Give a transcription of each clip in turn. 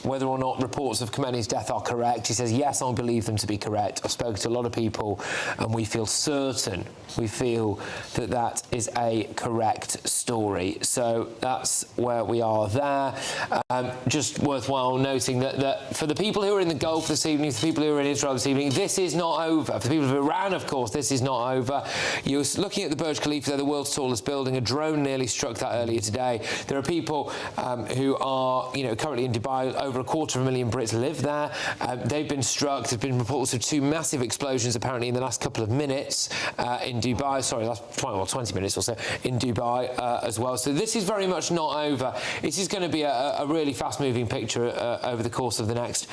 whether or not reports of Khamenei's death are correct. He says, yes, I believe them to be correct. I've spoken to a lot of people, and we feel certain, we feel that that is a correct story. So that's where we are there. Just worthwhile noting that for the people who are in the Gulf this evening, for the people who are in Israel this evening, this is not over. For the people of Iran, of course, this is not over. You're looking at the Burj Khalifa, the world's tallest building. A drone nearly struck that earlier today. There are people who are, currently in Dubai. Over 250,000 Brits live there. They've been struck. There's been reports of 2 massive explosions apparently in the last couple of minutes in Dubai. Sorry, last 20 minutes or so in Dubai as well. So this is very much not over. This is going to be a really fast-moving picture over the course of the next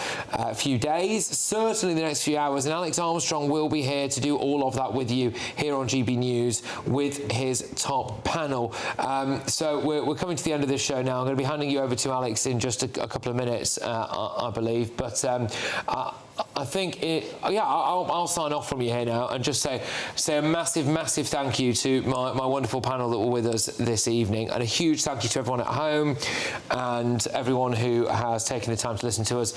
few days, certainly the next few hours. And Alex Armstrong will be here to do all of that with you here on GB News with his top panel. So we're coming to the end of this show now. I'm going to be handing you over to Alex in just a couple of minutes, I believe. But I think I'll sign off from you here now and just say a massive thank you to my wonderful panel that were with us this evening, and a huge thank you to everyone at home and everyone who has taken the time to listen to us.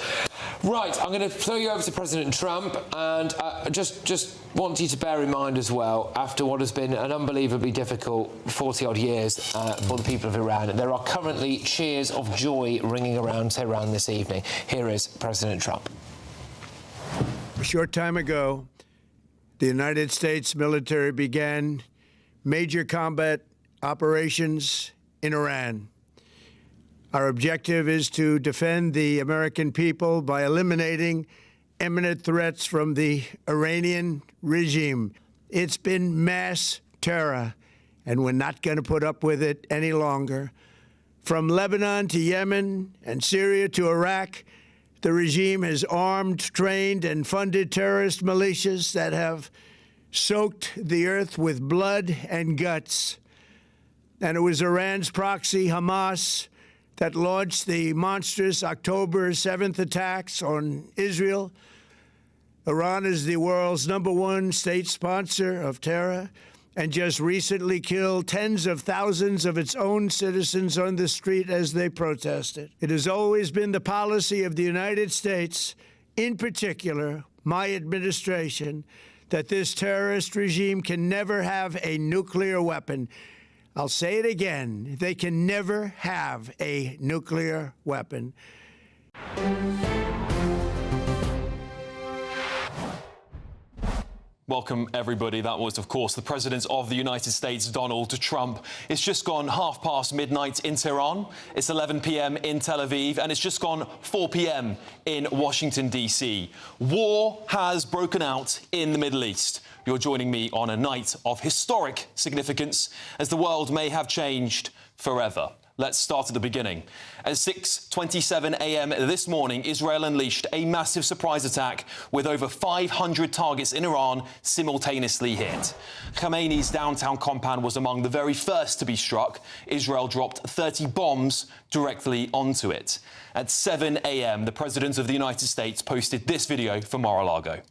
Right, I'm going to throw you over to President Trump, and just want you to bear in mind as well, after what has been an unbelievably difficult 40-odd years for the people of Iran, there are currently cheers of joy ringing around Tehran this evening. Here is President Trump. A short time ago, the United States military began major combat operations in Iran. Our objective is to defend the American people by eliminating imminent threats from the Iranian regime. It's been mass terror, and we're not going to put up with it any longer. From Lebanon to Yemen and Syria to Iraq, the regime has armed, trained, and funded terrorist militias that have soaked the earth with blood and guts. And it was Iran's proxy, Hamas, that launched the monstrous October 7th attacks on Israel. Iran is the world's #1 state sponsor of terror, and just recently killed tens of thousands of its own citizens on the street as they protested. It has always been the policy of the United States, in particular my administration, that this terrorist regime can never have a nuclear weapon. I'll say it again, they can never have a nuclear weapon. Welcome, everybody. That was, of course, the President of the United States, Donald Trump. It's just gone midnight in Tehran. It's 11 p.m. in Tel Aviv, and it's just gone 4 p.m. in Washington, D.C. War has broken out in the Middle East. You're joining me on a night of historic significance, as the world may have changed forever. Let's start at the beginning. At 6:27 a.m. this morning, Israel unleashed a massive surprise attack with over 500 targets in Iran simultaneously hit. Khamenei's downtown compound was among the very first to be struck. Israel dropped 30 bombs directly onto it. At 7 a.m., the President of the United States posted this video from Mar-a-Lago.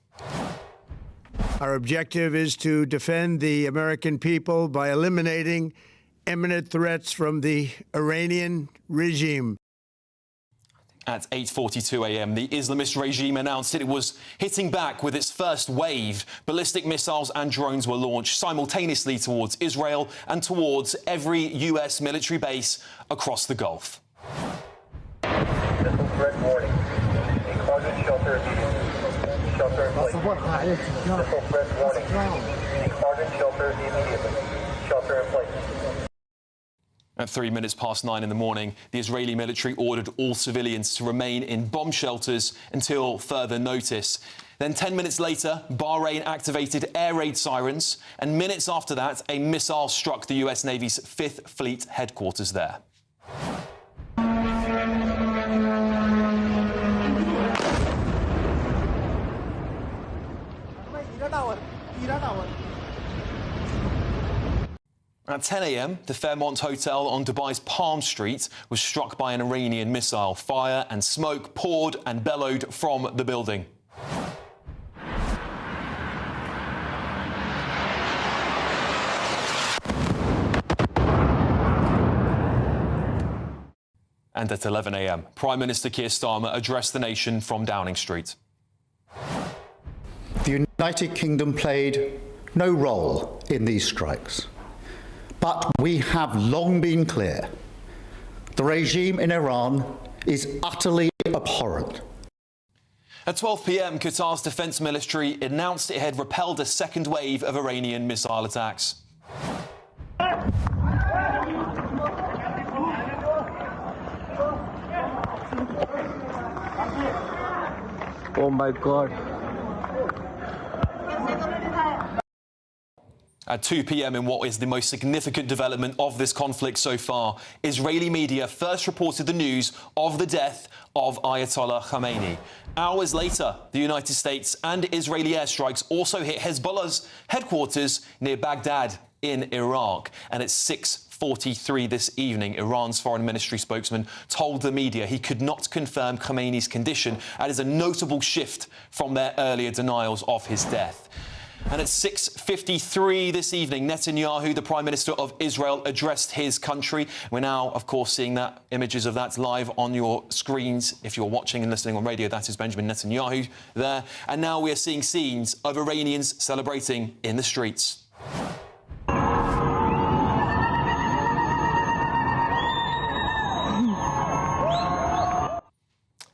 Our objective is to defend the American people by eliminating imminent threats from the Iranian regime. At 8:42 a.m., the Islamist regime announced it was hitting back with its first wave. Ballistic missiles and drones were launched simultaneously towards Israel and towards every U.S. military base across the Gulf. Missile threat warning. Included shelter immediately. Shelter in place. Missile threat warning. Included shelter immediately. Shelter in place. At 9:03 in the morning, the Israeli military ordered all civilians to remain in bomb shelters until further notice. Then 10 minutes later, Bahrain activated air raid sirens, and minutes after that, a missile struck the US Navy's 5th Fleet headquarters there. At 10 a.m., the Fairmont Hotel on Dubai's Palm Street was struck by an Iranian missile. Fire and smoke poured and bellowed from the building. And at 11 a.m, Prime Minister Keir Starmer addressed the nation from Downing Street. The United Kingdom played no role in these strikes, but we have long been clear the regime in Iran is utterly abhorrent. At 12 p.m, Qatar's defence military announced it had repelled a second wave of Iranian missile attacks. Oh my God. At 2 p.m, in what is the most significant development of this conflict so far, Israeli media first reported the news of the death of Ayatollah Khamenei. Hours later, the United States and Israeli airstrikes also hit Hezbollah's headquarters near Baghdad in Iraq. And at 6:43 this evening, Iran's foreign ministry spokesman told the media he could not confirm Khamenei's condition. That is a notable shift from their earlier denials of his death. And at 6:53 this evening, Netanyahu, the Prime Minister of Israel, addressed his country. We're now, of course, seeing that images of that live on your screens. If you're watching and listening on radio, that is Benjamin Netanyahu there. And now we are seeing scenes of Iranians celebrating in the streets.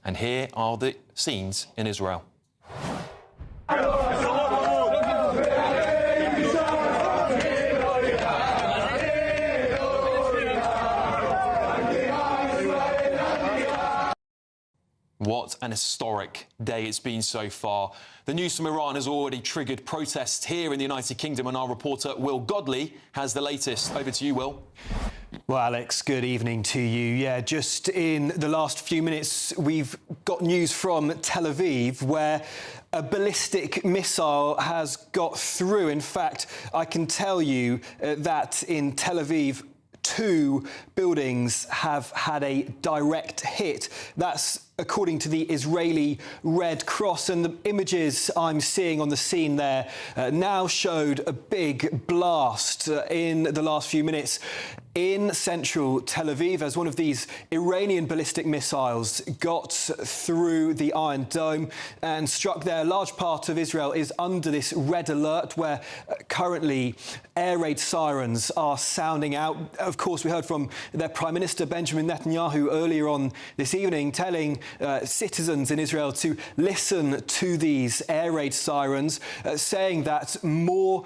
And here are the scenes in Israel. What an historic day it's been so far. The news from Iran has already triggered protests here in the United Kingdom, and our reporter Will Godley has the latest. Over to you, Will. Well, Alex, good evening to you. Yeah, just in the last few minutes, we've got news from Tel Aviv where a ballistic missile has got through. In fact, I can tell you that in Tel Aviv, 2 buildings have had a direct hit. That's according to the Israeli Red Cross, and the images I'm seeing on the scene there now showed a big blast in the last few minutes in central Tel Aviv as one of these Iranian ballistic missiles got through the Iron Dome and struck there. A large part of Israel is under this red alert where currently air raid sirens are sounding out. Of course, we heard from their Prime Minister Benjamin Netanyahu earlier on this evening telling citizens in Israel to listen to these air raid sirens, saying that more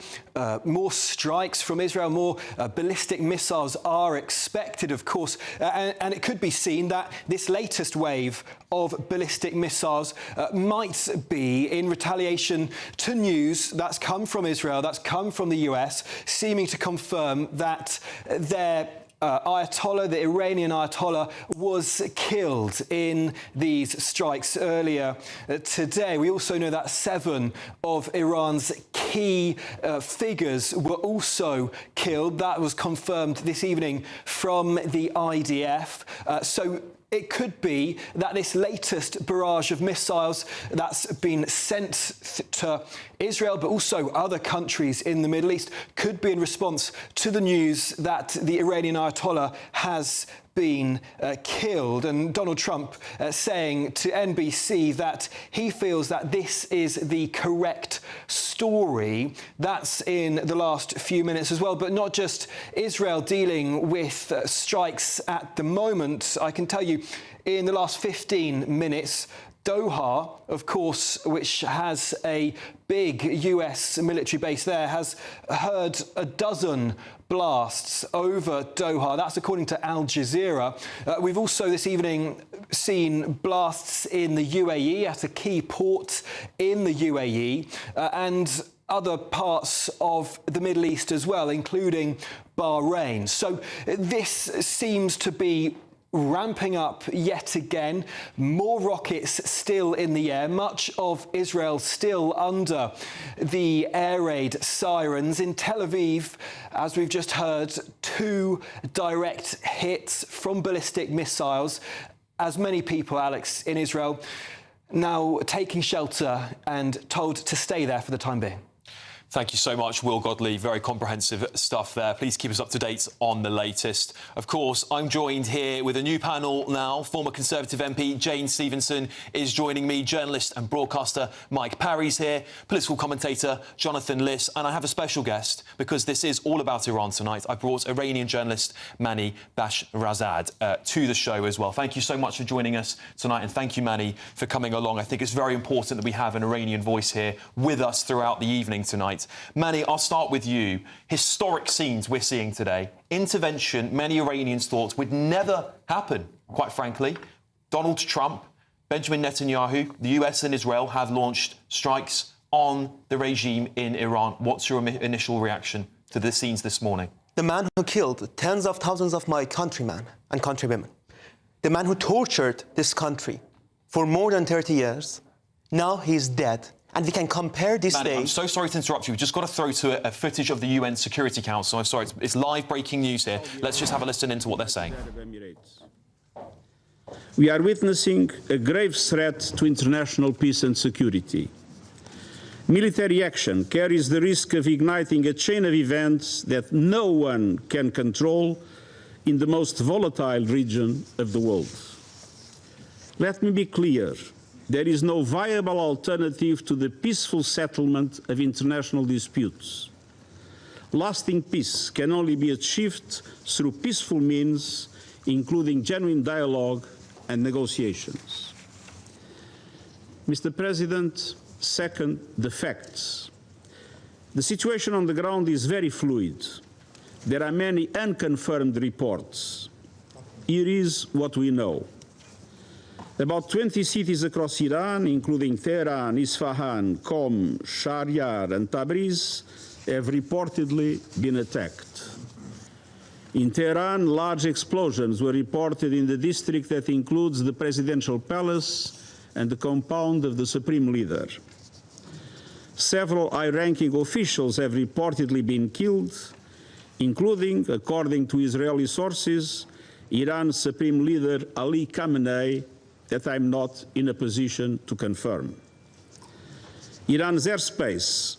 strikes from Israel, more ballistic missiles are expected, of course, and it could be seen that this latest wave of ballistic missiles might be in retaliation to news that's come from Israel, that's come from the US, seeming to confirm that their Ayatollah, the Iranian Ayatollah, was killed in these strikes earlier today. We also know that 7 of Iran's key figures were also killed. That was confirmed this evening from the IDF. So it could be that this latest barrage of missiles that's been sent to Israel, but also other countries in the Middle East, could be in response to the news that the Iranian Ayatollah has been killed. And Donald Trump saying to NBC that he feels that this is the correct story. That's in the last few minutes as well. But not just Israel dealing with strikes at the moment. I can tell you in the last 15 minutes, Doha, of course, which has a big US military base there, has heard a dozen blasts over Doha. That's according to Al Jazeera. We've also this evening seen blasts in the UAE at a key port in the UAE and other parts of the Middle East as well, including Bahrain. So this seems to be ramping up yet again. More rockets still in the air. Much of Israel still under the air raid sirens. In Tel Aviv, as we've just heard, 2 direct hits from ballistic missiles. As many people, Alex, in Israel now taking shelter and told to stay there for the time being. Thank you so much, Will Godley. Very comprehensive stuff there. Please keep us up to date on the latest. Of course, I'm joined here with a new panel now. Former Conservative MP Jane Stevenson is joining me. Journalist and broadcaster Mike Parry's here. Political commentator Jonathan Liss. And I have a special guest, because this is all about Iran tonight. I brought Iranian journalist Mani Bashrazad to the show as well. Thank you so much for joining us tonight, and thank you, Mani, for coming along. I think it's very important that we have an Iranian voice here with us throughout the evening tonight. Mani, I'll start with you. Historic scenes we're seeing today. Intervention many Iranians thought would never happen, quite frankly. Donald Trump, Benjamin Netanyahu, the US and Israel have launched strikes on the regime in Iran. What's your initial reaction to the scenes this morning? The man who killed tens of thousands of my countrymen and countrywomen, the man who tortured this country for more than 30 years, now he's dead. And we can compare this Mani, day... I'm so sorry to interrupt you. We've just got to throw to a footage of the UN Security Council. I'm sorry, it's live breaking news here. Let's just have a listen into what they're saying. We are witnessing a grave threat to international peace and security. Military action carries the risk of igniting a chain of events that no one can control in the most volatile region of the world. Let me be clear. There is no viable alternative to the peaceful settlement of international disputes. Lasting peace can only be achieved through peaceful means, including genuine dialogue and negotiations. Mr. President, second, the facts. The situation on the ground is very fluid. There are many unconfirmed reports. Here is what we know. About 20 cities across Iran, including Tehran, Isfahan, Qom, Shahryar, and Tabriz, have reportedly been attacked. In Tehran, large explosions were reported in the district that includes the presidential palace and the compound of the supreme leader. Several high-ranking officials have reportedly been killed, including, according to Israeli sources, Iran's supreme leader Ali Khamenei, that I'm not in a position to confirm. Iran's airspace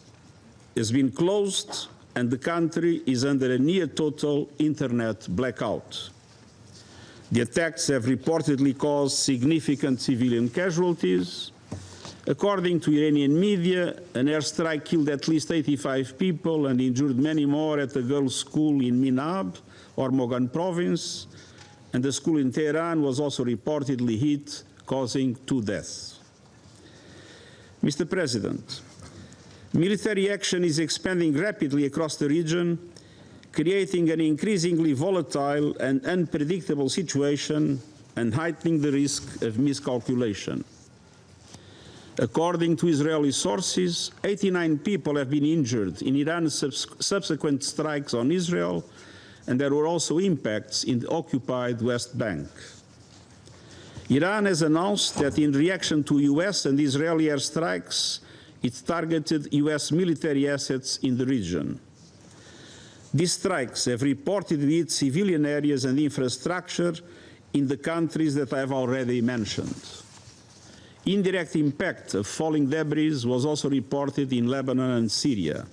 has been closed and the country is under a near-total internet blackout. The attacks have reportedly caused significant civilian casualties. According to Iranian media, an airstrike killed at least 85 people and injured many more at a girls' school in Minab, Hormozgan province, and the school in Tehran was also reportedly hit, causing 2 deaths. Mr. President, military action is expanding rapidly across the region, creating an increasingly volatile and unpredictable situation and heightening the risk of miscalculation. According to Israeli sources, 89 people have been injured in Iran's subsequent strikes on Israel, and there were also impacts in the occupied West Bank. Iran has announced that in reaction to US and Israeli airstrikes, it targeted US military assets in the region. These strikes have reportedly hit civilian areas and infrastructure in the countries that I have already mentioned. Indirect impact of falling debris was also reported in Lebanon and Syria.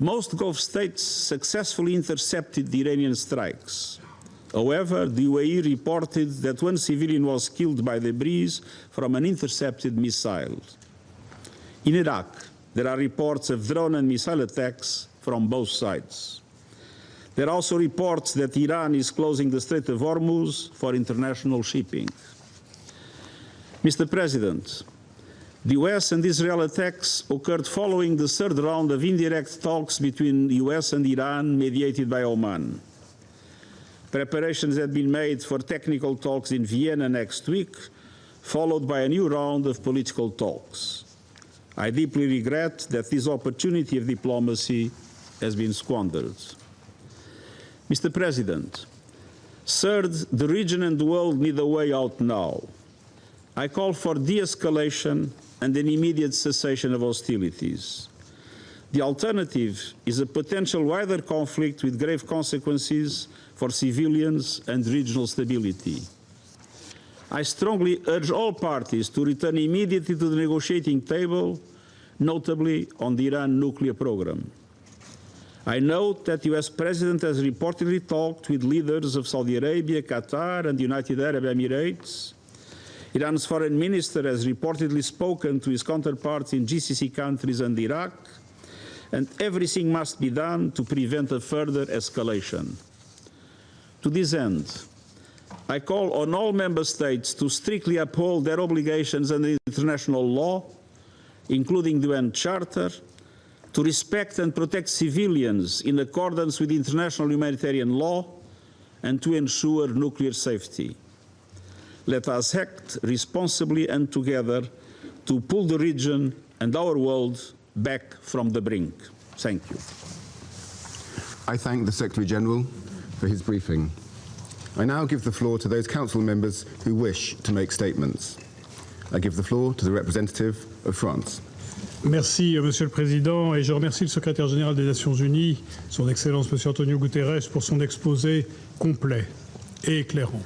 Most Gulf states successfully intercepted the Iranian strikes. However, the UAE reported that 1 civilian was killed by debris from an intercepted missile. In Iraq, there are reports of drone and missile attacks from both sides. There are also reports that Iran is closing the Strait of Hormuz for international shipping. Mr. President, the US and Israel attacks occurred following the 3rd round of indirect talks between the US and Iran, mediated by Oman. Preparations had been made for technical talks in Vienna next week, followed by a new round of political talks. I deeply regret that this opportunity of diplomacy has been squandered. Mr. President, third, the region and the world need a way out now. I call for de-escalation and an immediate cessation of hostilities. The alternative is a potential wider conflict with grave consequences for civilians and regional stability. I strongly urge all parties to return immediately to the negotiating table notably on the Iran nuclear program. I note that the US President has reportedly talked with leaders of Saudi Arabia, Qatar, and the United Arab Emirates. Iran's foreign minister has reportedly spoken to his counterparts in GCC countries and Iraq, and everything must be done to prevent a further escalation. To this end, I call on all member states to strictly uphold their obligations under international law, including the UN Charter, to respect and protect civilians in accordance with international humanitarian law, and to ensure nuclear safety. Let us act responsibly and together to pull the region and our world back from the brink. Thank you. I thank the Secretary-General for his briefing. I now give the floor to those Council members who wish to make statements. I give the floor to the representative of France. Merci, Monsieur le Président, et je remercie le Secrétaire général des Nations Unies, Son Excellence Monsieur Antonio Guterres, pour son exposé complet et éclairant.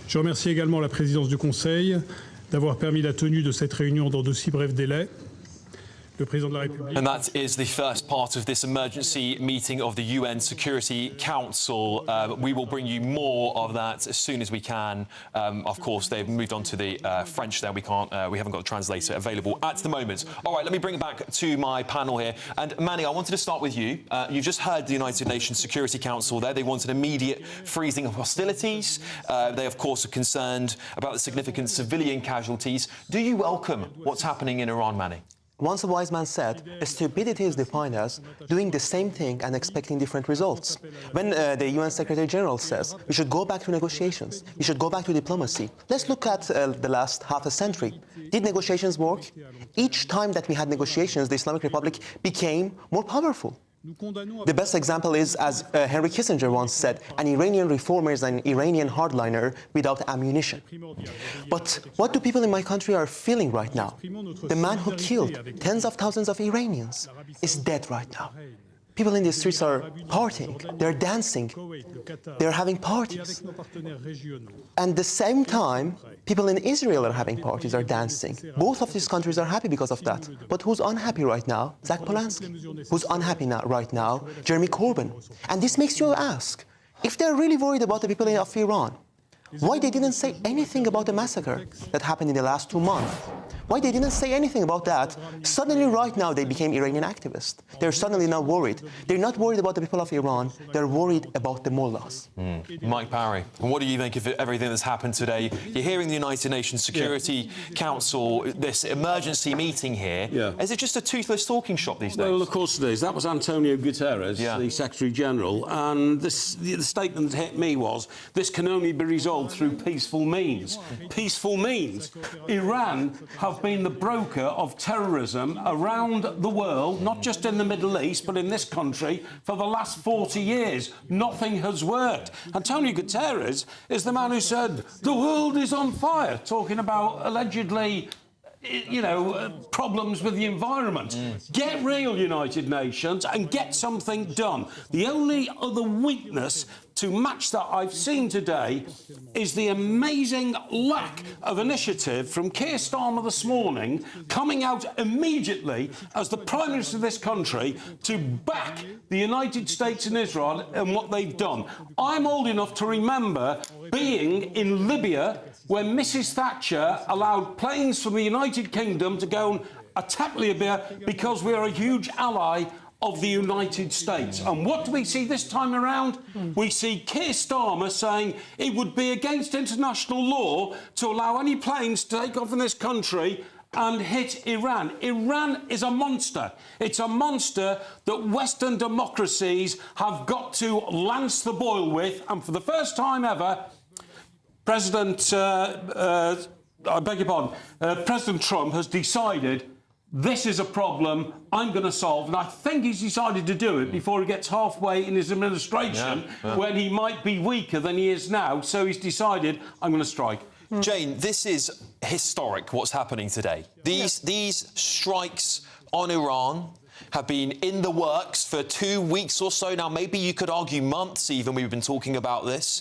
Je remercie également la présidence du Conseil d'avoir permis la tenue de cette réunion dans de si brefs délais. Le président de la République. And that is the first part of this emergency meeting of the UN Security Council. We will bring you more of that as soon as we can. Of course, they've moved on to the French there. We haven't got a translator available at the moment. All right, let me bring it back to my panel here. And Manny, I wanted to start with you. You've just heard the United Nations Security Council there. They want an immediate freezing of hostilities. They, of course, are concerned about the significant civilian casualties. Do you welcome what's happening in Iran, Manny? Once a wise man said, stupidity is defined as doing the same thing and expecting different results. When the UN Secretary General says we should go back to negotiations, we should go back to diplomacy, let's look at the last half a century. Did negotiations work? Each time that we had negotiations, the Islamic Republic became more powerful. The best example is, as Henry Kissinger once said, an Iranian reformer is an Iranian hardliner without ammunition. But what do people in my country are feeling right now? The man who killed tens of thousands of Iranians is dead right now. People in the streets are partying, they're dancing, they're having parties. And at the same time, people in Israel are having parties, are dancing. Both of these countries are happy because of that. But who's unhappy right now? Zach Polanski. Who's unhappy right now? Jeremy Corbyn. And this makes you ask, if they're really worried about the people of Iran, why they didn't say anything about the massacre that happened in the last 2 months? Why they didn't say anything about that? Suddenly, right now, they became Iranian activists. They're suddenly now worried. They're not worried about the people of Iran. They're worried about the mullahs. Mike Parry, and what do you think of everything that's happened today? You're hearing the United Nations Security Council, this emergency meeting here. Is it just a toothless talking shop these days? Well, of course it is. That was Antonio Guterres, the Secretary-General, and the statement that hit me was, this can only be resolved through peaceful means. Peaceful means. Iran have been the broker of terrorism around the world, not just in the Middle East, but in this country, for the last 40 years. Nothing has worked. Antonio Guterres is the man who said, the world is on fire, talking about allegedly, you know, problems with the environment. Get real, United Nations, and get something done. The only other weakness to match that I've seen today is the amazing lack of initiative from Keir Starmer this morning, coming out immediately as the Prime Minister of this country to back the United States and Israel and what they've done. I'm old enough to remember being in Libya when Mrs Thatcher allowed planes from the United Kingdom to go and attack Libya because we are a huge ally of the United States. And what do we see this time around? We see Keir Starmer saying it would be against international law to allow any planes to take off in this country and hit Iran. Iran is a monster. It's a monster that Western democracies have got to lance the boil with. And for the first time ever, President Trump has decided this is a problem I'm going to solve, and I think he's decided to do it before he gets halfway in his administration, when he might be weaker than he is now. So he's decided, I'm going to strike. Jane, this is historic, what's happening today. These strikes on Iran have been in the works for 2 weeks or so now. Maybe you could argue months even. We've been talking about this.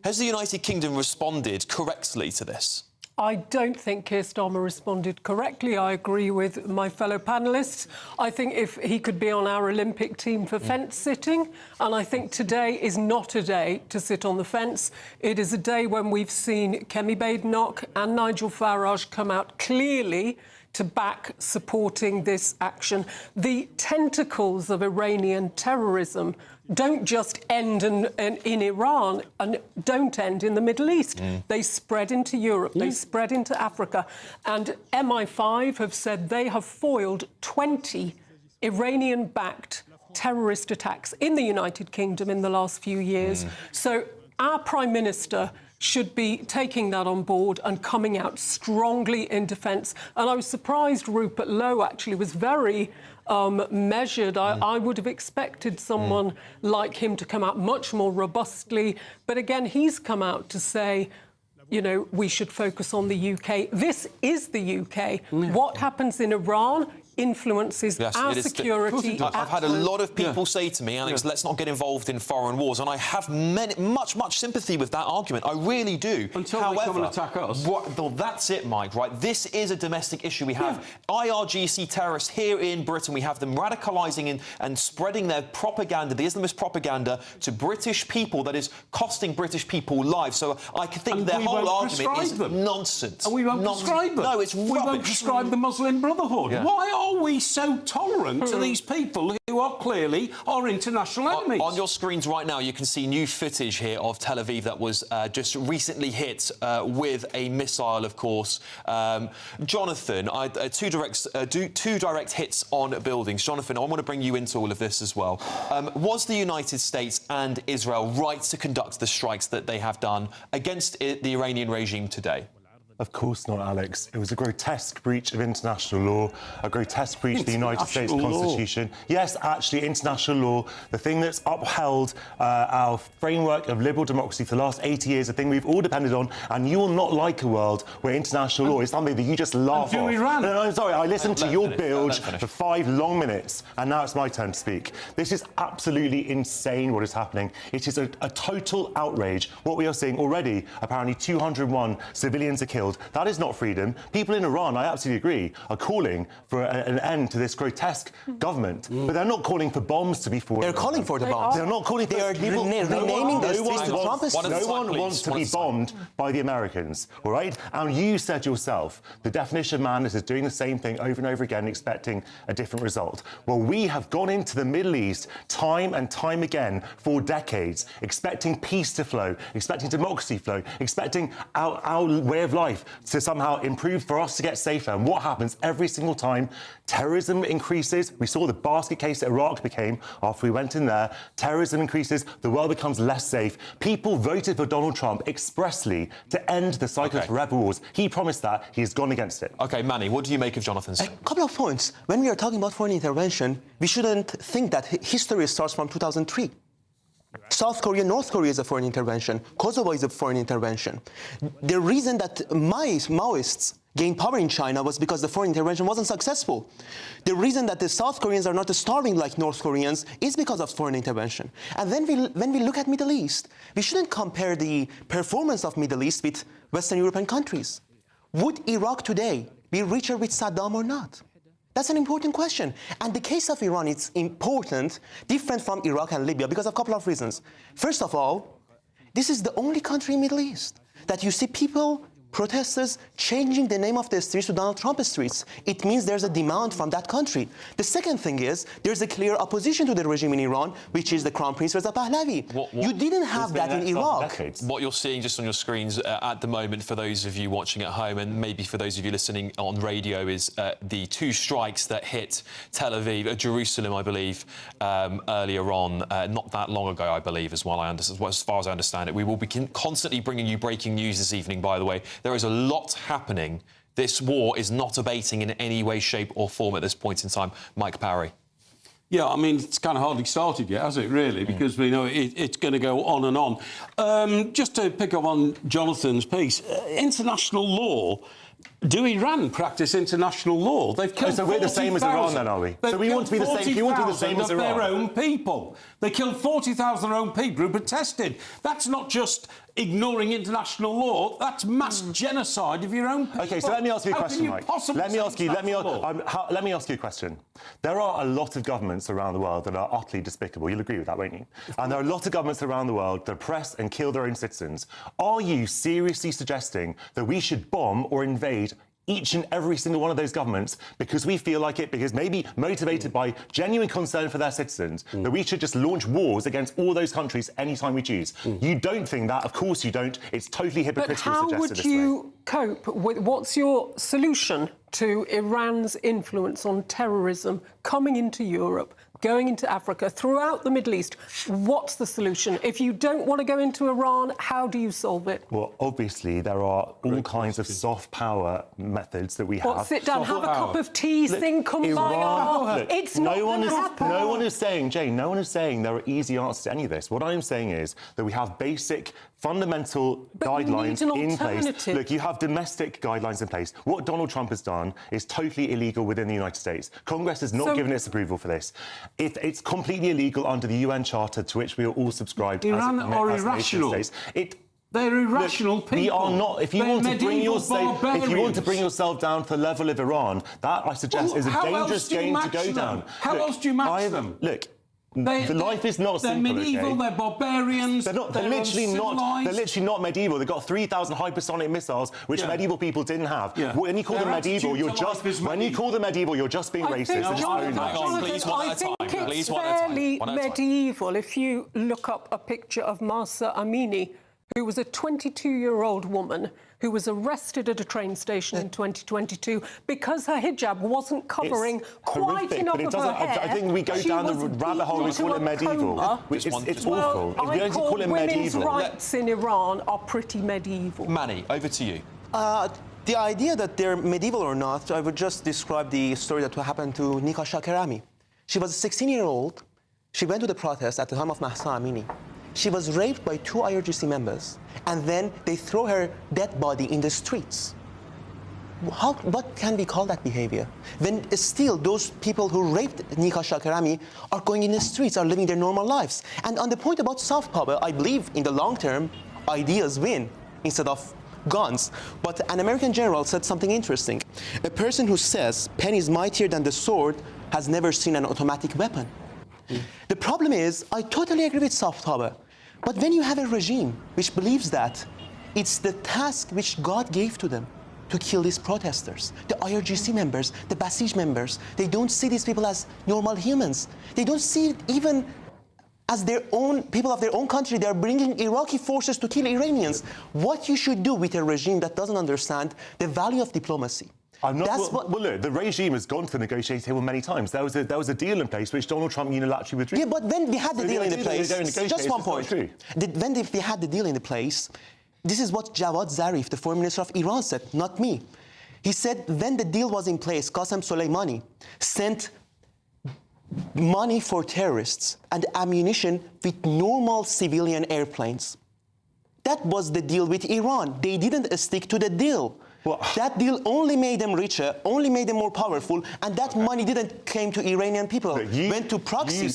Has the United Kingdom responded correctly to this? I don't think Keir Starmer responded correctly. I agree with my fellow panellists. I think if he could be on our Olympic team for fence sitting, and I think today is not a day to sit on the fence. It is a day when we've seen Kemi Badenoch and Nigel Farage come out clearly to back supporting this action. The tentacles of Iranian terrorism don't just end in Iran and don't end in the Middle East. They spread into Europe, they spread into Africa. And MI5 have said they have foiled 20 Iranian-backed terrorist attacks in the United Kingdom in the last few years. So our Prime Minister should be taking that on board and coming out strongly in defence. And I was surprised Rupert Lowe actually was very measured. I would have expected someone like him to come out much more robustly. But again, he's come out to say, you know, we should focus on the UK. This is the UK. What happens in Iran influences our security. I've had a lot of people say to me, Alex, let's not get involved in foreign wars, and I have much sympathy with that argument. I really do. Until they come and attack us. Well, that's it, Mike, right? This is a domestic issue. We have IRGC terrorists here in Britain. We have them radicalising and spreading their propaganda, the Islamist propaganda, to British people that is costing British people lives. So I think their whole argument is nonsense. And we won't prescribe them. No, it's rubbish. We won't prescribe the Muslim Brotherhood. Why are we so tolerant to these people who are clearly our international enemies? On your screens right now, you can see new footage here of Tel Aviv that was just recently hit with a missile, of course. Jonathan, two direct hits on buildings. Jonathan, I want to bring you into all of this as well. Was the United States and Israel right to conduct the strikes that they have done against the Iranian regime today? Of course not, Alex. It was a grotesque breach of international law, a grotesque breach of the United States Constitution. Yes, actually, international law, the thing that's upheld our framework of liberal democracy for the last 80 years, the thing we've all depended on, and you will not like a world where international law is something that you just laugh off. Iran. No, I'm sorry, I listened to your bilge for 5 long minutes, and now it's my turn to speak. This is absolutely insane what is happening. It is a total outrage. What we are seeing already, apparently 201 civilians are killed. That is not freedom. People in Iran, I absolutely agree, are calling for an end to this grotesque government. But they're not calling for bombs to be fought. They're calling for the bombs. They're not calling for... They are renaming the streets to Trump streets. No one wants to be bombed by the Americans, all right? And you said yourself, the definition of madness is doing the same thing over and over again, expecting a different result. Well, we have gone into the Middle East time and time again for decades, expecting peace to flow, expecting democracy to flow, expecting our way of life to somehow improve for us to get safer. And what happens every single time? Terrorism increases. We saw the basket case that Iraq became after we went in there. Terrorism increases. The world becomes less safe. People voted for Donald Trump expressly to end the cycle of rebel wars. He promised that. He has gone against it. OK, Manny, what do you make of Jonathan's? A couple of points. When we are talking about foreign intervention, we shouldn't think that history starts from 2003. South Korea, North Korea is a foreign intervention. Kosovo is a foreign intervention. The reason that Maoists gained power in China was because the foreign intervention wasn't successful. The reason that the South Koreans are not starving like North Koreans is because of foreign intervention. And then when we look at Middle East, we shouldn't compare the performance of Middle East with Western European countries. Would Iraq today be richer with Saddam or not? That's an important question. And the case of Iran is important, different from Iraq and Libya, because of a couple of reasons. First of all, this is the only country in the Middle East that you see people, protesters, changing the name of the streets to Donald Trump streets. It means there's a demand from that country. The second thing is, there's a clear opposition to the regime in Iran, which is the Crown Prince Reza Pahlavi. You didn't have that in Iraq. What you're seeing just on your screens at the moment, for those of you watching at home, and maybe for those of you listening on radio, is the 2 strikes that hit Tel Aviv, Jerusalem, I believe, earlier on, not that long ago, I believe, as far as I understand it. We will be constantly bringing you breaking news this evening, by the way. There is a lot happening. This war is not abating in any way, shape or form at this point in time. Mike Parry. Yeah, I mean, it's kind of hardly started yet, has it, really? Because we know it's going to go on and on. Just to pick up on Jonathan's piece, international law do Iran practice international law? They've killed so we're the same as Iran then, are we? So we want to be the same. You want to be the same as Iran? Their own people. They killed 40,000 of their own people who protested. That's not just ignoring international law. That's mass genocide of your own people. Okay, so let me ask you a question, Mike. Let me ask you a question. There are a lot of governments around the world that are utterly despicable. You'll agree with that, won't you? And there are a lot of governments around the world that oppress and kill their own citizens. Are you seriously suggesting that we should bomb or invade each and every single one of those governments because we feel like it, because maybe motivated by genuine concern for their citizens, that we should just launch wars against all those countries anytime we choose? You don't think that, of course you don't. It's totally hypocritical to suggest it this way. But how would you cope with, what's your solution to Iran's influence on terrorism coming into Europe, going into Africa, throughout the Middle East? What's the solution? If you don't want to go into Iran, how do you solve it? Well, obviously, there are all kinds of soft power methods that we have. Sit down, have a cup of tea, think, combine. It's not going to happen. No one is saying, Jane, no one is saying there are easy answers to any of this. What I'm saying is that we have basic, fundamental guidelines in place. Look, you have domestic guidelines in place. What Donald Trump has done is totally illegal within the United States. Congress has not given its approval for this. It's completely illegal under the UN Charter, to which we are all subscribed. Iran are irrational. They're irrational people. We are not. If you want to bring yourself down to the level of Iran, that I suggest is a dangerous game to go down. How else do you match them? Look. Life is not simple. They're medieval. Okay? They're barbarians. They're literally not medieval. They've got 3,000 hypersonic missiles, which medieval people didn't have. When you call them medieval, you're just being racist. I think it's fairly medieval if you look up a picture of Mahsa Amini, who was a 22-year-old woman who was arrested at a train station in 2022 because her hijab wasn't covering quite enough of her hair. I think we go down the rabbit hole and call it medieval. It's awful. I call women's rights in Iran are pretty medieval. Manny, over to you. The idea that they're medieval or not, I would just describe the story that happened to Nika Shakarami. She was a 16-year-old. She went to the protest at the time of Mahsa Amini. She was raped by 2 IRGC members, and then they throw her dead body in the streets. What can we call that behavior? When still those people who raped Nika Shakarami are going in the streets, are living their normal lives. And on the point about soft power, I believe in the long term, ideas win instead of guns. But an American general said something interesting. A person who says pen is mightier than the sword has never seen an automatic weapon. The problem is, I totally agree with soft power. But when you have a regime which believes that it's the task which God gave to them to kill these protesters, the IRGC members, the Basij members, they don't see these people as normal humans. They don't see it even as their own people of their own country. They're bringing Iraqi forces to kill Iranians. What you should do with a regime that doesn't understand the value of diplomacy. Look, the regime has gone to the negotiating table many times. There was a deal in place which Donald Trump unilaterally withdrew. Yeah, but when we had the deal in the place, just one point. When we had the deal in the place, this is what Javad Zarif, the foreign minister of Iran, said, not me. He said when the deal was in place, Qasem Soleimani sent money for terrorists and ammunition with normal civilian airplanes. That was the deal with Iran. They didn't stick to the deal. That deal only made them richer, only made them more powerful, and that money didn't came to Iranian people. Went to proxies. You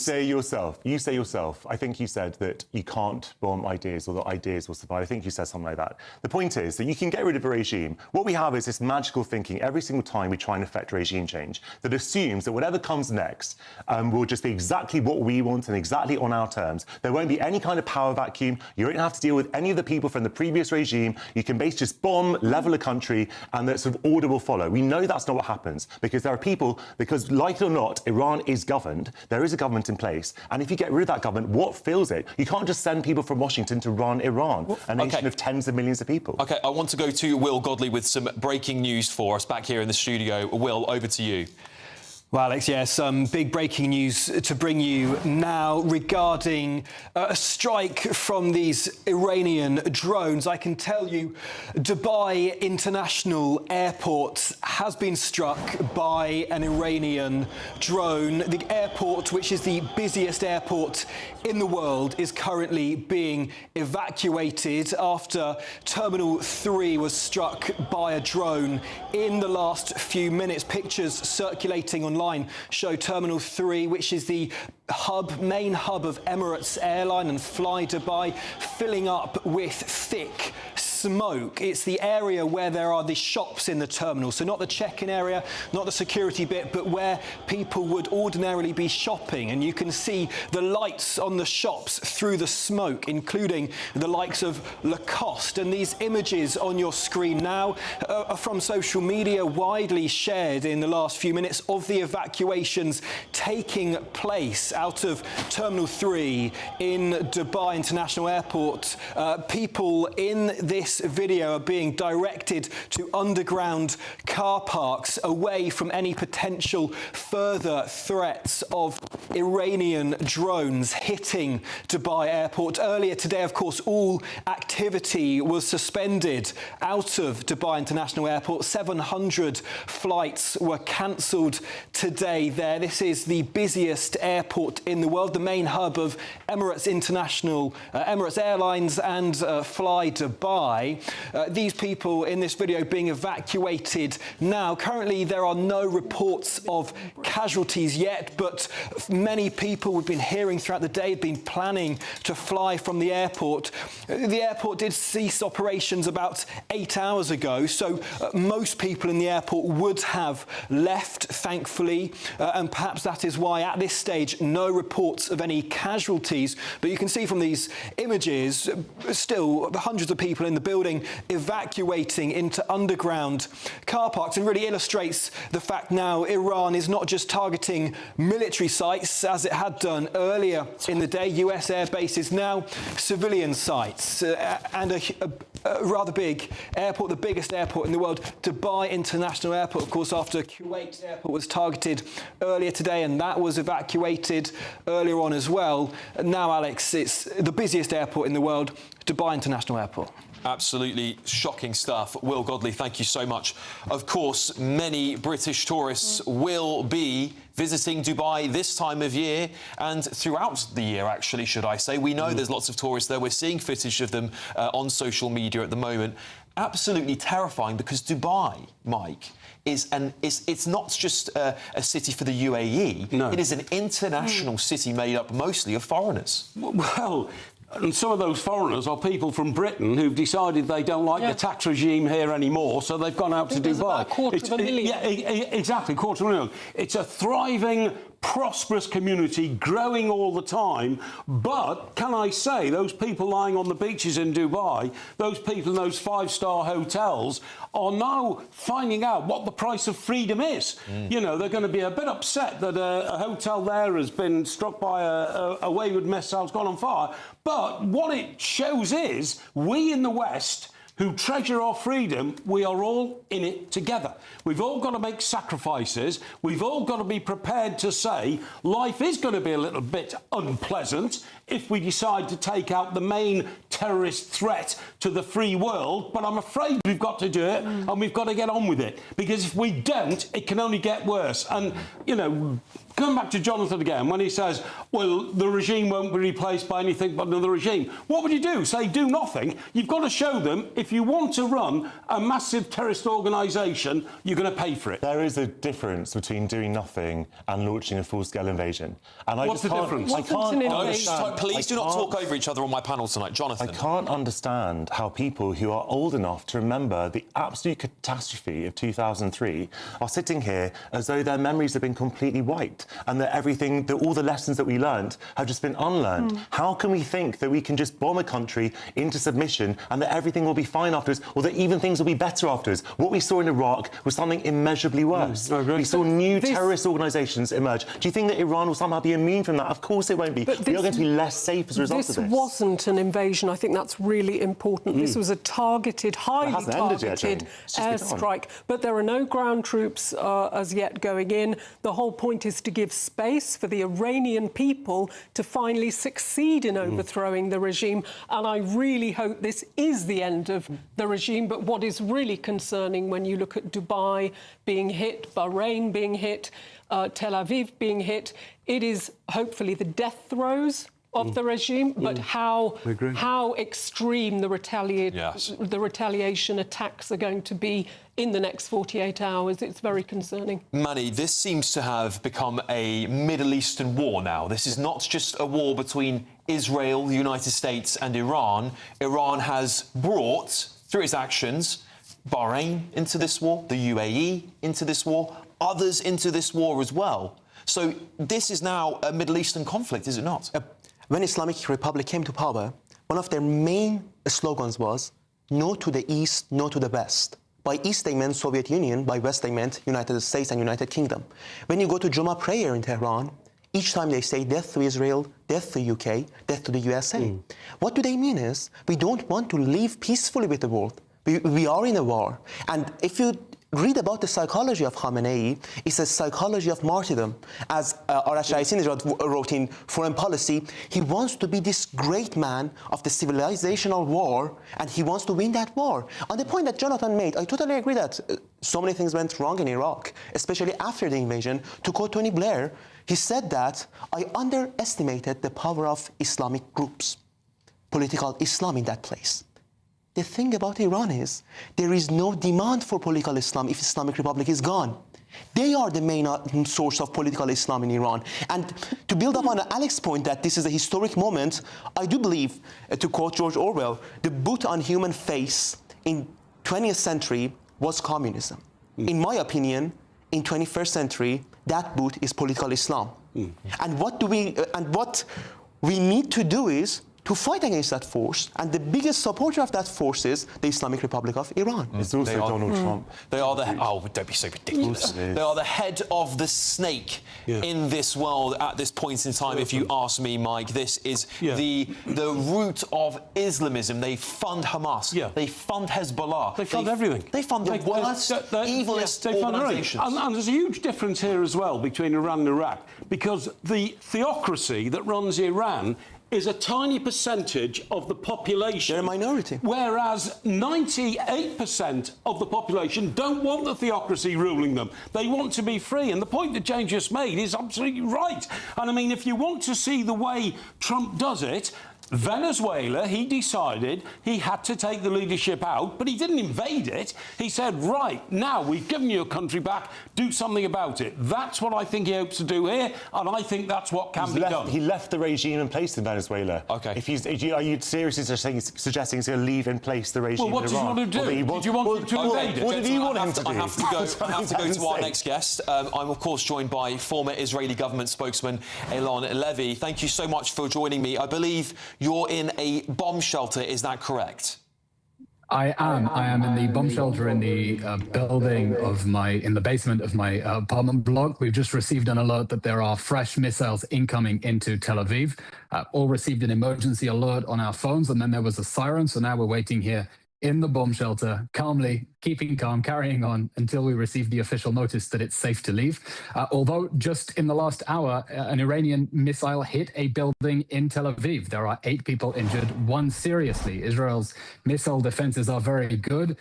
say yourself, I think you said that you can't bomb ideas or that ideas will survive. I think you said something like that. The point is that you can get rid of a regime. What we have is this magical thinking every single time we try and effect regime change that assumes that whatever comes next will just be exactly what we want and exactly on our terms. There won't be any kind of power vacuum. You won't have to deal with any of the people from the previous regime. You can basically just bomb, level a country, and that sort of order will follow. We know that's not what happens because there are people, because like it or not, Iran is governed. There is a government in place. And if you get rid of that government, what fills it? You can't just send people from Washington to run Iran, a nation of tens of millions of people. OK, I want to go to Will Godley with some breaking news for us back here in the studio. Will, over to you. Well, Alex, yeah, some big breaking news to bring you now regarding a strike from these Iranian drones. I can tell you Dubai International Airport has been struck by an Iranian drone. The airport, which is the busiest airport in the world, is currently being evacuated after Terminal 3 was struck by a drone in the last few minutes. Pictures circulating online show Terminal 3, which is the main hub of Emirates Airline and Fly Dubai, filling up with thick smoke. It's the area where there are the shops in the terminal, so not the check-in area, not the security bit, but where people would ordinarily be shopping. And you can see the lights on the shops through the smoke, including the likes of Lacoste. And these images on your screen now are from social media, widely shared in the last few minutes, of the evacuations taking place out of Terminal 3 in Dubai International Airport. People in this video are being directed to underground car parks away from any potential further threats of Iranian drones hitting Dubai Airport. Earlier today, of course, all activity was suspended out of Dubai International Airport. 700 flights were cancelled today there. This is the busiest airport in the world, the main hub of Emirates Emirates Airlines and Fly Dubai. These people in this video being evacuated now. Currently, there are no reports of casualties yet, but many people we've been hearing throughout the day have been planning to fly from the airport. The airport did cease operations about 8 hours ago, so most people in the airport would have left, thankfully, and perhaps that is why at this stage no reports of any casualties. But you can see from these images still hundreds of people in the building evacuating into underground car parks, and really illustrates the fact now Iran is not just targeting military sites as it had done earlier in the day, US air bases, now civilian sites, and a rather big airport, the biggest airport in the world, Dubai International Airport, of course, after Kuwait Airport was targeted earlier today, and that was evacuated earlier on as well. Now, Alex, it's the busiest airport in the world, Dubai International Airport. Absolutely shocking stuff. Will Godley, thank you so much. Of course, many British tourists will be visiting Dubai this time of year and throughout the year, actually, should I say. We know there's lots of tourists there. We're seeing footage of them on social media at the moment. Absolutely terrifying, because Dubai, Mike, it's not just a city for the UAE. No. It is an international city made up mostly of foreigners. Well, and some of those foreigners are people from Britain who've decided they don't like the tax regime here anymore, so they've gone out to Dubai. About a quarter of a million. Yeah, exactly, quarter of a million. It's a thriving, prosperous community, growing all the time. But can I say, those people lying on the beaches in Dubai, those people in those five-star hotels, are now finding out what the price of freedom is. You know, they're going to be a bit upset that a hotel there has been struck by a wayward missile, it's gone on fire. But what it shows is we in the West, who treasure our freedom, we are all in it together. We've all got to make sacrifices. We've all got to be prepared to say life is going to be a little bit unpleasant if we decide to take out the main terrorist threat to the free world. But I'm afraid we've got to do it, and we've got to get on with it. Because if we don't, it can only get worse. And, you know, going back to Jonathan again, when he says, well, the regime won't be replaced by anything but another regime. What would you do? Say do nothing? You've got to show them, if you want to run a massive terrorist organisation, you're going to pay for it. There is a difference between doing nothing and launching a full-scale invasion. And What's the difference? Please do not talk over each other on my panel tonight. Jonathan. I can't understand how people who are old enough to remember the absolute catastrophe of 2003 are sitting here as though their memories have been completely wiped. correct and that everything, that all the lessons that we learned have just been unlearned? How can we think that we can just bomb a country into submission and that everything will be fine afterwards, or that even things will be better afterwards? What we saw in Iraq was something immeasurably worse. We saw new terrorist organisations emerge. Do you think that Iran will somehow be immune from that? Of course it won't be. We are going to be less safe as a result of this. This wasn't an invasion. I think that's really important. This was a targeted, highly targeted airstrike. But there are no ground troops as yet going in. The whole point is to give space for the Iranian people to finally succeed in overthrowing the regime. And I really hope this is the end of the regime. But what is really concerning when you look at Dubai being hit, Bahrain being hit, Tel Aviv being hit, it is hopefully the death throes of the regime, but how extreme the retaliation attacks are going to be in the next 48 hours. It's very concerning. Manny, this seems to have become a Middle Eastern war now. This is not just a war between Israel, the United States and Iran. Iran has brought, through its actions, Bahrain into this war, the UAE into this war, others into this war as well. So this is now a Middle Eastern conflict, is it not? When Islamic Republic came to power, one of their main slogans was no to the East, no to the West. By East they meant Soviet Union, by West they meant United States and United Kingdom. When you go to Jummah prayer in Tehran, each time they say death to Israel, death to UK, death to the USA. What do they mean is, we don't want to live peacefully with the world. We are in a war. And if you read about the psychology of Khamenei, it's a psychology of martyrdom. As Retaliation wrote in Foreign Policy, he wants to be this great man of the civilizational war, and he wants to win that war. On the point that Jonathan made, I totally agree that so many things went wrong in Iraq, especially after the invasion. To quote Tony Blair, he said that, I underestimated the power of Islamic groups, political Islam in that place. The thing about Iran is there is no demand for political Islam if Islamic Republic is gone. They are the main source of political Islam in Iran. And to build up on Alex's point that this is a historic moment, I do believe, to quote George Orwell, the boot on human face in 20th century was communism. In my opinion, in 21st century, that boot is political Islam. And what we need to do is to fight against that force, and the biggest supporter of that force is the Islamic Republic of Iran. It's also Donald Trump. They are the... Oh, don't be so ridiculous. They are the head of the snake in this world at this point in time, if you ask me, Mike. This is the root of Islamism. They fund Hamas. They fund Hezbollah. They fund everything. They fund the worst, evilest organisations. And there's a huge difference here as well between Iran and Iraq, because the theocracy that runs Iran is a tiny percentage of the population. They're a minority. Whereas 98% of the population don't want the theocracy ruling them. They want to be free. And the point that James just made is absolutely right. And I mean, if you want to see the way Trump does it, Venezuela, he decided he had to take the leadership out, but he didn't invade it. He said, right, now we've given you a country back, do something about it. That's what I think he hopes to do here, and I think that's what can be done. He left the regime in place in Venezuela. OK. Are you seriously suggesting he's going to leave in place the regime in Iran? Well, what does he want to do? Did you want him to invade it? What did he want him to do? I have to go to our next guest. I'm, of course, joined by former Israeli government spokesman Elon Levy. Thank you so much for joining me. I believe you're in a bomb shelter, is that correct? I am in the bomb shelter in the building of in the basement of my apartment block. We've just received an alert that there are fresh missiles incoming into Tel Aviv. All received an emergency alert on our phones, and then there was a siren. So now we're waiting here in the bomb shelter, calmly, keeping calm, carrying on until we receive the official notice that it's safe to leave. Although just in the last hour, an Iranian missile hit a building in Tel Aviv. There are 8 people injured, 1 seriously. Israel's missile defenses are very good,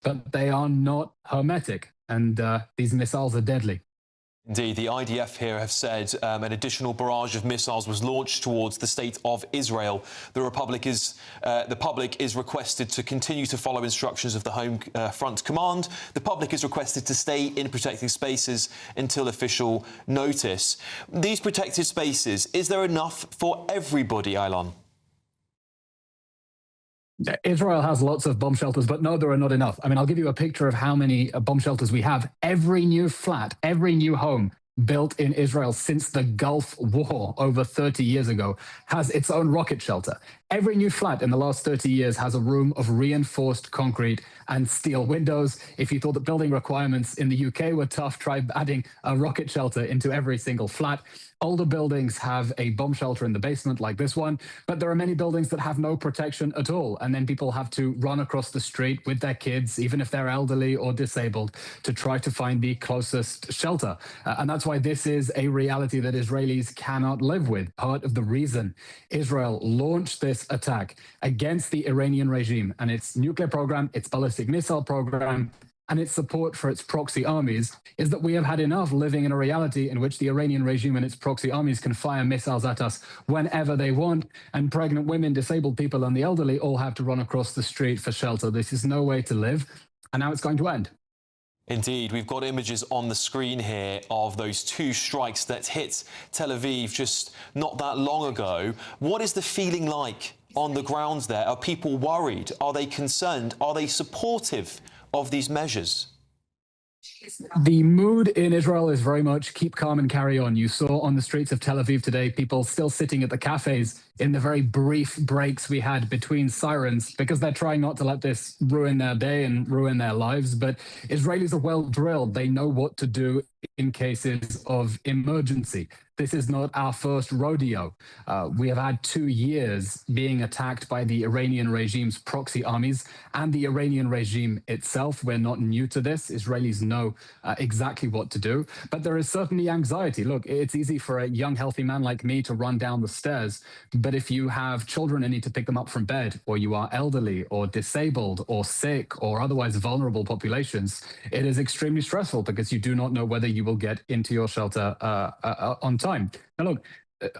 but they are not hermetic, and these missiles are deadly. Indeed, the IDF here have said an additional barrage of missiles was launched towards the state of Israel. The public is requested to continue to follow instructions of the Home Front Command. The public is requested to stay in protected spaces until official notice. These protected spaces, is there enough for everybody, Aylan? Israel has lots of bomb shelters, but no, there are not enough. I mean, I'll give you a picture of how many bomb shelters we have. Every new flat, every new home built in Israel since the Gulf War over 30 years ago has its own rocket shelter. Every new flat in the last 30 years has a room of reinforced concrete and steel windows. If you thought that building requirements in the UK were tough, try adding a rocket shelter into every single flat. Older buildings have a bomb shelter in the basement like this one, but there are many buildings that have no protection at all. And then people have to run across the street with their kids, even if they're elderly or disabled, to try to find the closest shelter. And that's why this is a reality that Israelis cannot live with. Part of the reason Israel launched this attack against the Iranian regime and its nuclear program, its ballistic missile program, and its support for its proxy armies is that we have had enough living in a reality in which the Iranian regime and its proxy armies can fire missiles at us whenever they want, and pregnant women, disabled people, and the elderly all have to run across the street for shelter. This is no way to live, and now it's going to end. Indeed, we've got images on the screen here of those two strikes that hit Tel Aviv just not that long ago. What is the feeling like on the ground there? Are people worried? Are they concerned? Are they supportive of these measures? The mood in Israel is very much keep calm and carry on. You saw on the streets of Tel Aviv today people still sitting at the cafes in the very brief breaks we had between sirens because they're trying not to let this ruin their day and ruin their lives. But Israelis are well drilled. They know what to do in cases of emergency. This is not our first rodeo. We have had 2 years being attacked by the Iranian regime's proxy armies and the Iranian regime itself. We're not new to this. Israelis know exactly what to do. But there is certainly anxiety. Look, it's easy for a young, healthy man like me to run down the stairs. But if you have children and need to pick them up from bed, or you are elderly or disabled or sick or otherwise vulnerable populations, it is extremely stressful because you do not know whether you will get into your shelter on time. Now, look,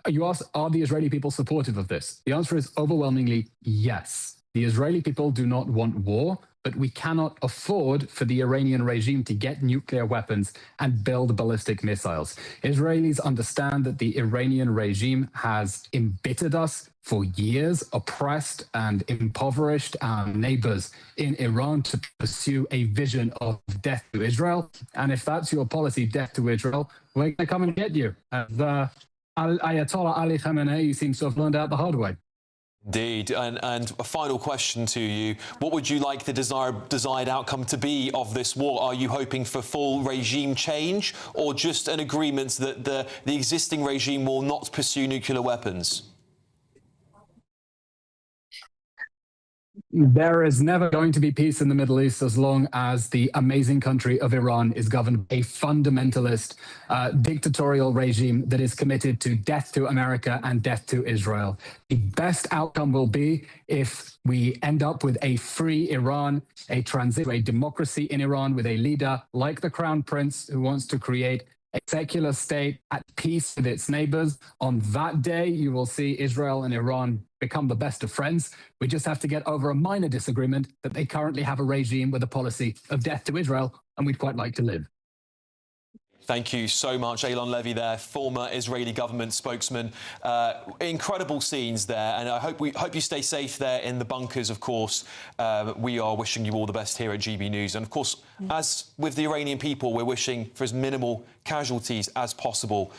you asked, are the Israeli people supportive of this? The answer is overwhelmingly yes. The Israeli people do not want war, but we cannot afford for the Iranian regime to get nuclear weapons and build ballistic missiles. Israelis understand that the Iranian regime has embittered us for years, oppressed and impoverished our neighbors in Iran to pursue a vision of death to Israel. And if that's your policy, death to Israel, we're going to come and get you. Ayatollah Ali Khamenei seems to have learned out the hard way. Indeed. And a final question to you. What would you like the desired outcome to be of this war? Are you hoping for full regime change or just an agreement that the existing regime will not pursue nuclear weapons? There is never going to be peace in the Middle East as long as the amazing country of Iran is governed by a fundamentalist, dictatorial regime that is committed to death to America and death to Israel. The best outcome will be if we end up with a free Iran, a transition to a democracy in Iran with a leader like the Crown Prince who wants to create a secular state at peace with its neighbors. On that day, you will see Israel and Iran become the best of friends. We just have to get over a minor disagreement that they currently have a regime with a policy of death to Israel, and we'd quite like to live. Thank you so much, Eylon Levy there, former Israeli government spokesman. Incredible scenes there, and I hope you stay safe there in the bunkers, of course. We are wishing you all the best here at GB News. And, of course, as with the Iranian people, we're wishing for as minimal casualties as possible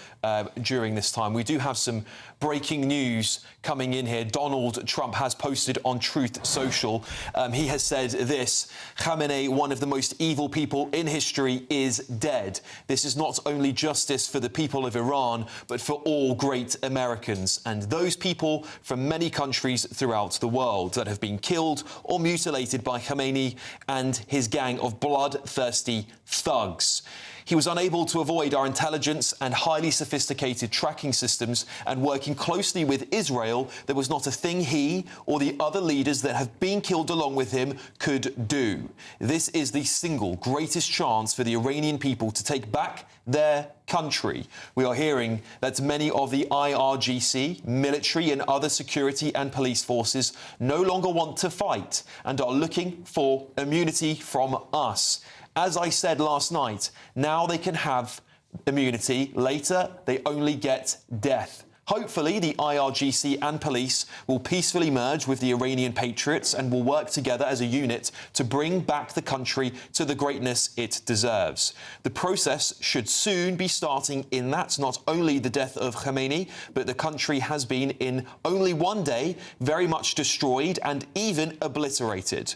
during this time. We do have some breaking news coming in here. Donald Trump has posted on Truth Social. He has said this: Khamenei, one of the most evil people in history, is dead. This is not only justice for the people of Iran, but for all great Americans and those people from many countries throughout the world that have been killed or mutilated by Khamenei and his gang of bloodthirsty thugs. He was unable to avoid our intelligence and highly sophisticated tracking systems, and working closely with Israel, there was not a thing he or the other leaders that have been killed along with him could do. This is the single greatest chance for the Iranian people to take back their country. We are hearing that many of the IRGC, military and other security and police forces no longer want to fight and are looking for immunity from us. As I said last night, now they can have immunity. Later, they only get death. Hopefully, the IRGC and police will peacefully merge with the Iranian patriots and will work together as a unit to bring back the country to the greatness it deserves. The process should soon be starting in that not only the death of Khamenei, but the country has been in only one day very much destroyed and even obliterated.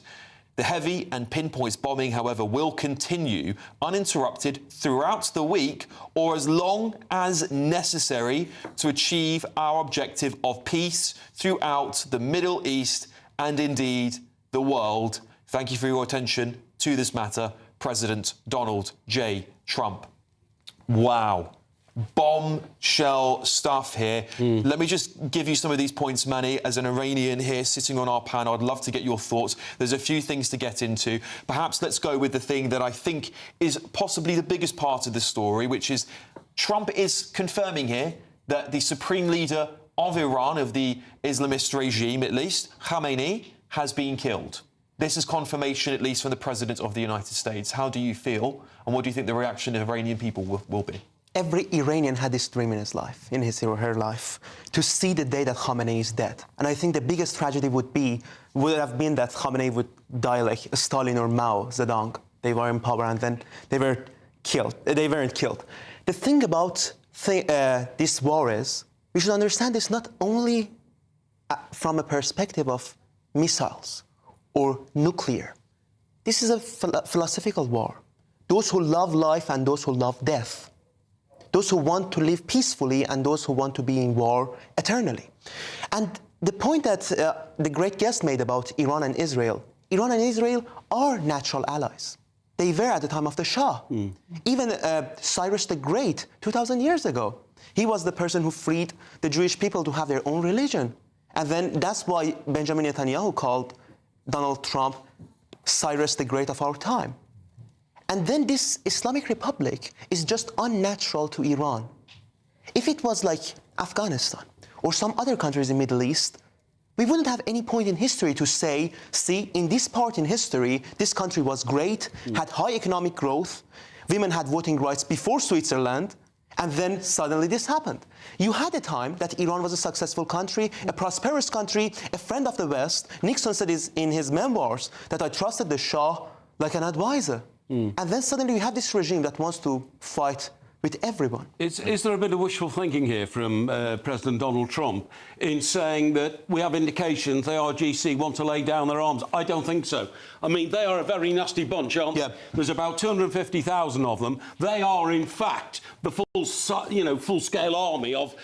The heavy and pinpoint bombing, however, will continue uninterrupted throughout the week or as long as necessary to achieve our objective of peace throughout the Middle East and indeed the world. Thank you for your attention to this matter, President Donald J. Trump. Wow. Bombshell stuff here. Let me just give you some of these points, Manny. As an Iranian here sitting on our panel, I'd love to get your thoughts. There's a few things to get into. Perhaps let's go with the thing that I think is possibly the biggest part of the story, which is Trump is confirming here that the supreme leader of Iran, of the Islamist regime at least, Khamenei, has been killed. This is confirmation, at least from the President of the United States. How do you feel, and what do you think the reaction of Iranian people will be? Every Iranian had this dream in his life, in his or her life, to see the day that Khamenei is dead. And I think the biggest tragedy would have been that Khamenei would die like Stalin or Mao Zedong. They were in power and then they were killed. They weren't killed. The thing about this war is, we should understand this not only from a perspective of missiles or nuclear. This is a philosophical war. Those who love life and those who love death. Those who want to live peacefully and those who want to be in war eternally. And the point that the great guest made about Iran and Israel are natural allies. They were at the time of the Shah. Even Cyrus the Great, 2,000 years ago, he was the person who freed the Jewish people to have their own religion. And then that's why Benjamin Netanyahu called Donald Trump Cyrus the Great of our time. And then this Islamic Republic is just unnatural to Iran. If it was like Afghanistan or some other countries in the Middle East, we wouldn't have any point in history to say, see, in this part in history, this country was great, had high economic growth, women had voting rights before Switzerland, and then suddenly this happened. You had a time that Iran was a successful country, a prosperous country, a friend of the West. Nixon said in his memoirs that I trusted the Shah like an advisor. And then suddenly you have this regime that wants to fight with everyone. Is there a bit of wishful thinking here from President Donald Trump in saying that we have indications the IRGC want to lay down their arms? I don't think so. I mean, they are a very nasty bunch, aren't they? There's about 250,000 of them. They are, in fact, the full-scale army of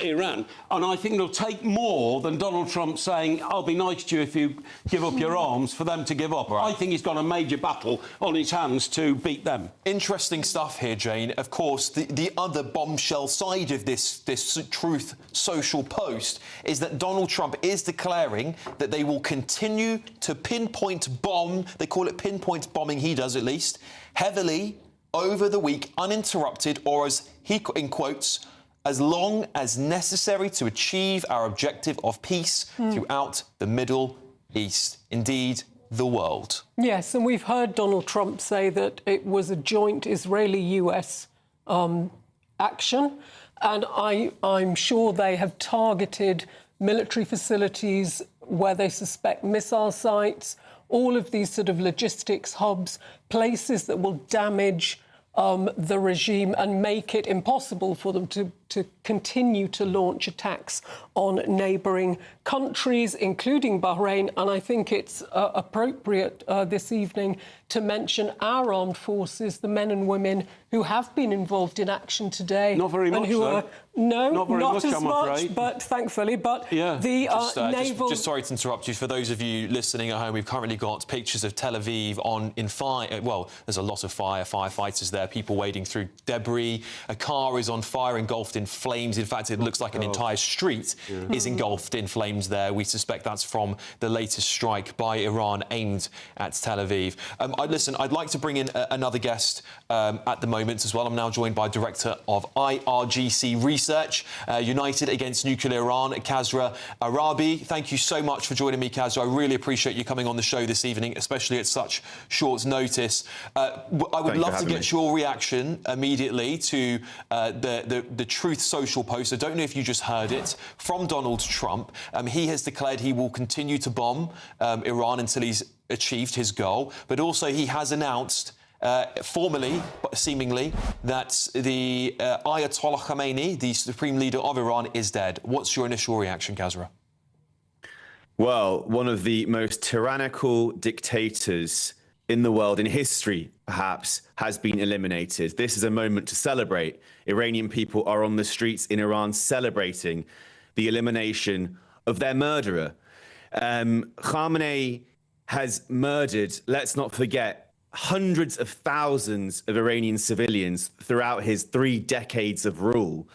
Iran. And I think it'll take more than Donald Trump saying, I'll be nice to you if you give up your arms, for them to give up. Right. I think he's got a major battle on his hands to beat them. Interesting stuff here, Jane. Of course, the other bombshell side of this Truth Social post is that Donald Trump is declaring that they will continue to pinpoint bomb, they call it pinpoint bombing, he does at least, heavily over the week, uninterrupted, or as he, in quotes, as long as necessary to achieve our objective of peace throughout the Middle East, indeed the world. Yes, and we've heard Donald Trump say that it was a joint Israeli-US action, and I'm sure they have targeted military facilities where they suspect missile sites, all of these sort of logistics hubs, places that will damage the regime and make it impossible for them to continue to launch attacks on neighbouring countries, including Bahrain. And I think it's appropriate this evening to mention our armed forces, the men and women who have been involved in action today. Not very much, though. Not as much, but thankfully. But the naval... Just sorry to interrupt you. For those of you listening at home, we've currently got pictures of Tel Aviv in fire. Well, there's a lot of firefighters there, people wading through debris. A car is on fire, engulfed in flames. In fact, it looks like an entire street is engulfed in flames there. We suspect that's from the latest strike by Iran aimed at Tel Aviv. Listen, I'd like to bring in another guest at the moment as well. I'm now joined by Director of IRGC Research, United Against Nuclear Iran, Kasra Arabi. Thank you so much for joining me, Kasra. I really appreciate you coming on the show this evening, especially at such short notice. I would love to get your reaction immediately to the Truth Social social post. I don't know if you just heard it from Donald Trump. He has declared he will continue to bomb Iran until he's achieved his goal. But also he has announced formally, seemingly, that the Ayatollah Khamenei, the supreme leader of Iran, is dead. What's your initial reaction, Kazra? Well, one of the most tyrannical dictators in the world, in history, perhaps, has been eliminated. This is a moment to celebrate. Iranian people are on the streets in Iran celebrating the elimination of their murderer. Khamenei has murdered, let's not forget, hundreds of thousands of Iranian civilians throughout his 3 decades of rule.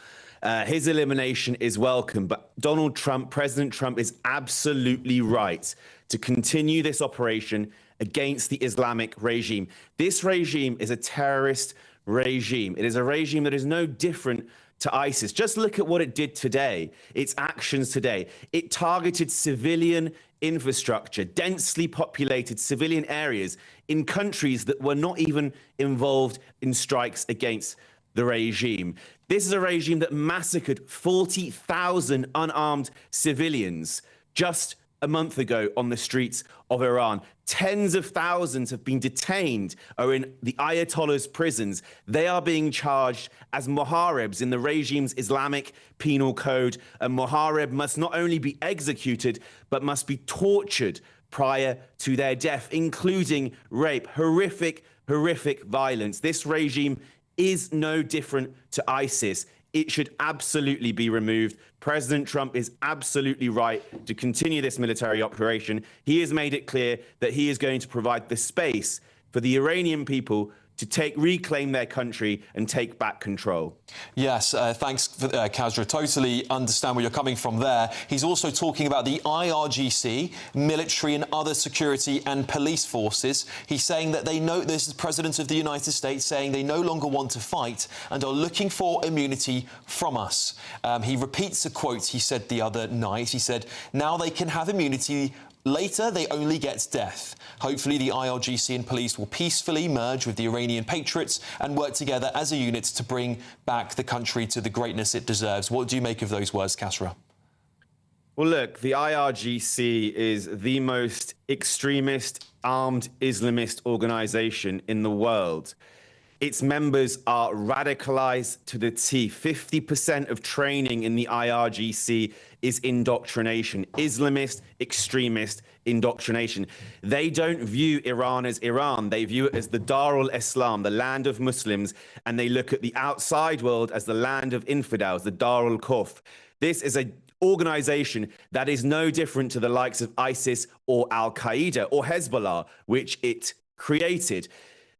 His elimination is welcome, but Donald Trump, President Trump, is absolutely right to continue this operation against the Islamic regime. This regime is a terrorist regime. It is a regime that is no different to ISIS. Just look at what it did today, its actions today. It targeted civilian infrastructure, densely populated civilian areas in countries that were not even involved in strikes against the regime. This is a regime that massacred 40,000 unarmed civilians just a month ago on the streets of Iran. Tens of thousands have been detained or in the Ayatollah's prisons. They are being charged as muharibs in the regime's Islamic penal code. A muharib must not only be executed, but must be tortured prior to their death, including rape. Horrific, horrific violence. This regime is no different to ISIS. It should absolutely be removed. President Trump is absolutely right to continue this military operation. He has made it clear that he is going to provide the space for the Iranian people to reclaim their country and take back control. Yes, thanks, Kazra. Totally understand where you're coming from there. He's also talking about the IRGC, military and other security and police forces. He's saying that they know, this is the President of the United States saying they no longer want to fight and are looking for immunity from us. He repeats a quote he said the other night. He said, now they can have immunity. Later, they only get death. Hopefully, the IRGC and police will peacefully merge with the Iranian patriots and work together as a unit to bring back the country to the greatness it deserves. What do you make of those words, Kasra? Well, look, the IRGC is the most extremist, armed Islamist organization in the world. Its members are radicalized to the T. 50% of training in the IRGC is indoctrination, Islamist, extremist indoctrination. They don't view Iran as Iran. They view it as the Darul Islam, the land of Muslims, and they look at the outside world as the land of infidels, the Darul Kufr. This is an organization that is no different to the likes of ISIS or Al-Qaeda or Hezbollah, which it created.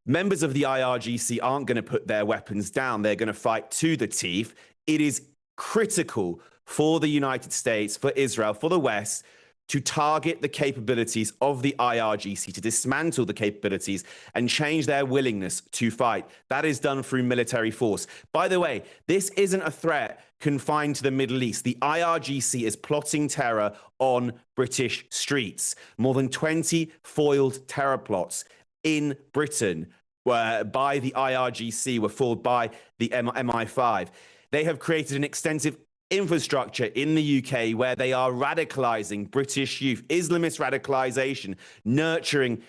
Members of the IRGC aren't going to put their weapons down. They're going to fight to the teeth. It is critical for the United States, for Israel, for the West, to target the capabilities of the IRGC, to dismantle the capabilities and change their willingness to fight. That is done through military force. By the way, this isn't a threat confined to the Middle East. The IRGC is plotting terror on British streets. More than 20 foiled terror plots in Britain by the IRGC were foiled by the MI5. They have created an extensive infrastructure in the UK where they are radicalizing British youth, Islamist radicalization, nurturing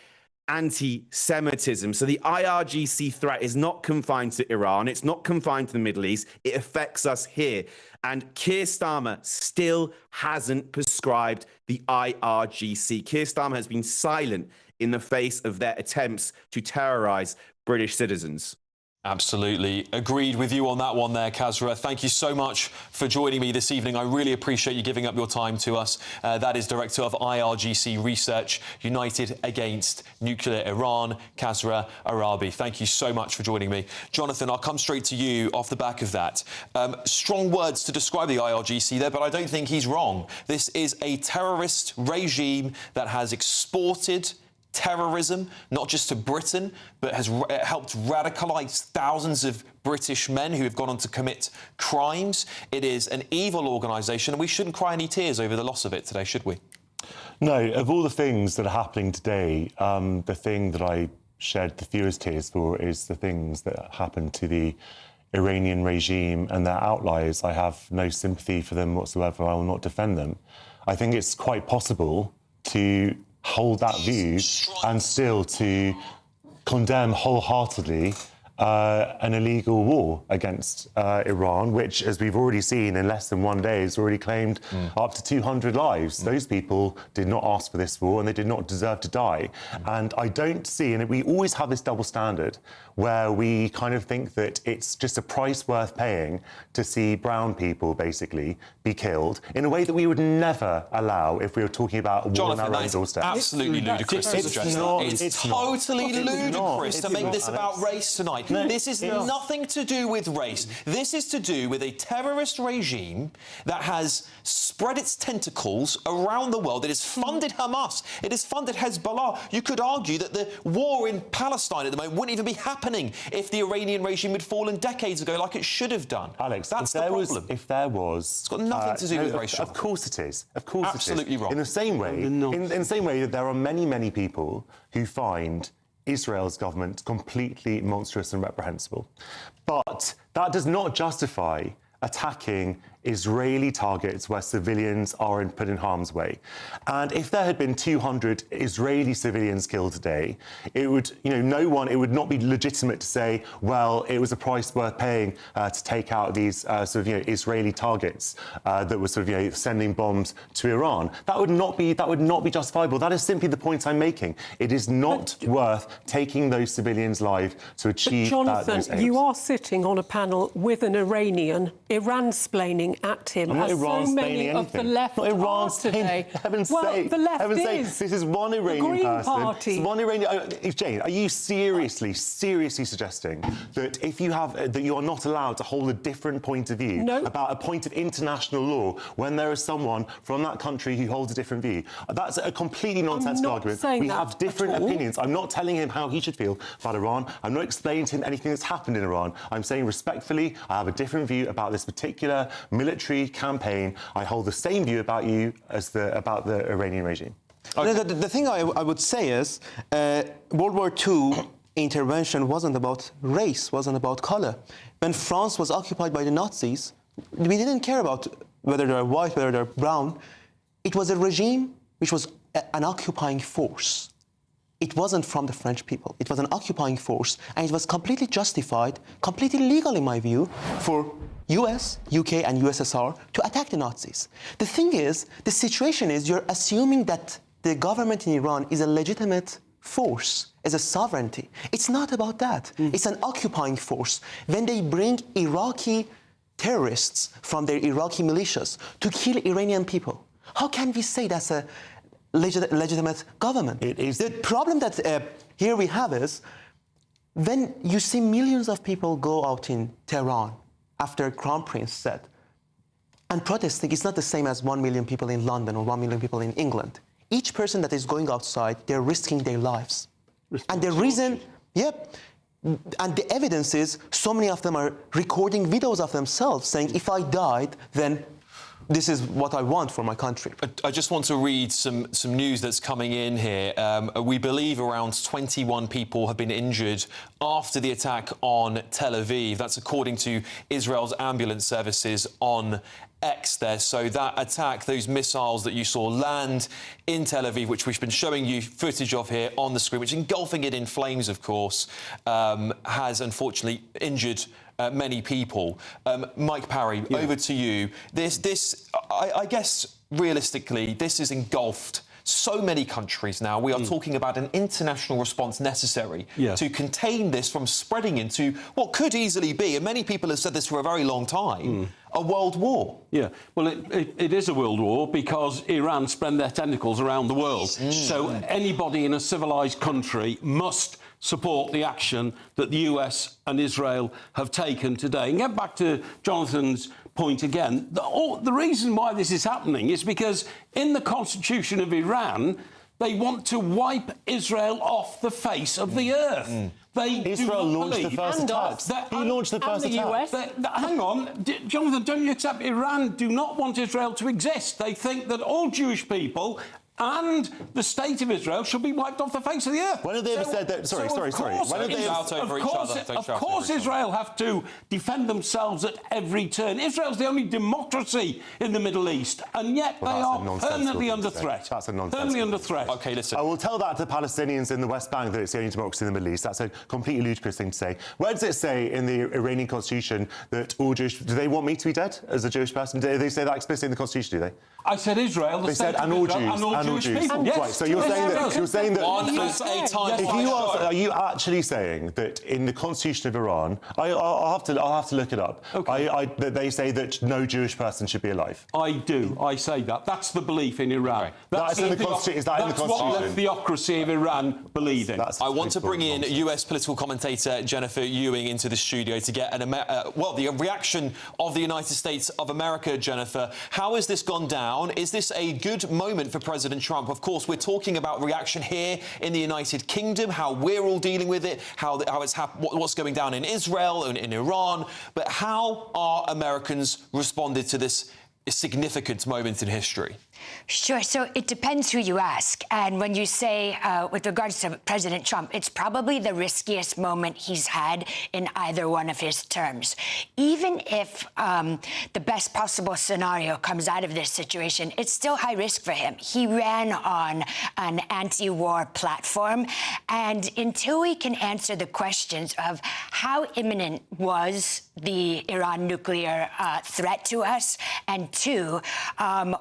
anti-Semitism. So the IRGC threat is not confined to Iran. It's not confined to the Middle East. It affects us here. And Keir Starmer still hasn't prescribed the IRGC. Keir Starmer has been silent in the face of their attempts to terrorize British citizens. Absolutely. Agreed with you on that one there, Kazra. Thank you so much for joining me this evening. I really appreciate you giving up your time to us. That is Director of IRGC Research, United Against Nuclear Iran, Kazra Arabi. Thank you so much for joining me. Jonathan, I'll come straight to you off the back of that. Strong words to describe the IRGC there, but I don't think he's wrong. This is a terrorist regime that has exported terrorism, not just to Britain, but has helped radicalise thousands of British men who have gone on to commit crimes. It is an evil organisation, and we shouldn't cry any tears over the loss of it today, should we? No, of all the things that are happening today, the thing that I shed the fewest tears for is the things that happened to the Iranian regime and their outliers. I have no sympathy for them whatsoever. I will not defend them. I think it's quite possible to hold that view and still to condemn wholeheartedly an illegal war against Iran, which, as we've already seen, in less than 1 day, has already claimed up to 200 lives. Those people did not ask for this war and they did not deserve to die. And I don't see, and we always have this double standard, where we kind of think that it's just a price worth paying to see brown people, basically, be killed in a way that we would never allow if we were talking about a war on our own doorstep. Absolutely ludicrous. It's totally ludicrous to make this about race tonight. No, this is nothing to do with race. This is to do with a terrorist regime that has spread its tentacles around the world. It has funded Hamas. It has funded Hezbollah. You could argue that the war in Palestine at the moment wouldn't even be happening if the Iranian regime had fallen decades ago like it should have done. Alex, that's the problem. If there was... It's got nothing to do with race. Of course it is. Of course Absolutely it is. wrong. In the same way, in the same way that there are many, many people who find Israel's government completely monstrous and reprehensible. But that does not justify attacking Israeli targets where civilians are put in harm's way. And if there had been 200 Israeli civilians killed today, it would, it would not be legitimate to say, well, it was a price worth paying to take out these Israeli targets that were sending bombs to Iran. That would not be justifiable. That is simply the point I'm making. It is not worth taking those civilians' lives to achieve Jonathan, those aims. you are sitting on a panel with an Iranian, Iran-splaining at him, as so many of the left are today. The left is. This is one Iranian Green person. Party. It's one Iranian. Jane, are you seriously suggesting that if you have that you are not allowed to hold a different point of view about a point of international law when there is someone from that country who holds a different view? That's a completely nonsensical argument. We have different opinions. I'm not telling him how he should feel about Iran. I'm not explaining to him anything that's happened in Iran. I'm saying respectfully, I have a different view about this particular military campaign. I hold the same view about you as about the Iranian regime. Okay. The thing I would say is World War II intervention wasn't about race, wasn't about color. When France was occupied by the Nazis, we didn't care about whether they're white, whether they're brown. It was a regime which was an occupying force. It wasn't from the French people. It was an occupying force, and it was completely justified, completely legal in my view, for US, UK, and USSR to attack the Nazis. The thing is, the situation is you're assuming that the government in Iran is a legitimate force, is a sovereignty. It's not about that. It's an occupying force. When they bring Iraqi terrorists from their Iraqi militias to kill Iranian people, how can we say that's a legitimate government? It is. The problem that here we have is when you see millions of people go out in Tehran after Crown Prince said, and protesting is not the same as 1 million people in London or 1 million people in England. Each person that is going outside, they're risking their lives. And the reason, and the evidence is so many of them are recording videos of themselves saying, if I died, then this is what I want for my country. I just want to read some news that's coming in here. We believe around 21 people have been injured after the attack on Tel Aviv. That's according to Israel's ambulance services on X there. So that attack, those missiles that you saw land in Tel Aviv, which we've been showing you footage of here on the screen, which engulfing it in flames, of course, has unfortunately injured many people. Mike Parry, over to you. I guess, realistically, this has engulfed so many countries now. We are talking about an international response necessary to contain this from spreading into what could easily be, and many people have said this for a very long time, a world war. Yeah, well, it is a world war because Iran spread their tentacles around the world. So anybody in a civilized country must support the action that the US and Israel have taken today. And get back to Jonathan's point again, the reason why this is happening is because in the constitution of Iran, they want to wipe Israel off the face of the earth. Israel launched the first attacks. He launched the first attacks. Hang on, Jonathan, don't you accept Iran do not want Israel to exist? They think that all Jewish people and the state of Israel should be wiped off the face of the earth. When have they ever said that? Sorry. When have they Of course, Israel have to defend themselves at every turn. Israel's the only democracy in the Middle East, and yet they are permanently under threat. That's a nonsense. Permanently under threat. OK, listen. I will tell that to the Palestinians in the West Bank that it's the only democracy in the Middle East. That's a completely ludicrous thing to say. Where does it say in the Iranian constitution that all Jewish... Do they want me to be dead as a Jewish person? Do they say that explicitly in the constitution, do they? I said Israel, they said, and all Jews, and all Jewish people. Yes. Right, so you're saying that... Are you actually saying that in the constitution of Iran... I'll have to look it up. Okay. That they say that no Jewish person should be alive. I do. I say that. That's the belief in Iran. Okay. That's in the constitution. Is that in the constitution? That's what the theocracy of Iran believe in. I want to bring in US political commentator Jennifer Ewing into the studio to get the reaction of the United States of America. Jennifer, how has this gone down? Is this a good moment for President Trump? Of course, we're talking about reaction here in the United Kingdom, how we're all dealing with it, what's going down in Israel and in Iran. But how are Americans responded to this significant moment in history? Sure. So it depends who you ask. And when you say, with regards to President Trump, it's probably the riskiest moment he's had in either one of his terms. Even if the best possible scenario comes out of this situation, it's still high risk for him. He ran on an anti-war platform. And until we can answer the questions of how imminent was the Iran nuclear threat to us, and two,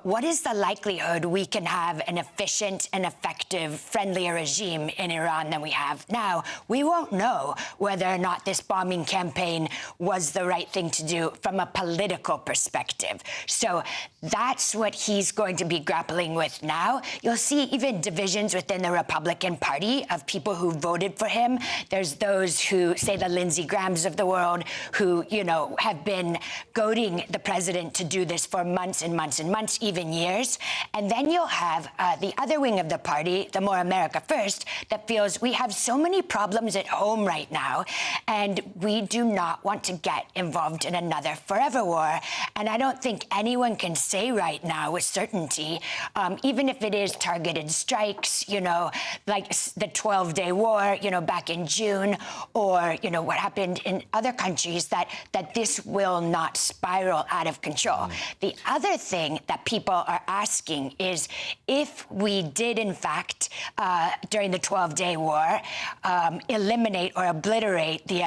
what is the likelihood we can have an efficient and effective, friendlier regime in Iran than we have now, we won't know whether or not this bombing campaign was the right thing to do from a political perspective. So that's what he's going to be grappling with now. You'll see even divisions within the Republican Party of people who voted for him. There's those who say the Lindsey Grahams of the world who, have been goading the president to do this for months and months and months, even years. And then you'll have the other wing of the party, the more America First, that feels we have so many problems at home right now, and we do not want to get involved in another forever war. And I don't think anyone can say right now with certainty, even if it is targeted strikes, like the 12-day war, back in June, or, what happened in other countries, that this will not spiral out of control. The other thing that people are asking is if we did, in fact, during the 12-day war, eliminate or obliterate the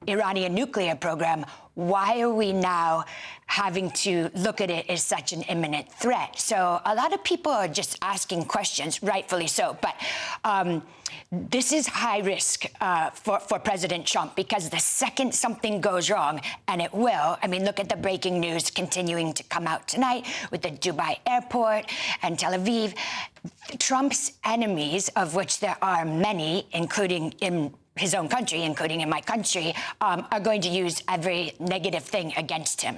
Iranian nuclear program, why are we now having to look at it as such an imminent threat? So a lot of people are just asking questions, rightfully so. But this is high risk for President Trump, because the second something goes wrong, and it will, look at the breaking news continuing to come out tonight with the Dubai airport and Tel Aviv. Trump's enemies, of which there are many, including in his own country, including in my country, are going to use every negative thing against him.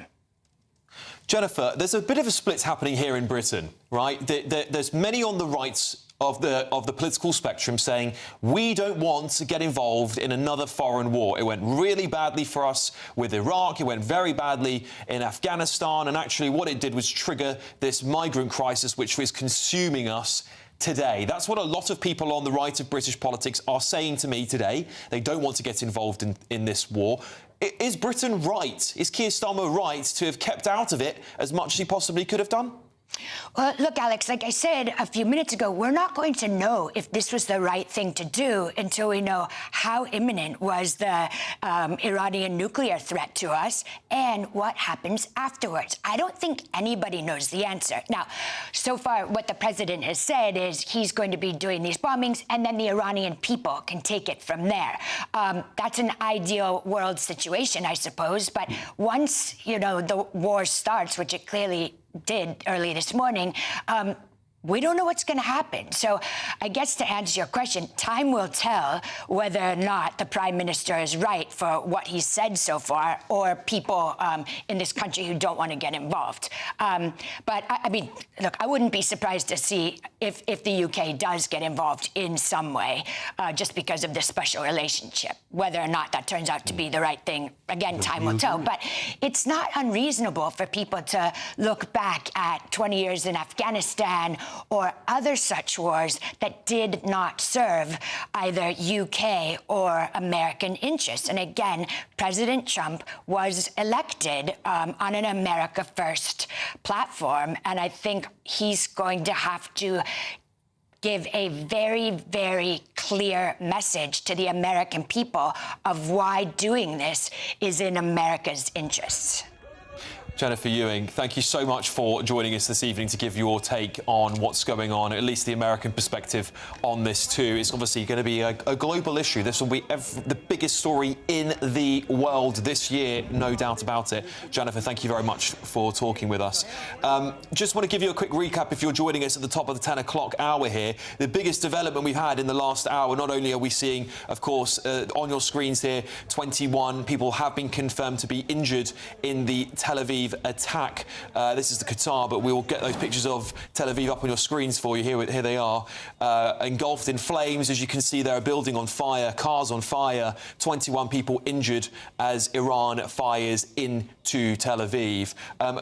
Jennifer, there's a bit of a split happening here in Britain, right? There's many on the right of the political spectrum saying we don't want to get involved in another foreign war. It went really badly for us with Iraq. It went very badly in Afghanistan. And actually what it did was trigger this migrant crisis, which is consuming us today. That's what a lot of people on the right of British politics are saying to me today. They don't want to get involved in this war. Is Britain right? Is Keir Starmer right to have kept out of it as much as he possibly could have done? Well, look, Alex, like I said a few minutes ago, we're not going to know if this was the right thing to do until we know how imminent was the Iranian nuclear threat to us and what happens afterwards. I don't think anybody knows the answer. Now, so far, what the president has said is he's going to be doing these bombings, and then the Iranian people can take it from there. That's an ideal world situation, I suppose. But once, the war starts, which it clearly did early this morning, we don't know what's going to happen. So I guess to answer your question, time will tell whether or not the Prime Minister is right for what he's said so far, or people in this country who don't want to get involved. But, look, I wouldn't be surprised to see if the UK does get involved in some way, just because of this special relationship. Whether or not that turns out to be the right thing, again, time will tell. But it's not unreasonable for people to look back at 20 years in Afghanistan, or other such wars that did not serve either UK or American interests. And again, President Trump was elected on an America First platform, and I think he's going to have to give a very, very clear message to the American people of why doing this is in America's interests. Jennifer Ewing, thank you so much for joining us this evening to give your take on what's going on, at least the American perspective on this too. It's obviously going to be a global issue. This will be the biggest story in the world this year, no doubt about it. Jennifer, thank you very much for talking with us. Just want to give you a quick recap if you're joining us at the top of the 10 o'clock hour here. The biggest development we've had in the last hour, not only are we seeing, of course, on your screens here, 21 people have been confirmed to be injured in the Tel Aviv attack. This is the Qatar, but we will get those pictures of Tel Aviv up on your screens for you. Here they are, engulfed in flames. As you can see, there, a building on fire, cars on fire, 21 people injured as Iran fires into Tel Aviv.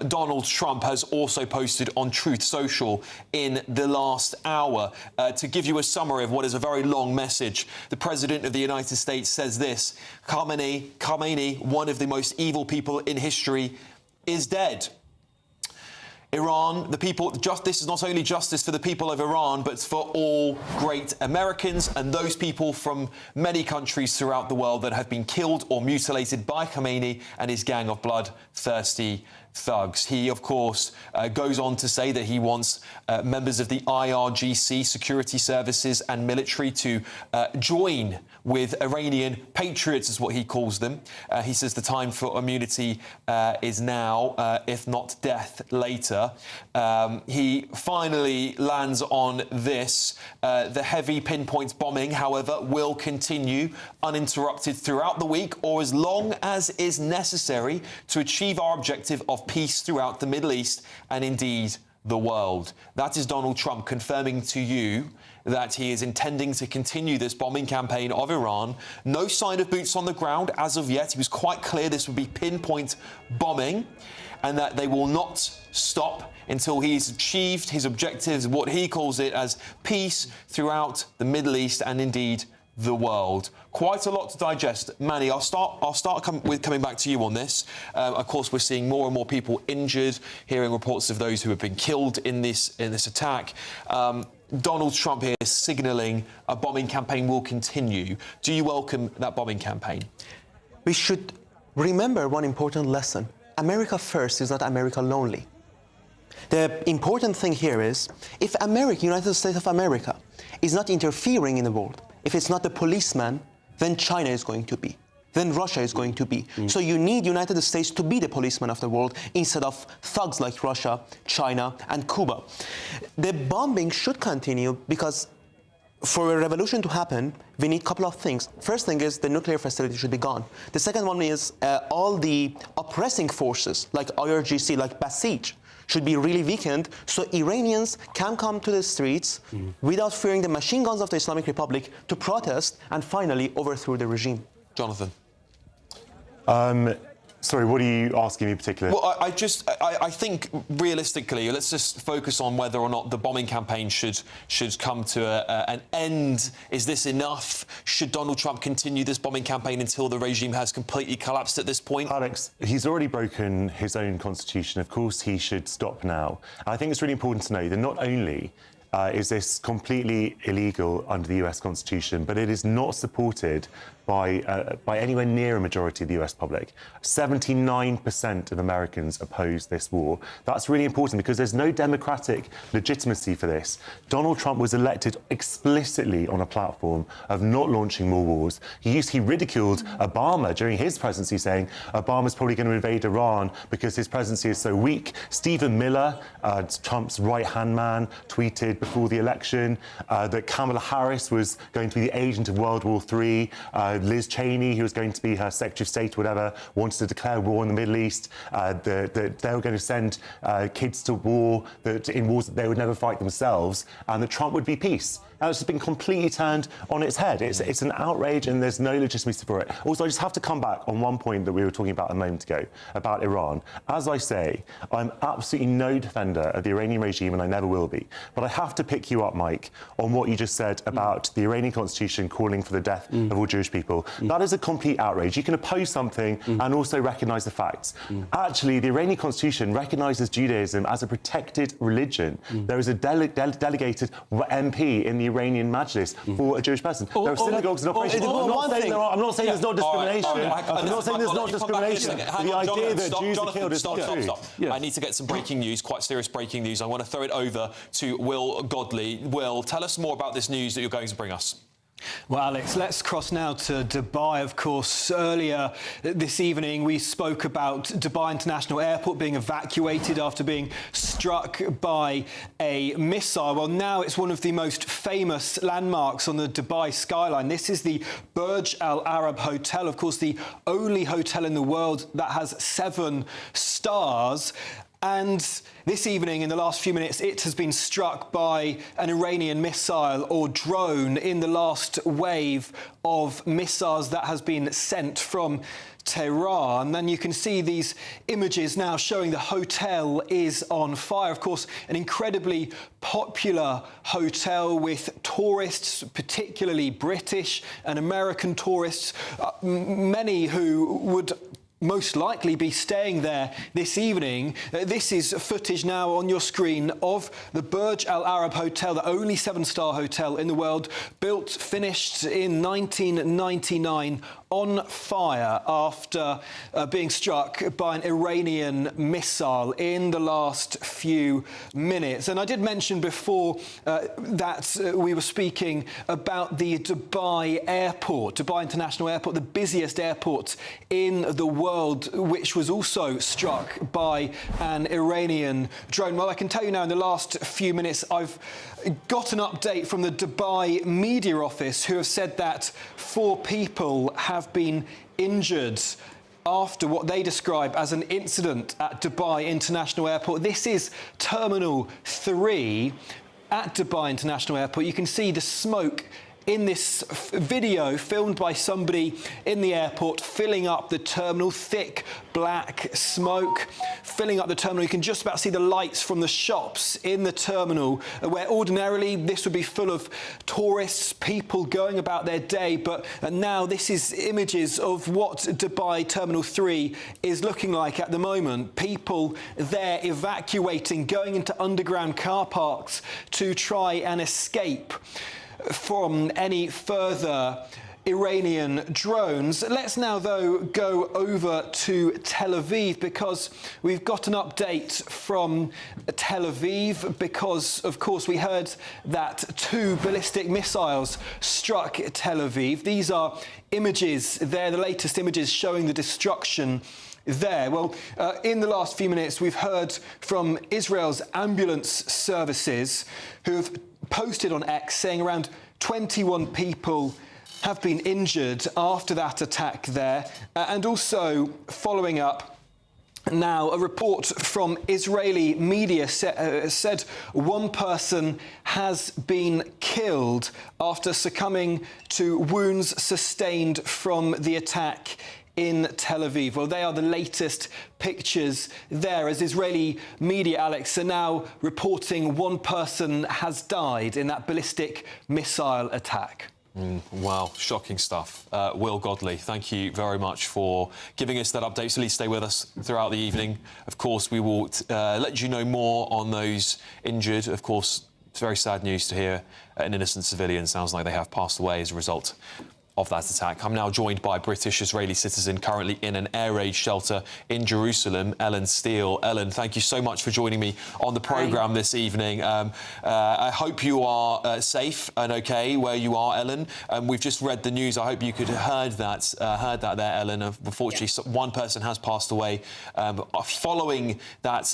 Donald Trump has also posted on Truth Social in the last hour to give you a summary of what is a very long message. The President of the United States says this: Khamenei, one of the most evil people in history, is dead. Iran, the people, this is not only justice for the people of Iran, but for all great Americans and those people from many countries throughout the world that have been killed or mutilated by Khamenei and his gang of bloodthirsty thugs. He, of course, goes on to say that he wants members of the IRGC, security services and military to join with Iranian patriots, is what he calls them. He says the time for immunity is now, if not death later. He finally lands on this. The heavy pinpoint bombing, however, will continue uninterrupted throughout the week or as long as is necessary to achieve our objective of peace throughout the Middle East and indeed the world. That is Donald Trump confirming to you that he is intending to continue this bombing campaign of Iran. No sign of boots on the ground as of yet. He was quite clear this would be pinpoint bombing and that they will not stop until he's achieved his objectives, what he calls it as peace throughout the Middle East and indeed the world. Quite a lot to digest. Manny, I'll start coming back to you on this. Of course, we're seeing more and more people injured, hearing reports of those who have been killed in this attack. Donald Trump here signalling a bombing campaign will continue. Do you welcome that bombing campaign? We should remember one important lesson. America first is not America lonely. The important thing here is, if America, United States of America, is not interfering in the world, if it's not the policeman, then China is going to be. Then Russia is going to be. So you need United States to be the policeman of the world instead of thugs like Russia, China, and Cuba. The bombing should continue because for a revolution to happen, we need a couple of things. First thing is the nuclear facility should be gone. The second one is all the oppressing forces like IRGC, like Basij, should be really weakened so Iranians can come to the streets without fearing the machine guns of the Islamic Republic to protest and finally overthrow the regime. Jonathan. Sorry, what are you asking me in particular? Well, I think realistically, let's just focus on whether or not the bombing campaign should come to an end. Is this enough? Should Donald Trump continue this bombing campaign until the regime has completely collapsed at this point? Alex, he's already broken his own constitution. Of course, he should stop now. I think it's really important to know that not only is this completely illegal under the US Constitution, but it is not supported by anywhere near a majority of the US public. 79% of Americans oppose this war. That's really important because there's no democratic legitimacy for this. Donald Trump was elected explicitly on a platform of not launching more wars. He ridiculed Obama during his presidency, saying Obama's probably going to invade Iran because his presidency is so weak. Stephen Miller, Trump's right-hand man, tweeted before the election that Kamala Harris was going to be the agent of World War III. Liz Cheney, who was going to be her Secretary of State, whatever, wanted to declare war in the Middle East. That they were going to send kids to war, in wars that they would never fight themselves, and that Trump would be peace. and it's just been completely turned on its head. It's an outrage, and there's no legitimacy for it. Also, I just have to come back on one point that we were talking about a moment ago, about Iran. As I say, I'm absolutely no defender of the Iranian regime, and I never will be. But I have to pick you up, Mike, on what you just said about the Iranian constitution calling for the death of all Jewish people. That is a complete outrage. You can oppose something and also recognise the facts. Actually, the Iranian constitution recognises Judaism as a protected religion. There is a delegated MP in the Iranian Majlis for a Jewish person. There are synagogues in operation. I'm not saying there's not discrimination. I'm not saying there's not discrimination. The idea that Jews are killed is not true. I need to get some breaking news, quite serious breaking news. I want to throw it over to Will Godley. Will, tell us more about this news that you're going to bring us. Well, Alex, let's cross now to Dubai. Of course, earlier this evening we spoke about Dubai International Airport being evacuated after being struck by a missile. Well, now it's one of the most famous landmarks on the Dubai skyline. This is the Burj Al Arab Hotel, of course, the only hotel in the world that has 7 stars. And this evening, in the last few minutes, it has been struck by an Iranian missile or drone in the last wave of missiles that has been sent from Tehran. Then you can see these images now showing the hotel is on fire. Of course, an incredibly popular hotel with tourists, particularly British and American tourists, many who would most likely be staying there this evening. This is footage now on your screen of the Burj Al Arab Hotel, the only 7-star hotel in the world, finished in 1999, on fire after being struck by an Iranian missile in the last few minutes. And I did mention before that we were speaking about the Dubai Airport, Dubai International Airport, the busiest airport in the world, which was also struck by an Iranian drone. Well, I can tell you now, in the last few minutes, I've got an update from the Dubai media office, who have said that 4 people have been injured after what they describe as an incident at Dubai International Airport. This is Terminal 3 at Dubai International Airport. You can see the smoke in this video filmed by somebody in the airport filling up the terminal, thick black smoke filling up the terminal. You can just about see the lights from the shops in the terminal, where ordinarily this would be full of tourists, people going about their day, but now this is images of what Dubai Terminal 3 is looking like at the moment. People there evacuating, going into underground car parks to try and escape from any further Iranian drones. Let's now, though, go over to Tel Aviv, because we've got an update from Tel Aviv, because, of course, we heard that 2 ballistic missiles struck Tel Aviv. These are images there, the latest images showing the destruction there. Well, in the last few minutes, we've heard from Israel's ambulance services, who have posted on X saying around 21 people have been injured after that attack there. And also, following up, now, a report from Israeli media said 1 person has been killed after succumbing to wounds sustained from the attack in Tel Aviv. Well, they are the latest pictures there, as Israeli media, Alex, are now reporting 1 person has died in that ballistic missile attack. Wow, shocking stuff. Will Godley, thank you very much for giving us that update. So please stay with us throughout the evening. Of course, we will let you know more on those injured. Of course, it's very sad news to hear an innocent civilian. Sounds like they have passed away as a result of that attack. I'm now joined by a British-Israeli citizen currently in an air raid shelter in Jerusalem, Ellen Steele. Ellen, thank you so much for joining me on the programme this evening. I hope you are safe and OK where you are, Ellen. We've just read the news. I hope you could have heard that there, Ellen. Unfortunately, 1 person has passed away following that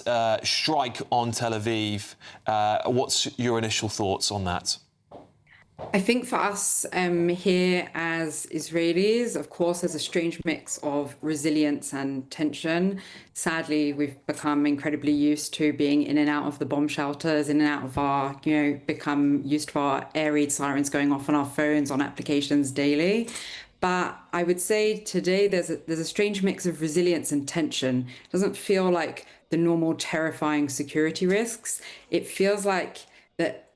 strike on Tel Aviv. What's your initial thoughts on that? I think for us here as Israelis, of course, there's a strange mix of resilience and tension. Sadly, we've become incredibly used to being in and out of the bomb shelters, in and out of our, become used to our air raid sirens going off on our phones, on applications daily. But I would say today there's a strange mix of resilience and tension. It doesn't feel like the normal terrifying security risks. It feels like that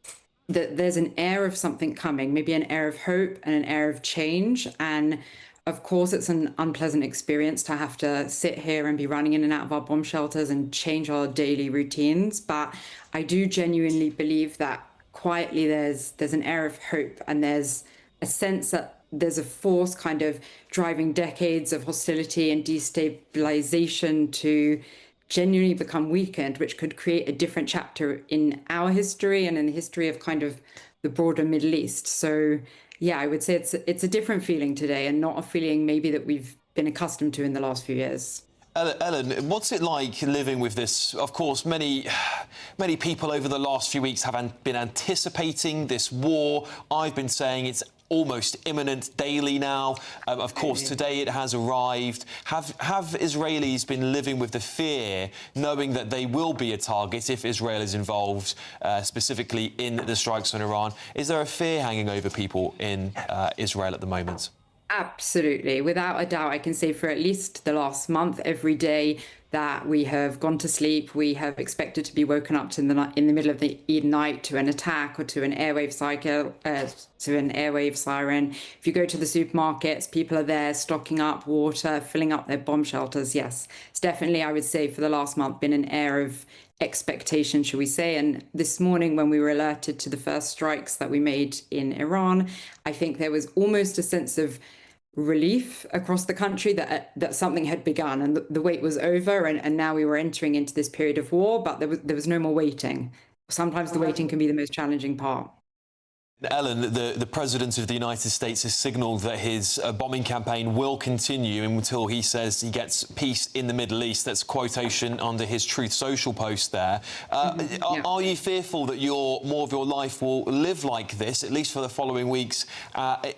there's an air of something coming, maybe an air of hope and an air of change. And of course, it's an unpleasant experience to have to sit here and be running in and out of our bomb shelters and change our daily routines. But I do genuinely believe that quietly there's an air of hope, and there's a sense that there's a force kind of driving decades of hostility and destabilization to genuinely become weakened, which could create a different chapter in our history and in the history of kind of the broader Middle East. So yeah, I would say it's a different feeling today, and not a feeling maybe that we've been accustomed to in the last few years. Ellen, what's it like living with this? Of course, many people over the last few weeks have been anticipating this war. I've been saying it's almost imminent daily now. Of course, today it has arrived. Have Israelis been living with the fear, knowing that they will be a target if Israel is involved, specifically in the strikes on Iran? Is there a fear hanging over people in Israel at the moment? Absolutely. Without a doubt, I can say for at least the last month, every day that we have gone to sleep, we have expected to be woken up in the middle of the night to an attack or to an airwave cycle, to an airwave siren. If you go to the supermarkets, people are there stocking up water, filling up their bomb shelters. Yes, it's definitely, I would say, for the last month been an air of expectation, shall we say. And this morning, when we were alerted to the first strikes that we made in Iran, I think there was almost a sense of relief across the country that something had begun and the wait was over, and now we were entering into this period of war, but there was no more waiting. Sometimes the waiting can be the most challenging part. Ellen, the President of the United States has signalled that his bombing campaign will continue until he says he gets peace in the Middle East. That's a quotation under his Truth Social post there. Are you fearful that more of your life will live like this, at least for the following weeks,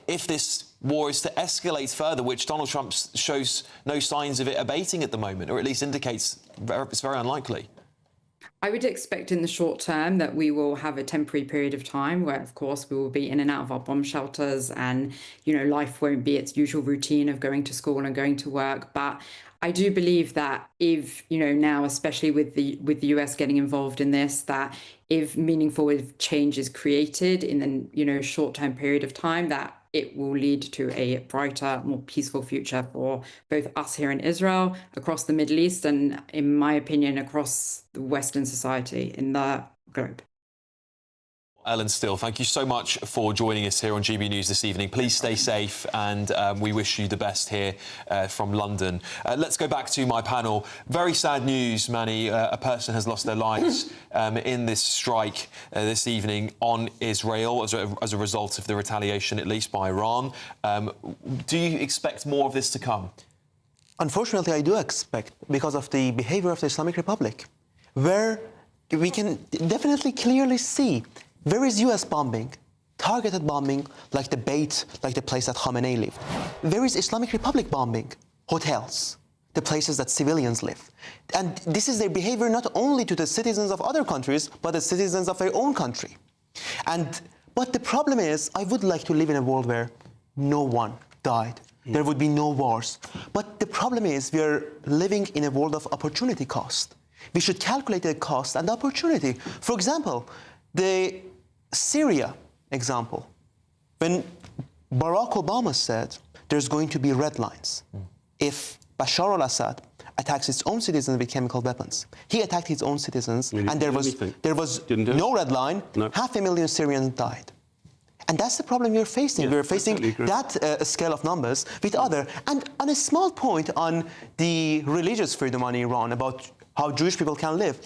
if this war is to escalate further, which Donald Trump shows no signs of it abating at the moment, or at least indicates it's very unlikely? I would expect in the short term that we will have a temporary period of time where, of course, we will be in and out of our bomb shelters, and, life won't be its usual routine of going to school and going to work. But I do believe that if, now, especially with the US getting involved in this, that if meaningful change is created in the, short-term period of time, that it will lead to a brighter, more peaceful future for both us here in Israel, across the Middle East, and, in my opinion, across the Western society in the globe. Ellen Still, thank you so much for joining us here on GB News this evening. Please stay safe, and we wish you the best here from London. Let's go back to my panel. Very sad news, Manny. A person has lost their lives in this strike this evening on Israel as a result of the retaliation, at least by Iran. Do you expect more of this to come? Unfortunately, I do expect, because of the behavior of the Islamic Republic, where we can definitely clearly see there is US bombing, targeted bombing, like the Beit, like the place that Khamenei lived. There is Islamic Republic bombing hotels, the places that civilians live. And this is their behavior not only to the citizens of other countries, but the citizens of their own country. But the problem is, I would like to live in a world where no one died. There would be no wars. But the problem is, we are living in a world of opportunity cost. We should calculate the cost and the opportunity. For example, the Syria example, when Barack Obama said there's going to be red lines if Bashar al-Assad attacks its own citizens with chemical weapons. He attacked his own citizens, and there was no red line. 500,000 Syrians died. And that's the problem we're facing. We're facing that scale of numbers with other. And on a small point on the religious freedom in Iran, about how Jewish people can live.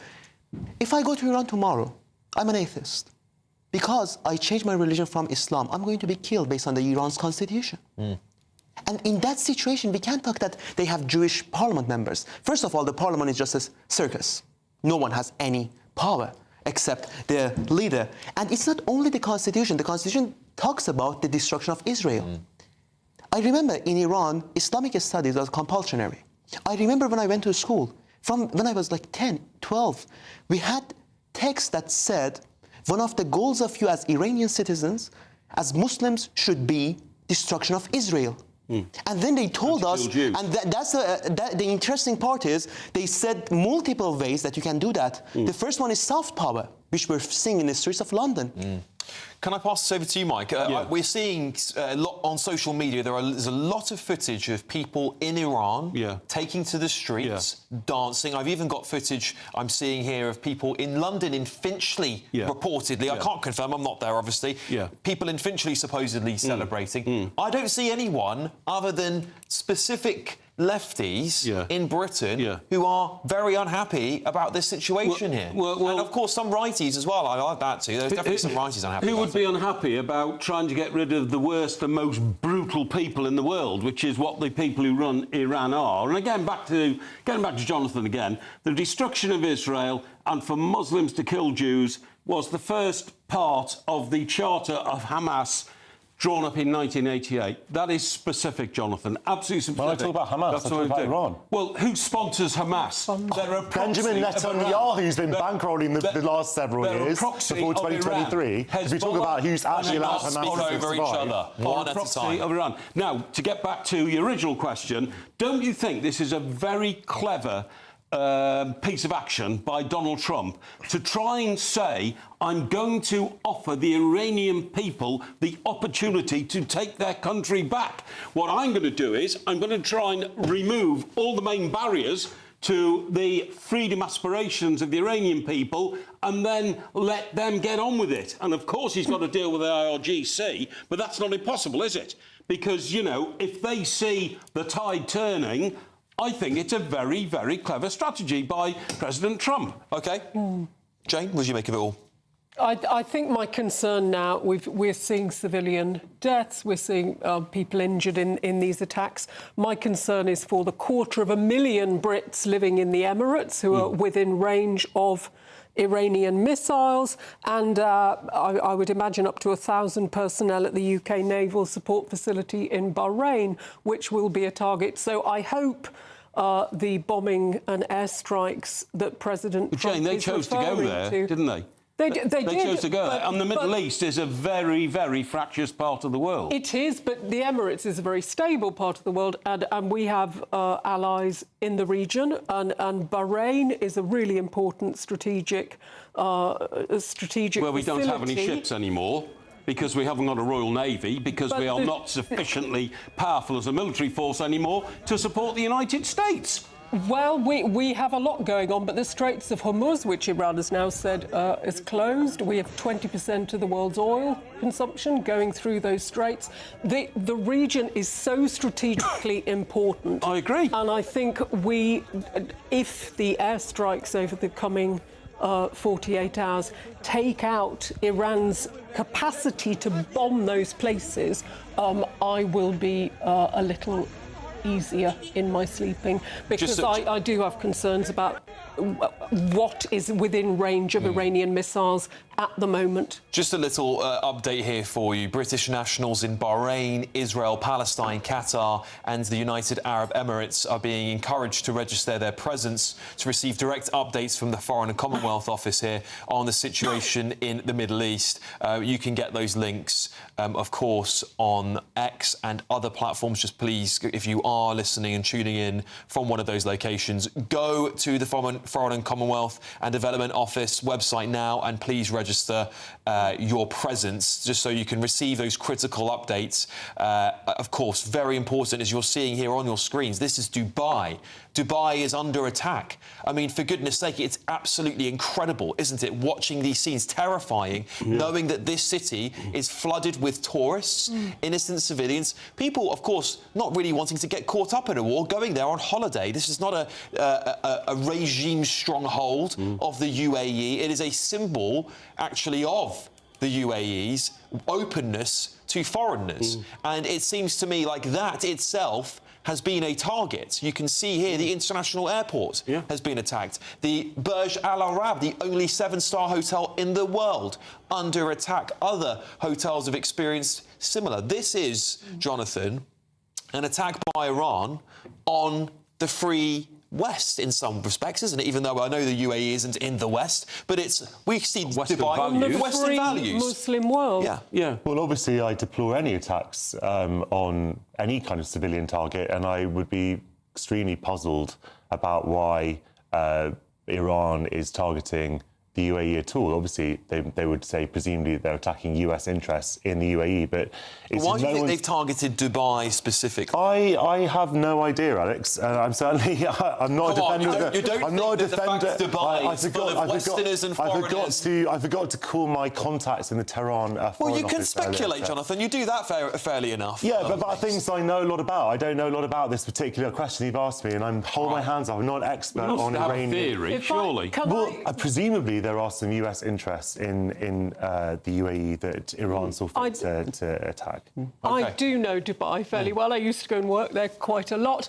If I go to Iran tomorrow, I'm an atheist. Because I changed my religion from Islam, I'm going to be killed based on the Iran's constitution. And in that situation, we can't talk that they have Jewish parliament members. First of all, the parliament is just a circus. No one has any power except the leader. And it's not only the constitution. The constitution talks about the destruction of Israel. I remember in Iran, Islamic studies was compulsory. I remember when I went to school, from when I was like 10, 12, we had texts that said, one of the goals of you as Iranian citizens, as Muslims, should be destruction of Israel. And then they told us, and that's the interesting part is, they said multiple ways that you can do that. The first one is soft power, which we're seeing in the streets of London. Can I pass this over to you, Mike? We're seeing on social media there's a lot of footage of people in Iran taking to the streets, dancing. I've even got footage I'm seeing here of people in London, in Finchley, reportedly. I can't confirm, I'm not there, obviously. People in Finchley supposedly celebrating. I don't see anyone other than specific lefties in Britain who are very unhappy about this situation here. And of course some righties as well. I like that too. There's definitely some righties unhappy. Who would be unhappy about trying to get rid of the worst and most brutal people in the world, which is what the people who run Iran are? And again, getting back to Jonathan again, the destruction of Israel and for Muslims to kill Jews was the first part of the charter of Hamas drawn up in 1988. That is specific, Jonathan. Absolutely specific. When I talk about Hamas, I talk about Iran. Well, who sponsors Hamas? Benjamin Netanyahu's been bankrolling the last several years before 2023. If we talk about who's actually allowed Hamas to survive. Or a proxy of Iran. Now, to get back to your original question, don't you think this is a very clever piece of action by Donald Trump to try and say, I'm going to offer the Iranian people the opportunity to take their country back. What I'm going to do is I'm going to try and remove all the main barriers to the freedom aspirations of the Iranian people and then let them get on with it. And of course he's got to deal with the IRGC, but that's not impossible, is it? Because, you know, if they see the tide turning, I think it's a very, very clever strategy by President Trump. OK. Jane, what do you make of it all? I think my concern now, we're seeing civilian deaths, we're seeing people injured in these attacks. My concern is for the 250,000 Brits living in the Emirates who are within range of Iranian missiles, and I would imagine up to 1,000 personnel at the UK Naval Support Facility in Bahrain, which will be a target. So I hope the bombing and airstrikes that President Trump Jane, they chose to go there, didn't they? They did, chose to go there. And the Middle East is a very, very fractious part of the world. It is, but the Emirates is a very stable part of the world, and we have allies in the region, and Bahrain is a really important strategic facility. Well, we don't have any ships anymore, because we haven't got a Royal Navy, because we are not sufficiently powerful as a military force anymore to support the United States. Well, we have a lot going on, but the Straits of Hormuz, which Iran has now said is closed, we have 20% of the world's oil consumption going through those straits. The region is so strategically important. I agree. And I think if the airstrikes over the coming 48 hours take out Iran's capacity to bomb those places, I will be a little easier in my sleeping, because I do have concerns about what is within range of Iranian missiles at the moment. Just a little update here for you. British nationals in Bahrain, Israel, Palestine, Qatar and the United Arab Emirates are being encouraged to register their presence to receive direct updates from the Foreign and Commonwealth Office here on the situation in the Middle East. You can get those links, of course, on X and other platforms. Just please, if you are listening and tuning in from one of those locations, go to the Foreign and Commonwealth and Development Office website now and please register your presence, just so you can receive those critical updates. Of course, very important, as you're seeing here on your screens, this is Dubai. Dubai is under attack. I mean, for goodness sake, it's absolutely incredible, isn't it, watching these scenes, terrifying, knowing that this city is flooded with tourists, innocent civilians, people, of course, not really wanting to get caught up in a war, going there on holiday. This is not a regime stronghold of the UAE. It is a symbol, actually, of the UAE's openness to foreigners. And it seems to me like that itself has been a target. You can see here the international airport has been attacked. The Burj Al Arab, the only 7-star hotel in the world, under attack. Other hotels have experienced similar. This is, Jonathan, an attack by Iran on the free West in some respects, isn't it? Even though I know the UAE isn't in the West, but we see Western Dubai values. the Western values. Muslim world. Yeah. Well, obviously, I deplore any attacks on any kind of civilian target, and I would be extremely puzzled about why Iran is targeting the UAE at all. Obviously, they would say presumably they're attacking US interests in the UAE, but it's why do you think they've targeted Dubai specifically? I have no idea, Alex. I'm certainly I'm not a defender. I'm not a defender. I forgot to call my contacts in the Tehran foreign Well, you can office speculate, earlier. Jonathan. You do that fairly enough. Yeah, but are things I know a lot about. I don't know a lot about this particular question you've asked me, and I'm holding my hands up. I'm not an expert on Iranian. Theory, surely. Presumably there are some US interests in the UAE that Iran saw fit to attack. I do know Dubai fairly well. I used to go and work there quite a lot.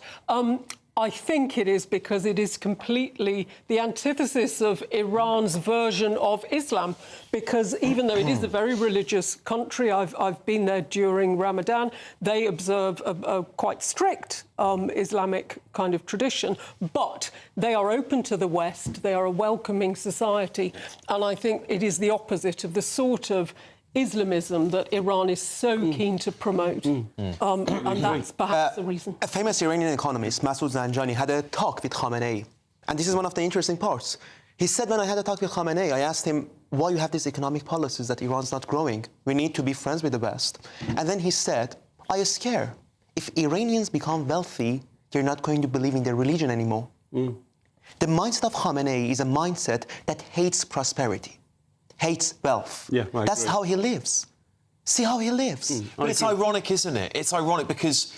I think it is because it is completely the antithesis of Iran's version of Islam, because even though it is a very religious country, I've been there during Ramadan, they observe a quite strict Islamic kind of tradition, but they are open to the West, they are a welcoming society, and I think it is the opposite of the sort of Islamism that Iran is so keen to promote. And that's perhaps the reason. A famous Iranian economist, Masoud Zanjani, had a talk with Khamenei. And this is one of the interesting parts. He said, when I had a talk with Khamenei, I asked him, why you have these economic policies that Iran's not growing? We need to be friends with the West. And then he said, I scare. If Iranians become wealthy, they're not going to believe in their religion anymore. The mindset of Khamenei is a mindset that hates prosperity, hates wealth. Yeah, that's how he lives. See how he lives. But it's ironic, isn't it? It's ironic because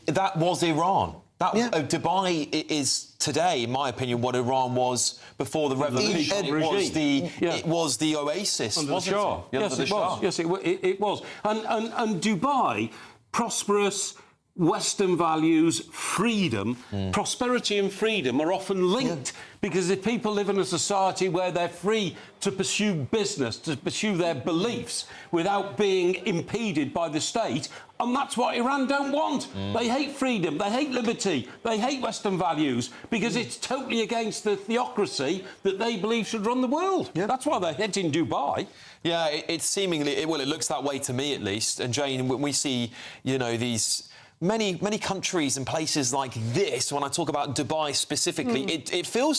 that was Iran. Dubai is today, in my opinion, what Iran was before the revolution. It was the oasis, under wasn't the Shah. it? Yes, it was. Yes, it was. And Dubai, prosperous, Western values, freedom, prosperity and freedom are often linked because if people live in a society where they're free to pursue business, to pursue their beliefs without being impeded by the state, and that's what Iran don't want. They hate freedom, they hate liberty, they hate Western values because it's totally against the theocracy that they believe should run the world. That's why they're hitting Dubai. Yeah, it's seemingly, it looks that way to me at least. And Jane, when we see, these many countries and places like this, when I talk about Dubai specifically, it feels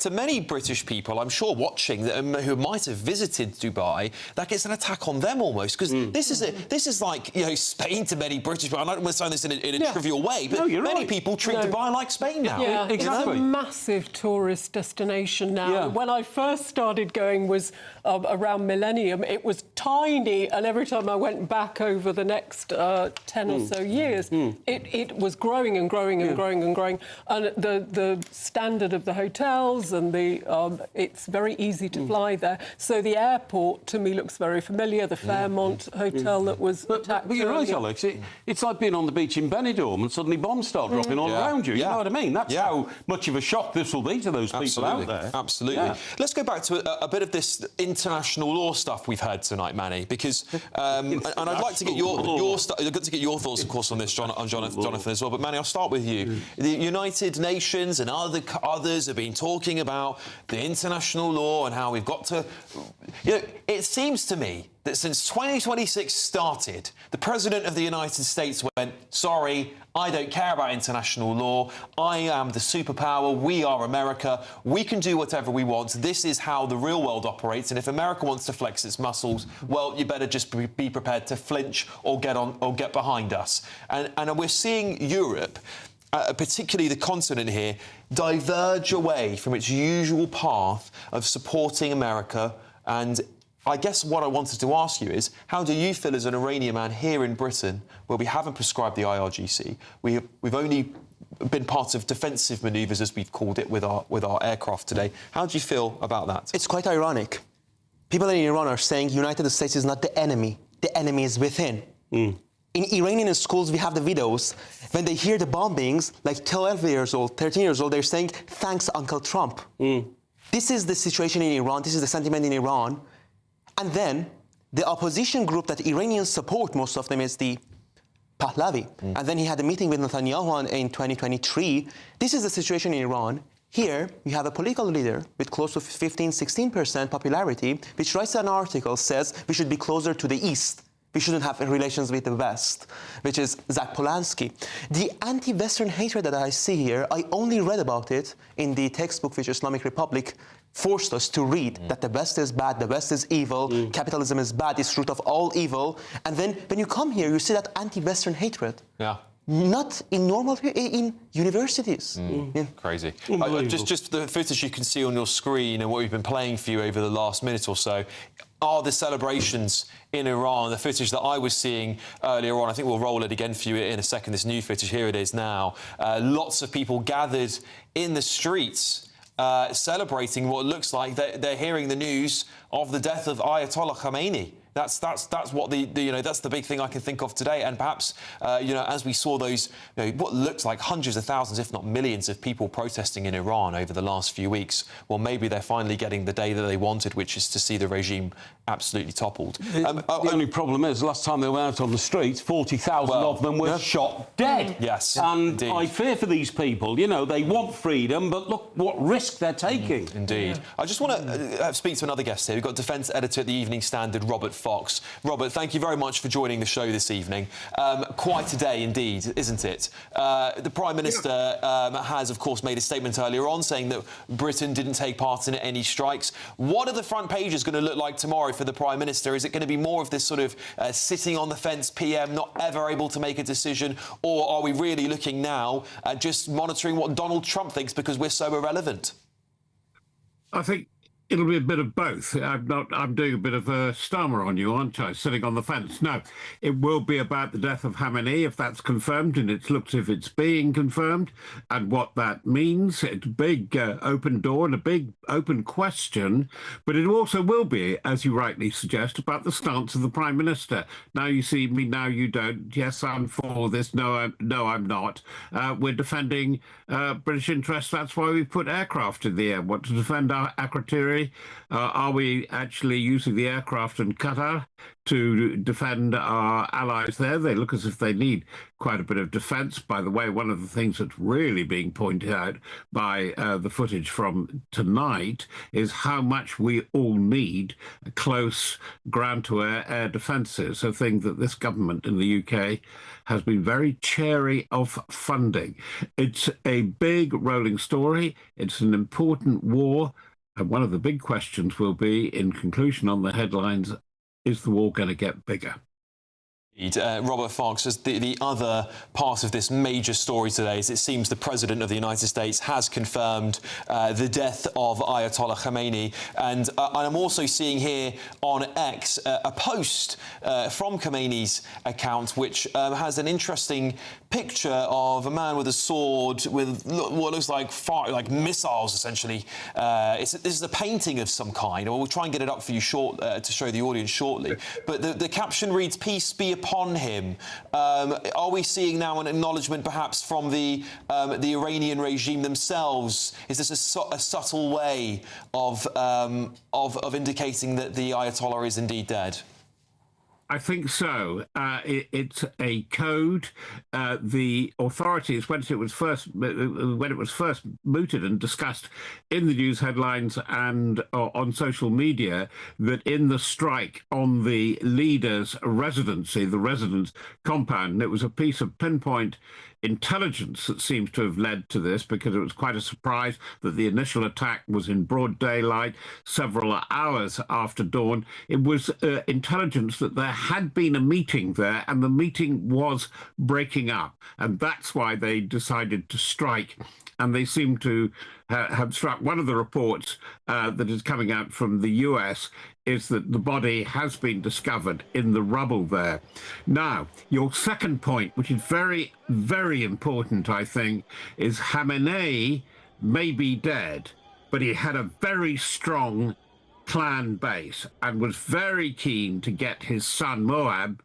to many British people, I'm sure, watching who might have visited Dubai, like it's an attack on them almost, because this is like Spain to many British people. I don't want to say this in a trivial way, but many people treat Dubai like Spain now. Yeah, exactly. It's a massive tourist destination now. Yeah. When I first started going was around millennium. It was tiny, and every time I went back over the next 10 or so years, it was growing and growing and growing and growing. And the standard of the hotels and it's very easy to fly there. So the airport, to me, looks very familiar. The Fairmont Hotel that was attacked. But you're right, Alex. It's like being on the beach in Benidorm and suddenly bombs start dropping all around you. You know what I mean? That's how much of a shock this will be to those people out there. Absolutely. Yeah. Let's go back to a bit of this international law stuff we've had tonight, Manny, because and I'd like to get your thoughts, of course, on this, Jonathan, as well. But Manny, I'll start with you. The United Nations and others have been talking about the international law and how we've got to. It seems to me that since 2026 started, the President of the United States went, sorry, I don't care about international law. I am the superpower. We are America. We can do whatever we want. This is how the real world operates. And if America wants to flex its muscles, well, you better just be prepared to flinch or get behind us. And we're seeing Europe, particularly the continent here, diverge away from its usual path of supporting America. And I guess what I wanted to ask you is, how do you feel as an Iranian man here in Britain, where we haven't prescribed the IRGC? We've only been part of defensive manoeuvres, as we've called it, with our aircraft today. How do you feel about that? It's quite ironic. People in Iran are saying United States is not the enemy. The enemy is within. In Iranian schools, we have the videos. When they hear the bombings, like 12 years old, 13 years old, they're saying, thanks, Uncle Trump. This is the situation in Iran. This is the sentiment in Iran. And then the opposition group that Iranians support, most of them, is the Pahlavi. And then he had a meeting with Netanyahu in 2023. This is the situation in Iran. Here, you have a political leader with close to 15-16% popularity, which writes an article, says we should be closer to the East. We shouldn't have relations with the West, which is Zach Polanski. The anti-Western hatred that I see here, I only read about it in the textbook which Islamic Republic forced us to read, that the West is bad, the West is evil, capitalism is bad, it's root of all evil. And then when you come here, you see that anti-Western hatred. Yeah. Not in normal, in universities. Crazy. Just the footage you can see on your screen and what we've been playing for you over the last minute or so are the celebrations in Iran, the footage that I was seeing earlier on. I think we'll roll it again for you in a second, this new footage. Here it is now. Lots of people gathered in the streets celebrating what looks like they're hearing the news of the death of Ayatollah Khamenei. That's what that's the big thing I can think of today. And perhaps as we saw those what looked like hundreds of thousands, if not millions, of people protesting in Iran over the last few weeks, well, maybe they're finally getting the day that they wanted, which is to see the regime absolutely toppled. The only problem is, last time they were out on the streets, 40,000 of them were shot dead. Yes, and indeed. I fear for these people. They want freedom, but look what risk they're taking. Indeed. I just want to speak to another guest here. We've got defence editor at the Evening Standard, Robert Fox. Robert, thank you very much for joining the show this evening. Quite a day indeed, isn't it? The Prime Minister has, of course, made a statement earlier on saying that Britain didn't take part in any strikes. What are the front pages going to look like tomorrow for the Prime Minister? Is it going to be more of this sort of sitting on the fence PM, not ever able to make a decision? Or are we really looking now at just monitoring what Donald Trump thinks because we're so irrelevant? I think it'll be a bit of both. I'm doing a bit of a stammer on you, aren't I? Sitting on the fence. No, it will be about the death of Khamenei, if that's confirmed, and it looks as if it's being confirmed, and what that means. It's a big open door and a big open question, but it also will be, as you rightly suggest, about the stance of the Prime Minister. Now you see me, now you don't. Yes, I'm for this. No, I'm not. We're defending British interests. That's why we put aircraft in the air. Want to defend our aquaterium. Are we actually using the aircraft in Qatar to defend our allies there? They look as if they need quite a bit of defence. By the way, one of the things that's really being pointed out by the footage from tonight is how much we all need close ground-to-air air defences, a thing that this government in the UK has been very chary of funding. It's a big rolling story. It's an important war. And one of the big questions will be, in conclusion on the headlines, is the war going to get bigger? Robert Fox, as the other part of this major story today is it seems the President of the United States has confirmed the death of Ayatollah Khamenei. And I'm also seeing here on X a post from Khamenei's account, which has an interesting picture of a man with a sword with what looks like missiles, essentially. This is a painting of some kind. We'll try and get it up for you to show the audience shortly. But the caption reads, "Peace be upon him." Are we seeing now an acknowledgement, perhaps, from the Iranian regime themselves? Is this a subtle way of indicating that the Ayatollah is indeed dead? I think so. It's a code. The authorities, when it was first mooted and discussed in the news headlines and on social media, that in the strike on the leader's residency, the residence compound, and it was a piece of pinpoint intelligence that seems to have led to this, because it was quite a surprise that the initial attack was in broad daylight, several hours after dawn. It was intelligence that there had been a meeting there and the meeting was breaking up, and that's why they decided to strike. And they seem to have struck. One of the reports that is coming out from the US is that the body has been discovered in the rubble there. Now, your second point, which is very, very important, I think, is Khamenei may be dead, but he had a very strong clan base and was very keen to get his son Moab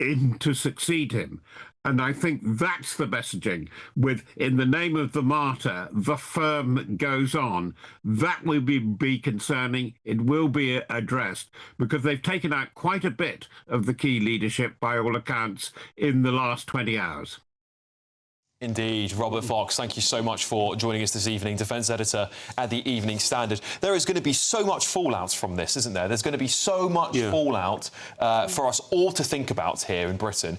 in to succeed him. And I think that's the messaging with, in the name of the martyr, the firm goes on. That will be concerning. It will be addressed because they've taken out quite a bit of the key leadership, by all accounts, in the last 20 hours. Indeed. Robert Fox, thank you so much for joining us this evening, Defence Editor at the Evening Standard. There is going to be so much fallout from this, isn't there? There's going to be so much fallout for us all to think about here in Britain.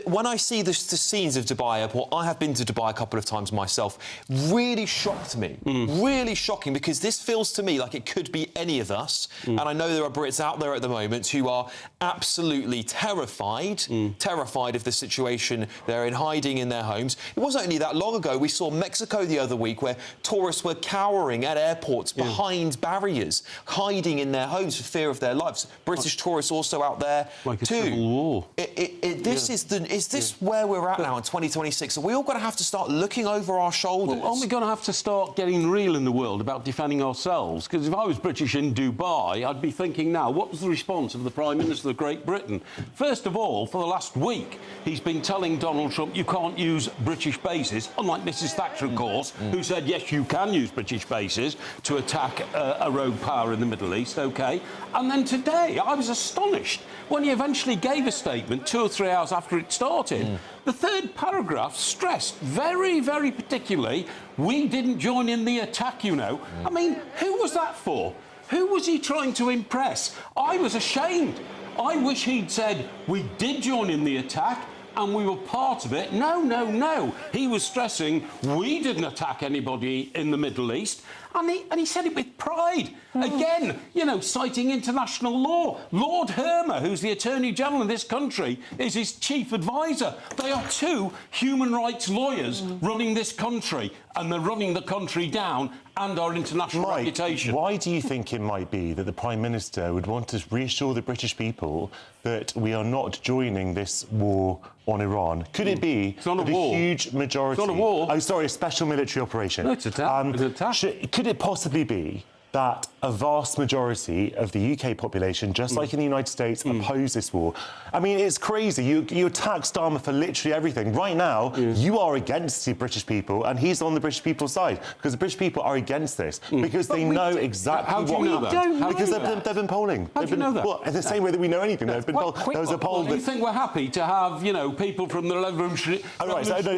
When I see the scenes of Dubai Airport, I have been to Dubai a couple of times myself, really shocked me. Really shocking, because this feels to me like it could be any of us. And I know there are Brits out there at the moment who are absolutely terrified, terrified of the situation. They're in hiding in their homes. It wasn't only that long ago. We saw Mexico the other week where tourists were cowering at airports behind barriers, hiding in their homes for fear of their lives. British tourists also out there like a too. civil war. Is this where we're at now in 2026? Are we all going to have to start looking over our shoulders? Well, aren't we going to have to start getting real in the world about defending ourselves? Because if I was British in Dubai, I'd be thinking now, what was the response of the Prime Minister of Great Britain? First of all, for the last week, he's been telling Donald Trump you can't use British bases, unlike Mrs Thatcher, of course, who said, yes, you can use British bases to attack a rogue power in the Middle East, OK? And then today, I was astonished when he eventually gave a statement 2 or 3 hours after it started. The third paragraph stressed very, very particularly, we didn't join in the attack, you know. I mean, who was that for? Who was he trying to impress? I was ashamed. I wish he'd said, we did join in the attack, and we were part of it. No, no, no. He was stressing we didn't attack anybody in the Middle East. And he said it with pride. Again, you know, citing international law. Lord Hermer, who's the Attorney General of this country, is his chief advisor. They are two human rights lawyers running this country, and they're running the country down and our international reputation. Why do you think it might be that the Prime Minister would want to reassure the British people that we are not joining this war on Iran? Could it be that a huge majority... It's not a war. Oh, sorry, a special military operation. No, it's an attack. Could it possibly be that a vast majority of the UK population, just like in the United States, oppose this war? I mean, it's crazy. You attack Starmer for literally everything. Right now, you are against the British people, and he's on the British people's side, because the British people are against this, because they know exactly how do you know that? Because they've been polling. How do you know that? Well, in the same way that we know anything. There was a poll do you think we're happy to have, you know, people from the revolutionary...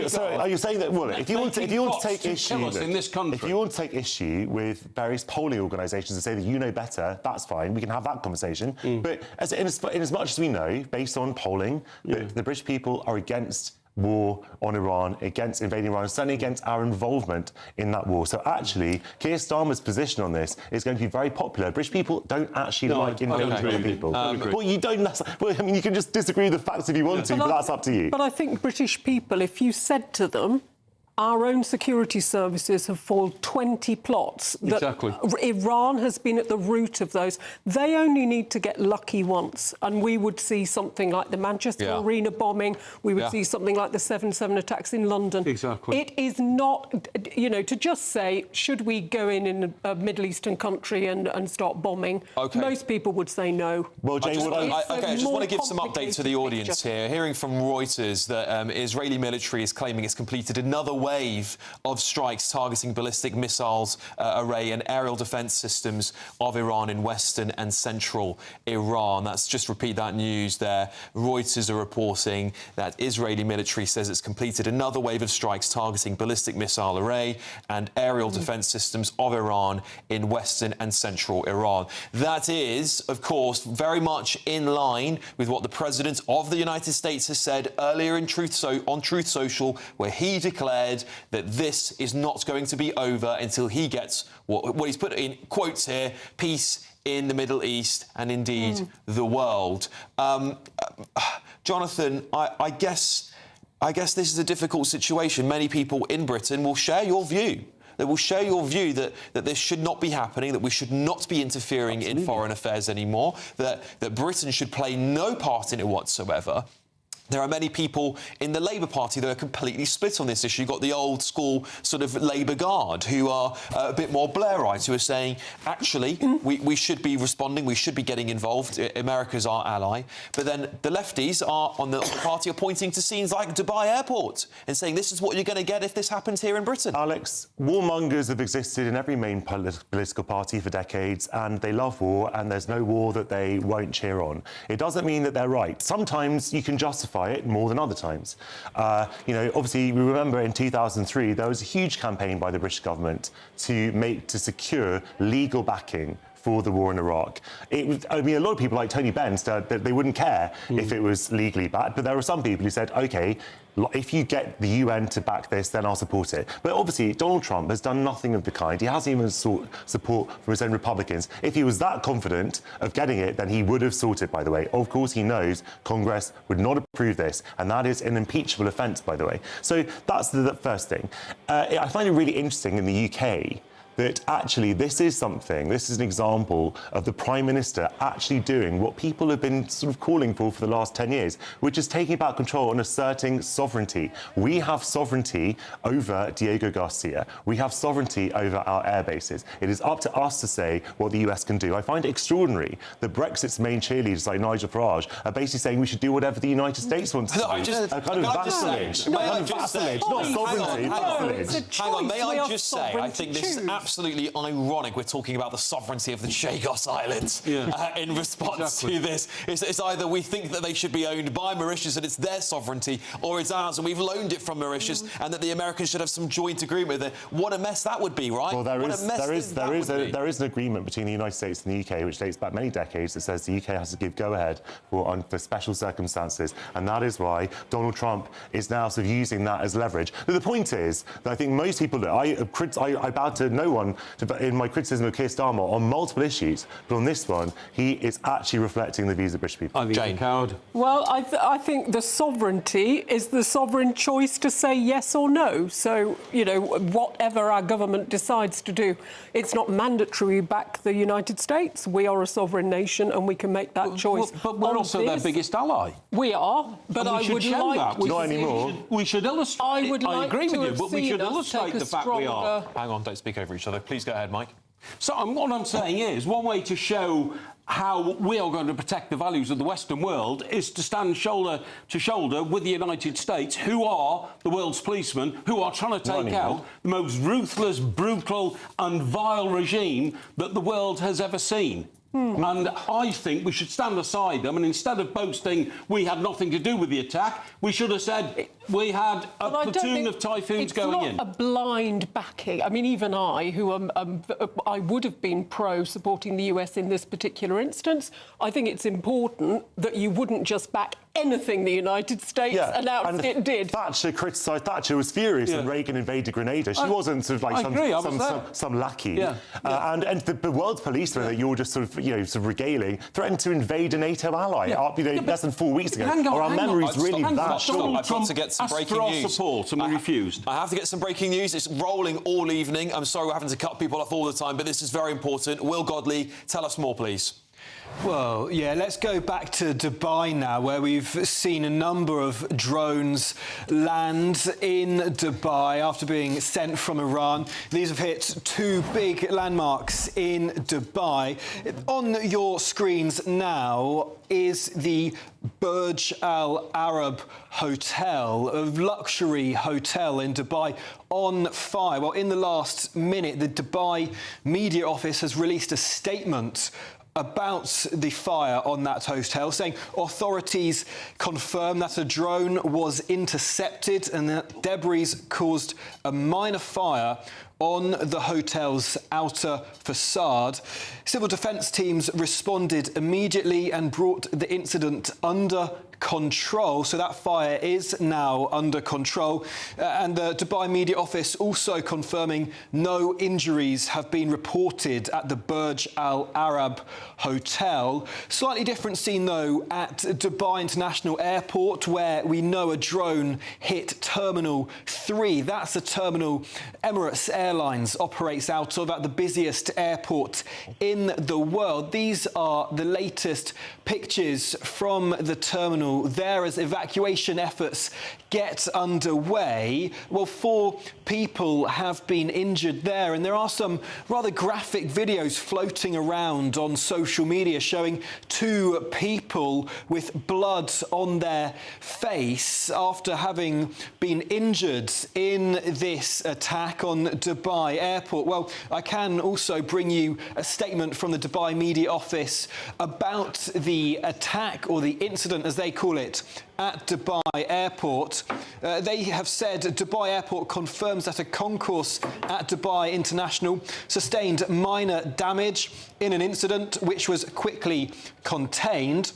So are you saying that, well, if you want to take issue... in this country. If you want to take issue with various polling organisations and say that you know better, that's fine. We can have that conversation. But in as much as we know, based on polling, the British people are against war on Iran, against invading Iran, certainly against our involvement in that war. So actually, Keir Starmer's position on this is going to be very popular. British people don't actually like invading other people. Well, you don't. Well, I mean, you can just disagree with the facts if you want to, but that's up to you. But I think British people, if you said to them, our own security services have foiled 20 plots. Iran has been at the root of those. They only need to get lucky once, and we would see something like the Manchester Arena bombing. We would see something like the 7/7 attacks in London. Exactly. It is not, you know, to just say, should we go in a Middle Eastern country and start bombing? Most people would say no. Well, Jane, I just want to give some updates to the audience here. Hearing from Reuters that Israeli military is claiming it's completed another wave of strikes targeting ballistic missiles array and aerial defence systems of Iran in western and central Iran. That's just repeat that news there. Reuters are reporting that Israeli military says it's completed another wave of strikes targeting ballistic missile array and aerial defence systems of Iran in western and central Iran. That is, of course, very much in line with what the President of the United States has said earlier on Truth Social, where he declared that this is not going to be over until he gets what he's put in quotes here, peace in the Middle East and indeed the world. Jonathan, I guess this is a difficult situation. Many people in Britain will share your view. They will share your view that this should not be happening, that we should not be interfering in foreign affairs anymore, that Britain should play no part in it whatsoever. There are many people in the Labour Party that are completely split on this issue. You've got the old school sort of Labour Guard who are a bit more Blairite, who are saying, actually, we should be responding, we should be getting involved. America's our ally. But then the lefties on the party are pointing to scenes like Dubai Airport and saying this is what you're going to get if this happens here in Britain. Alex, warmongers have existed in every main political party for decades, and they love war, and there's no war that they won't cheer on. It doesn't mean that they're right. Sometimes you can justify it more than other times. You know, obviously, we remember in 2003 there was a huge campaign by the British government to secure legal backing for the war in Iraq. I mean, a lot of people like Tony Benn said that they wouldn't care if it was legally backed, but there were some people who said, OK, if you get the UN to back this, then I'll support it. But obviously, Donald Trump has done nothing of the kind. He hasn't even sought support from his own Republicans. If he was that confident of getting it, then he would have sought it, by the way. Of course, he knows Congress would not approve this, and that is an impeachable offence, by the way. So that's the first thing. I find it really interesting in the UK that actually this is an example of the Prime Minister actually doing what people have been sort of calling for the last 10 years, which is taking back control and asserting sovereignty. We have sovereignty over Diego Garcia. We have sovereignty over our air bases. It is up to us to say what the US can do. I find it extraordinary that Brexit's main cheerleaders like Nigel Farage are basically saying we should do whatever the United States wants to do. A kind of vassalage. Not sovereignty, vassalage. Hang on, may I just say, I think this is absolutely ironic. We're talking about the sovereignty of the Chagos Islands in response to this. It's either we think that they should be owned by Mauritius and it's their sovereignty, or it's ours and we've loaned it from Mauritius and that the Americans should have some joint agreement with it. What a mess that would be, right? Well, there is an agreement between the United States and the UK which dates back many decades that says the UK has to give go-ahead for special circumstances, and that is why Donald Trump is now sort of using that as leverage. But the point is that I think most people, I bow to no one in my criticism of Keir Starmer on multiple issues, but on this one, he is actually reflecting the views of British people. Jane Coward. Well, I think the sovereignty is the sovereign choice to say yes or no. So, you know, whatever our government decides to do, it's not mandatory we back the United States. We are a sovereign nation and we can make that choice. But we're also their biggest ally. We are, but I would like to... Not anymore. We should illustrate... I agree with you, but we should illustrate the fact we are. Hang on, don't speak over each other. Please go ahead, Mike. So what I'm saying is, one way to show how we are going to protect the values of the Western world is to stand shoulder to shoulder with the United States, who are the world's policemen, who are trying to take out the most ruthless, brutal and vile regime that the world has ever seen. And I think we should stand aside them, and instead of boasting we had nothing to do with the attack, we should have said we had a platoon of Typhoons going in. It's not a blind backing. I mean, even I, who I would have been pro-supporting the US in this particular instance, I think it's important that you wouldn't just back anything the United States announced it did. Thatcher criticised. Thatcher was furious when Reagan invaded Grenada. She wasn't sort of like some lackey. And the world's policeman that you're just sort of regaling threatened to invade a NATO ally less than 4 weeks ago. Are our memories really that short? I've got to get some breaking news. Support and we refused. I have to get some breaking news. It's rolling all evening. I'm sorry we're having to cut people off all the time, but this is very important. Will Godley, tell us more, please. Well, yeah, let's go back to Dubai now, where we've seen a number of drones land in Dubai after being sent from Iran. These have hit two big landmarks in Dubai. On your screens now is the Burj Al Arab Hotel, a luxury hotel in Dubai, on fire. Well, in the last minute, the Dubai media office has released a statement about the fire on that hotel, saying authorities confirm that a drone was intercepted and that debris caused a minor fire on the hotel's outer facade. Civil defence teams responded immediately and brought the incident under control. So that fire is now under control. And the Dubai media office also confirming no injuries have been reported at the Burj Al Arab Hotel. Slightly different scene, though, at Dubai International Airport, where we know a drone hit Terminal 3. That's the terminal Emirates Airlines operates out of, at the busiest airport in the world. These are the latest pictures from the terminal International there as evacuation efforts get underway. Well, 4 people have been injured there, and there are some rather graphic videos floating around on social media showing 2 people with blood on their face after having been injured in this attack on Dubai Airport. Well, I can also bring you a statement from the Dubai Media Office about the attack, or the incident as they call it, at Dubai Airport. They have said Dubai Airport confirms that a concourse at Dubai International sustained minor damage in an incident which was quickly contained.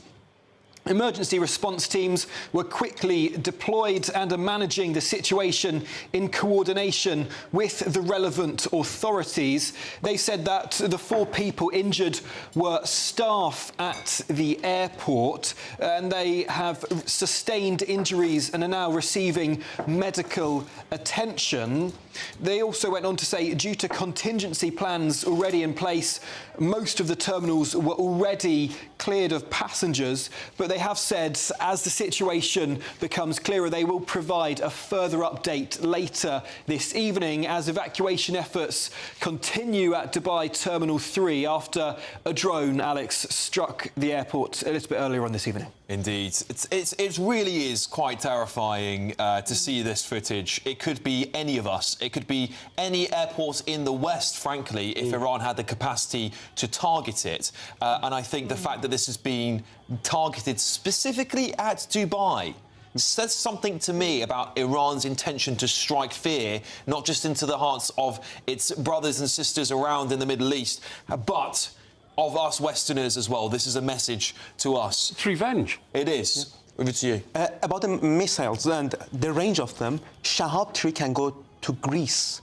Emergency response teams were quickly deployed and are managing the situation in coordination with the relevant authorities. They said that the 4 people injured were staff at the airport, and they have sustained injuries and are now receiving medical attention. They also went on to say, due to contingency plans already in place, most of the terminals were already cleared of passengers, but they have said as the situation becomes clearer, they will provide a further update later this evening as evacuation efforts continue at Dubai Terminal 3 after a drone, Alex, struck the airport a little bit earlier on this evening. Indeed. It really is quite terrifying to see this footage. It could be any of us. It could be any airport in the West, frankly, if Iran had the capacity to target it. And I think the fact that this has been targeted specifically at Dubai says something to me about Iran's intention to strike fear, not just into the hearts of its brothers and sisters around in the Middle East, but of us Westerners as well. This is a message to us. It's revenge. It is. Over to you. About the missiles and the range of them, Shahab 3 can go to Greece.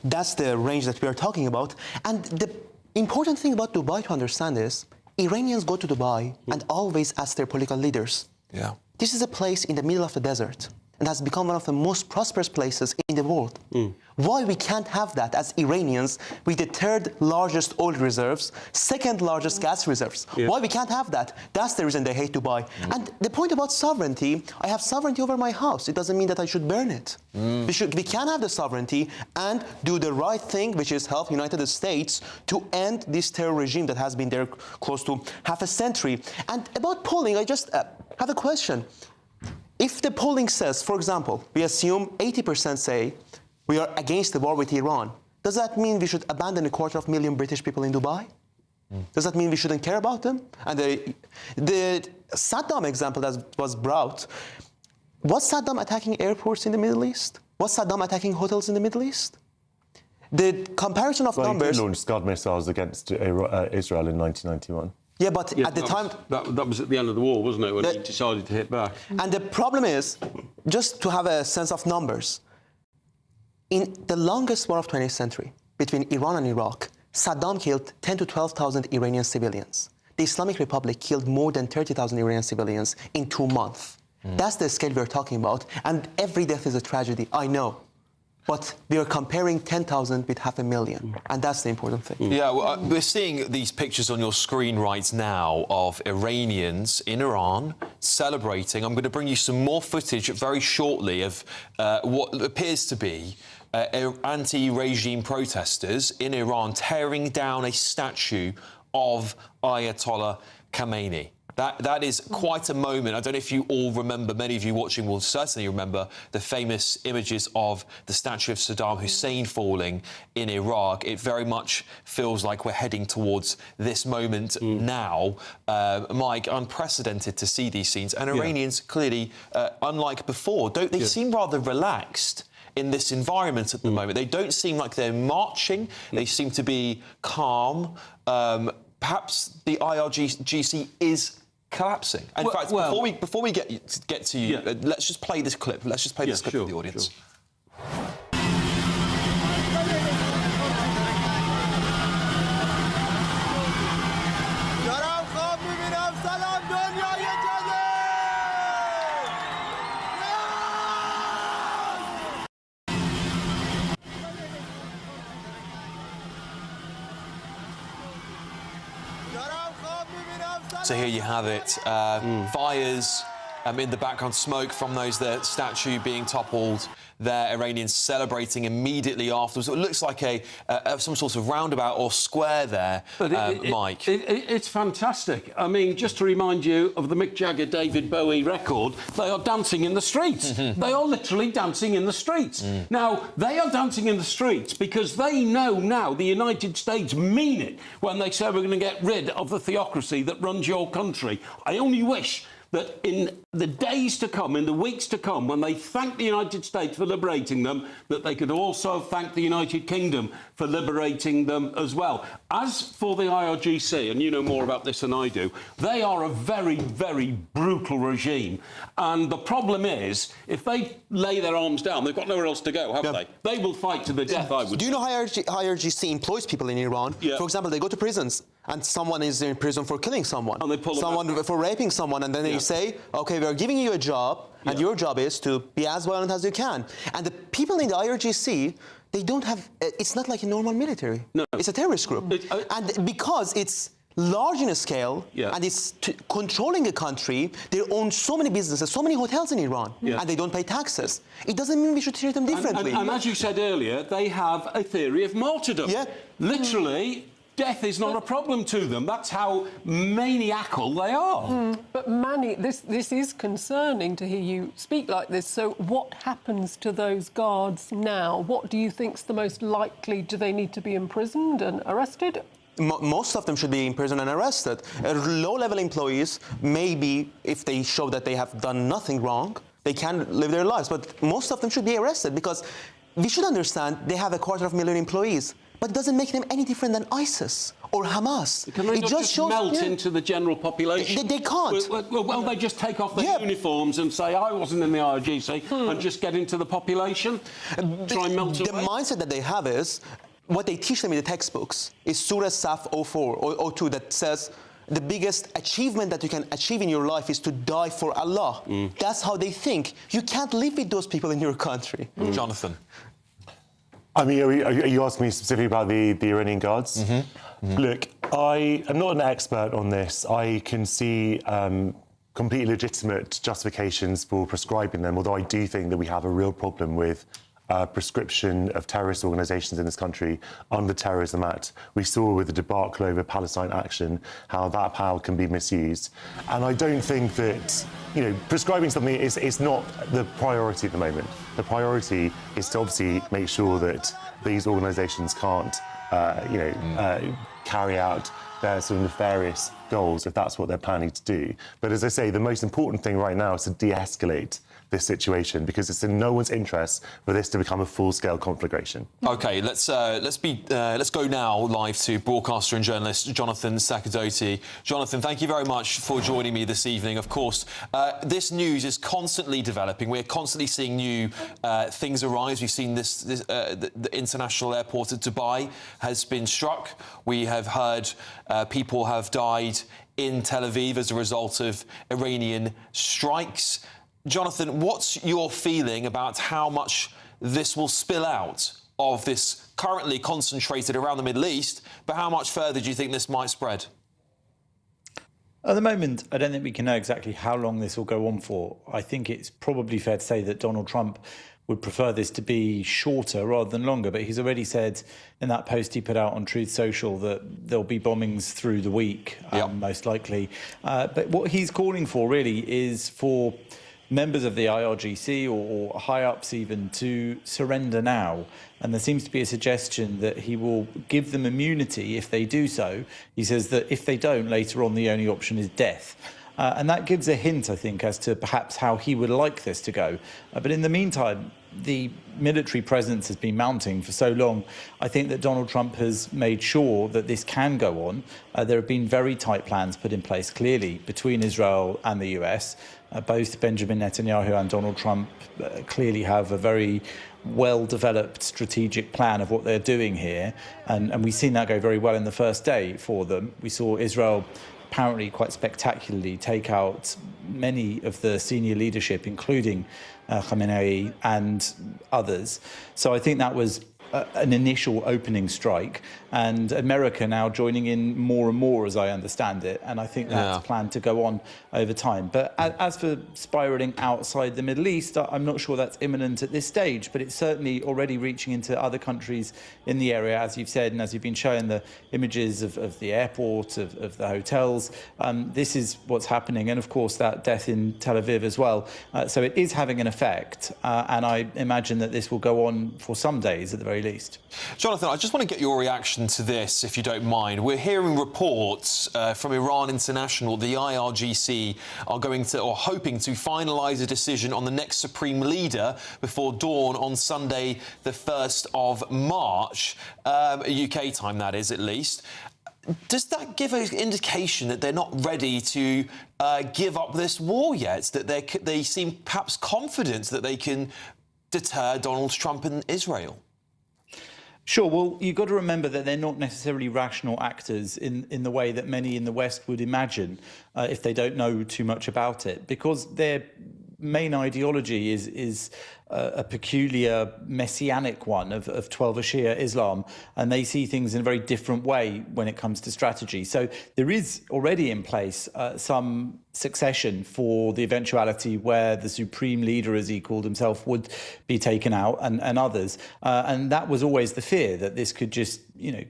That's the range that we are talking about. And the important thing about Dubai to understand is Iranians go to Dubai and always ask their political leaders. Yeah. This is a place in the middle of the desert and has become one of the most prosperous places in the world. Why we can't have that as Iranians with the 3rd largest oil reserves, 2nd largest gas reserves? Why we can't have that? That's the reason they hate Dubai. And the point about sovereignty, I have sovereignty over my house. It doesn't mean that I should burn it. We can have the sovereignty and do the right thing, which is help United States to end this terror regime that has been there close to half a century. And about polling, I just have a question. If the polling says, for example, we assume 80% say we are against the war with Iran, does that mean we should abandon 250,000 British people in Dubai? Does that mean we shouldn't care about them? And the Saddam example that was brought, was Saddam attacking airports in the Middle East? Was Saddam attacking hotels in the Middle East? The comparison of numbers... He launched Scud missiles against Israel in 1991. Yeah, but at the time... That was at the end of the war, wasn't it, when he decided to hit back? And the problem is, just to have a sense of numbers, in the longest war of 20th century, between Iran and Iraq, Saddam killed 10 to 12,000 Iranian civilians. The Islamic Republic killed more than 30,000 Iranian civilians in 2 months. That's the scale we're talking about. And every death is a tragedy, I know. But we are comparing 10,000 with 500,000, and that's the important thing. Yeah, well, we're seeing these pictures on your screen right now of Iranians in Iran celebrating. I'm going to bring you some more footage very shortly of what appears to be anti-regime protesters in Iran tearing down a statue of Ayatollah Khamenei. That is quite a moment. I don't know if you all remember, many of you watching will certainly remember the famous images of the statue of Saddam Hussein falling in Iraq. It very much feels like we're heading towards this moment now. Mike, unprecedented to see these scenes. And Iranians clearly, unlike before, they seem rather relaxed in this environment at the moment. They don't seem like they're marching. They seem to be calm. Perhaps the IRGC is collapsing. In fact, before we get to you, let's just play this clip. Let's just play this clip for the audience. So here you have it. Fires in the background, smoke from the statue being toppled. There, Iranians celebrating immediately afterwards. It looks like some sort of roundabout or square there, Mike. It's fantastic. I mean, just to remind you of the Mick Jagger, David Bowie record, they are dancing in the streets. They are literally dancing in the streets. Now, they are dancing in the streets because they know now the United States mean it when they say we're going to get rid of the theocracy that runs your country. I only wish that in the days to come, in the weeks to come, when they thank the United States for liberating them, that they could also thank the United Kingdom for liberating them as well. As for the IRGC, and you know more about this than I do, they are a very, very brutal regime. And the problem is, if they lay their arms down, they've got nowhere else to go, have they? They will fight to the death, I would Do you know how IRGC employs people in Iran? For example, they go to prisons and someone is in prison for killing someone. And they pull someone for raping someone, and then they say, OK, we're giving you a job, and your job is to be as violent as you can. And the people in the IRGC, they don't have... It's not like a normal military. No. It's a terrorist group. And because it's large in a scale, and it's controlling a country, they own so many businesses, so many hotels in Iran, and they don't pay taxes. It doesn't mean we should treat them differently. And as you said earlier, they have a theory of martyrdom. Literally... Death is not a problem to them. That's how maniacal they are. But Manny, this is concerning to hear you speak like this. So what happens to those guards now? What do you think's the most likely? Do they need to be imprisoned and arrested? Most of them should be in prison and arrested. Low-level employees, maybe if they show that they have done nothing wrong, they can live their lives. But most of them should be arrested because we should understand they have 250,000 employees. But it doesn't make them any different than ISIS or Hamas. Can they not just melt into the general population? They can't. Well, they just take off their uniforms and say, I wasn't in the IRGC, and just get into the population, try and melt away? The mindset that they have is, what they teach them in the textbooks is Surah Saf 04 or 02 that says, the biggest achievement that you can achieve in your life is to die for Allah. That's how they think. You can't live with those people in your country. Jonathan. I mean, are you asking me specifically about the Iranian guards? Look, I am not an expert on this. I can see completely legitimate justifications for prescribing them, although I do think that we have a real problem with prescription of terrorist organisations in this country under the Terrorism Act. We saw with the debacle over Palestine Action how that power can be misused. And I don't think that, you know, prescribing something is not the priority at the moment. The priority is to obviously make sure that these organisations can't, carry out their sort of nefarious goals if that's what they're planning to do. But as I say, the most important thing right now is to de-escalate this situation because it's in no one's interest for this to become a full-scale conflagration. OK, let's go now live to broadcaster and journalist Jonathan Sakadotti. Jonathan, thank you very much for joining me this evening. Of course, this news is constantly developing. We're constantly seeing new things arise. We've seen the international airport at Dubai has been struck. We have heard people have died in Tel Aviv as a result of Iranian strikes. Jonathan, what's your feeling about how much this will spill out of this currently concentrated around the Middle East, but how much further do you think this might spread? At the moment, I don't think we can know exactly how long this will go on for. I think it's probably fair to say that Donald Trump would prefer this to be shorter rather than longer, but he's already said in that post he put out on Truth Social that there'll be bombings through the week, most likely. But what he's calling for really is for members of the IRGC or high-ups even to surrender now. And there seems to be a suggestion that he will give them immunity if they do so. He says that if they don't, later on, the only option is death. And that gives a hint, I think, as to perhaps how he would like this to go. But in the meantime, the military presence has been mounting for so long. I think that Donald Trump has made sure that this can go on. There have been very tight plans put in place, clearly, between Israel and the US. Both Benjamin Netanyahu and Donald Trump clearly have a very well-developed strategic plan of what they're doing here. And we've seen that go very well in the first day for them. We saw Israel apparently quite spectacularly take out many of the senior leadership, including Khamenei and others. So I think that was an initial opening strike, and America now joining in more and more, as I understand it. And I think that's planned to go on over time. But as for spiralling outside the Middle East, I'm not sure that's imminent at this stage, but it's certainly already reaching into other countries in the area, as you've said, and as you've been showing the images of the airport, of the hotels. This is what's happening. And of course, that death in Tel Aviv as well. So it is having an effect. And I imagine that this will go on for some days at the very least. Jonathan, I just want to get your reaction to this, if you don't mind. We're hearing reports from Iran International, the IRGC are going to, or hoping to, finalise a decision on the next supreme leader before dawn on Sunday, the 1st of March, UK time that is, at least. Does that give an indication that they're not ready to give up this war yet? That they seem perhaps confident that they can deter Donald Trump and Israel? Sure. Well, you've got to remember that they're not necessarily rational actors in the way that many in the West would imagine if they don't know too much about it, because their main ideology is a peculiar messianic one of 12 Shia Islam, and they see things in a very different way when it comes to strategy. So there is already in place some succession for the eventuality where the supreme leader, as he called himself, would be taken out, and others. And that was always the fear, that this could just,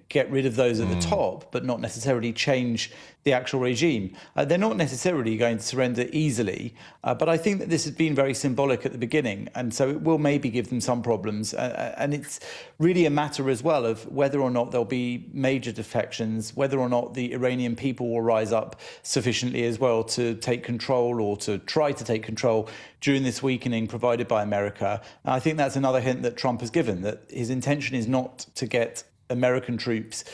get rid of those at the top, but not necessarily change the actual regime. They're not necessarily going to surrender easily, but I think that this has been very symbolic at the beginning, and so it will maybe give them some problems. And it's really a matter as well of whether or not there'll be major defections, whether or not the Iranian people will rise up sufficiently as well to take control, or to try to take control during this weakening provided by America. And I think that's another hint that Trump has given, that his intention is not to get American troops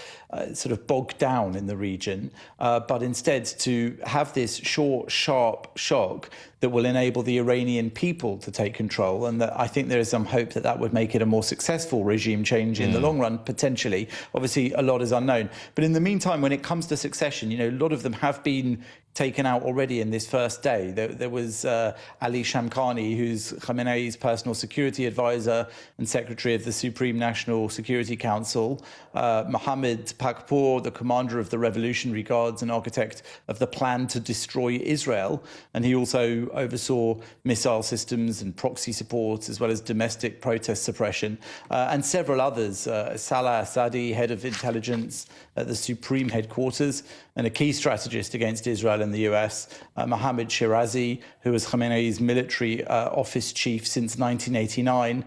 sort of bogged down in the region, but instead to have this short, sharp shock that will enable the Iranian people to take control. And that I think there is some hope that that would make it a more successful regime change in the long run, potentially. Obviously, a lot is unknown. But in the meantime, when it comes to succession, a lot of them have been taken out already in this first day. There was Ali Shamkhani, who's Khamenei's personal security advisor and secretary of the Supreme National Security Council, Mohammed Pakpour, the commander of the Revolutionary Guards and architect of the plan to destroy Israel. And he also oversaw missile systems and proxy support, as well as domestic protest suppression, and several others. Salah Assadi, head of intelligence at the Supreme Headquarters, and a key strategist against Israel in the US, Mohammad Shirazi, who was Khamenei's military office chief since 1989,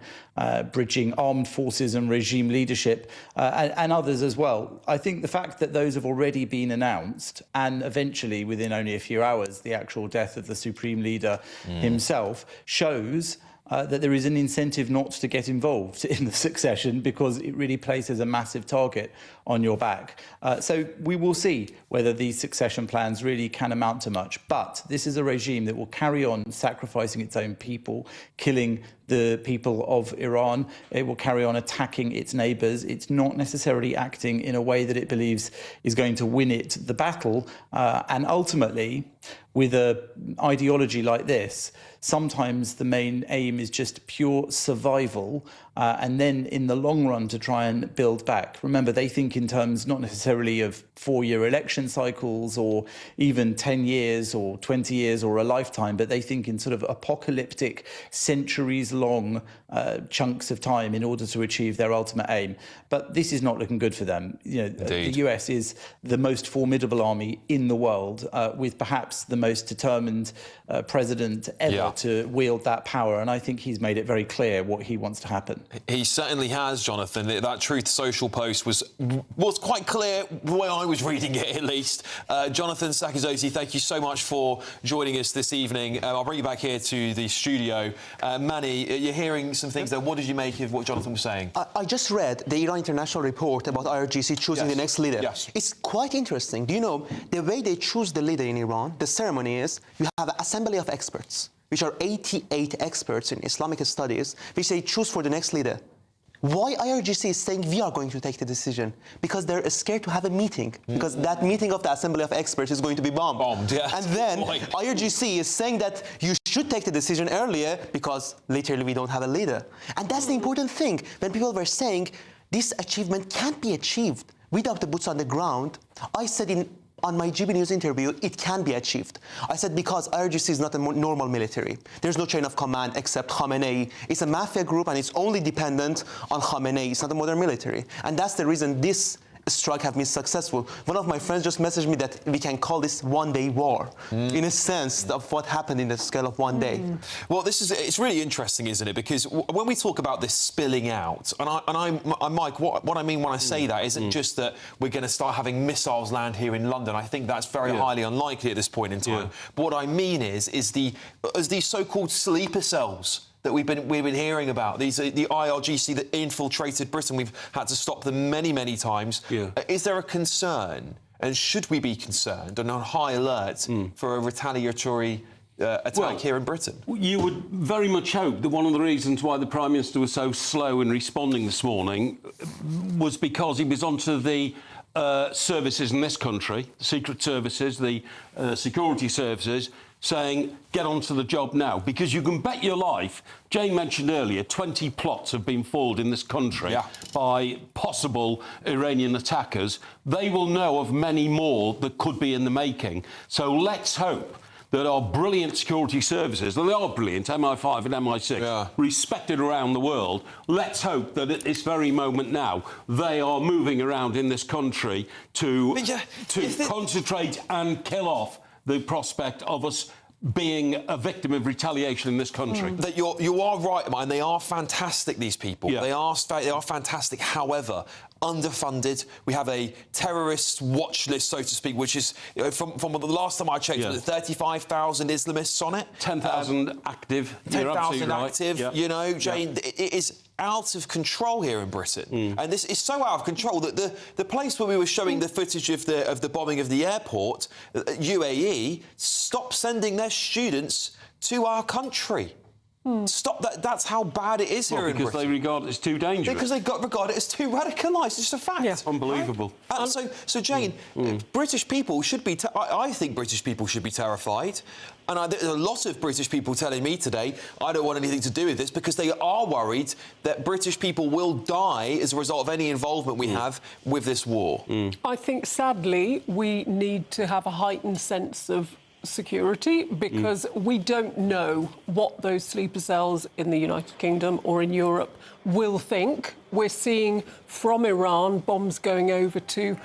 bridging armed forces and regime leadership, and others as well. I think the fact that those have already been announced, and eventually, within only a few hours, the actual death of the supreme leader himself, shows that there is an incentive not to get involved in the succession, because it really places a massive target on your back. So we will see whether these succession plans really can amount to much. But this is a regime that will carry on sacrificing its own people, killing the people of Iran. It will carry on attacking its neighbours. It's not necessarily acting in a way that it believes is going to win it the battle. And ultimately, with an ideology like this, sometimes the main aim is just pure survival, and then in the long run to try and build back. Remember, they think in terms not necessarily of 4-year election cycles, or even 10 years or 20 years or a lifetime, but they think in sort of apocalyptic, centuries-long chunks of time in order to achieve their ultimate aim. But this is not looking good for them. The US is the most formidable army in the world, with perhaps the most determined president ever to wield that power. And I think he's made it very clear what he wants to happen. He certainly has, Jonathan. That Truth Social post was quite clear the way I was reading it, at least. Jonathan Sakazoti, thank you so much for joining us this evening. I'll bring you back here to the studio. Manny, you're hearing some things there. What did you make of what Jonathan was saying? I just read the Iran International report about IRGC choosing the next leader. It's quite interesting. Do you know, the way they choose the leader in Iran, the ceremony is, you have an assembly of experts, which are 88 experts in Islamic studies, which they choose for the next leader. Why IRGC is saying we are going to take the decision? Because they're scared to have a meeting, because that meeting of the Assembly of Experts is going to be bombed. Yeah. And then IRGC is saying that you should take the decision earlier because literally we don't have a leader. And that's the important thing. When people were saying this achievement can't be achieved without the boots on the ground, I said on my GBNews interview, it can be achieved. I said because IRGC is not a normal military. There's no chain of command except Khamenei. It's a mafia group and it's only dependent on Khamenei. It's not a modern military. And that's the reason this strike have been successful. One of my friends just messaged me that we can call this one-day war, in a sense of what happened in the scale of one day. Well, it's really interesting, isn't it? Because when we talk about this spilling out, and Mike, what I mean when I say that isn't just that we're going to start having missiles land here in London. I think that's very highly unlikely at this point in time. But what I mean is these so-called sleeper cells that we've been hearing about, the IRGC that infiltrated Britain. We've had to stop them many times. Is there a concern, and should we be concerned and on high alert for a retaliatory attack here in Britain? You would very much hope that one of the reasons why the Prime Minister was so slow in responding this morning was because he was onto the services in this country, the secret services, the security services, saying, get onto the job now. Because you can bet your life, Jane mentioned earlier, 20 plots have been foiled in this country by possible Iranian attackers. They will know of many more that could be in the making. So let's hope that our brilliant security services, they are brilliant, MI5 and MI6, respected around the world. Let's hope that at this very moment now, they are moving around in this country to concentrate and kill off the prospect of us being a victim of retaliation in this country. That you are right, and they are fantastic, these people. They are fantastic. However, underfunded. We have a terrorist watch list, so to speak, which is, from the last time I checked, 35,000 Islamists on it. 10,000 active. 10,000 active. Right. You know, Jane, it is out of control here in Britain. And this is so out of control that the place where we were showing the footage of the bombing of the airport, UAE, stopped sending their students to our country. Stop that. That's how bad it is here in Britain. Because they regard it as too dangerous. Because they regard it as too radicalised. It's just a fact. Unbelievable. Right? So Jane, British people should be... I think British people should be terrified. And there's a lot of British people telling me today, I don't want anything to do with this, because they are worried that British people will die as a result of any involvement we have with this war. I think, sadly, we need to have a heightened sense of security, because we don't know what those sleeper cells in the United Kingdom or in Europe will think. We're seeing from Iran bombs going over to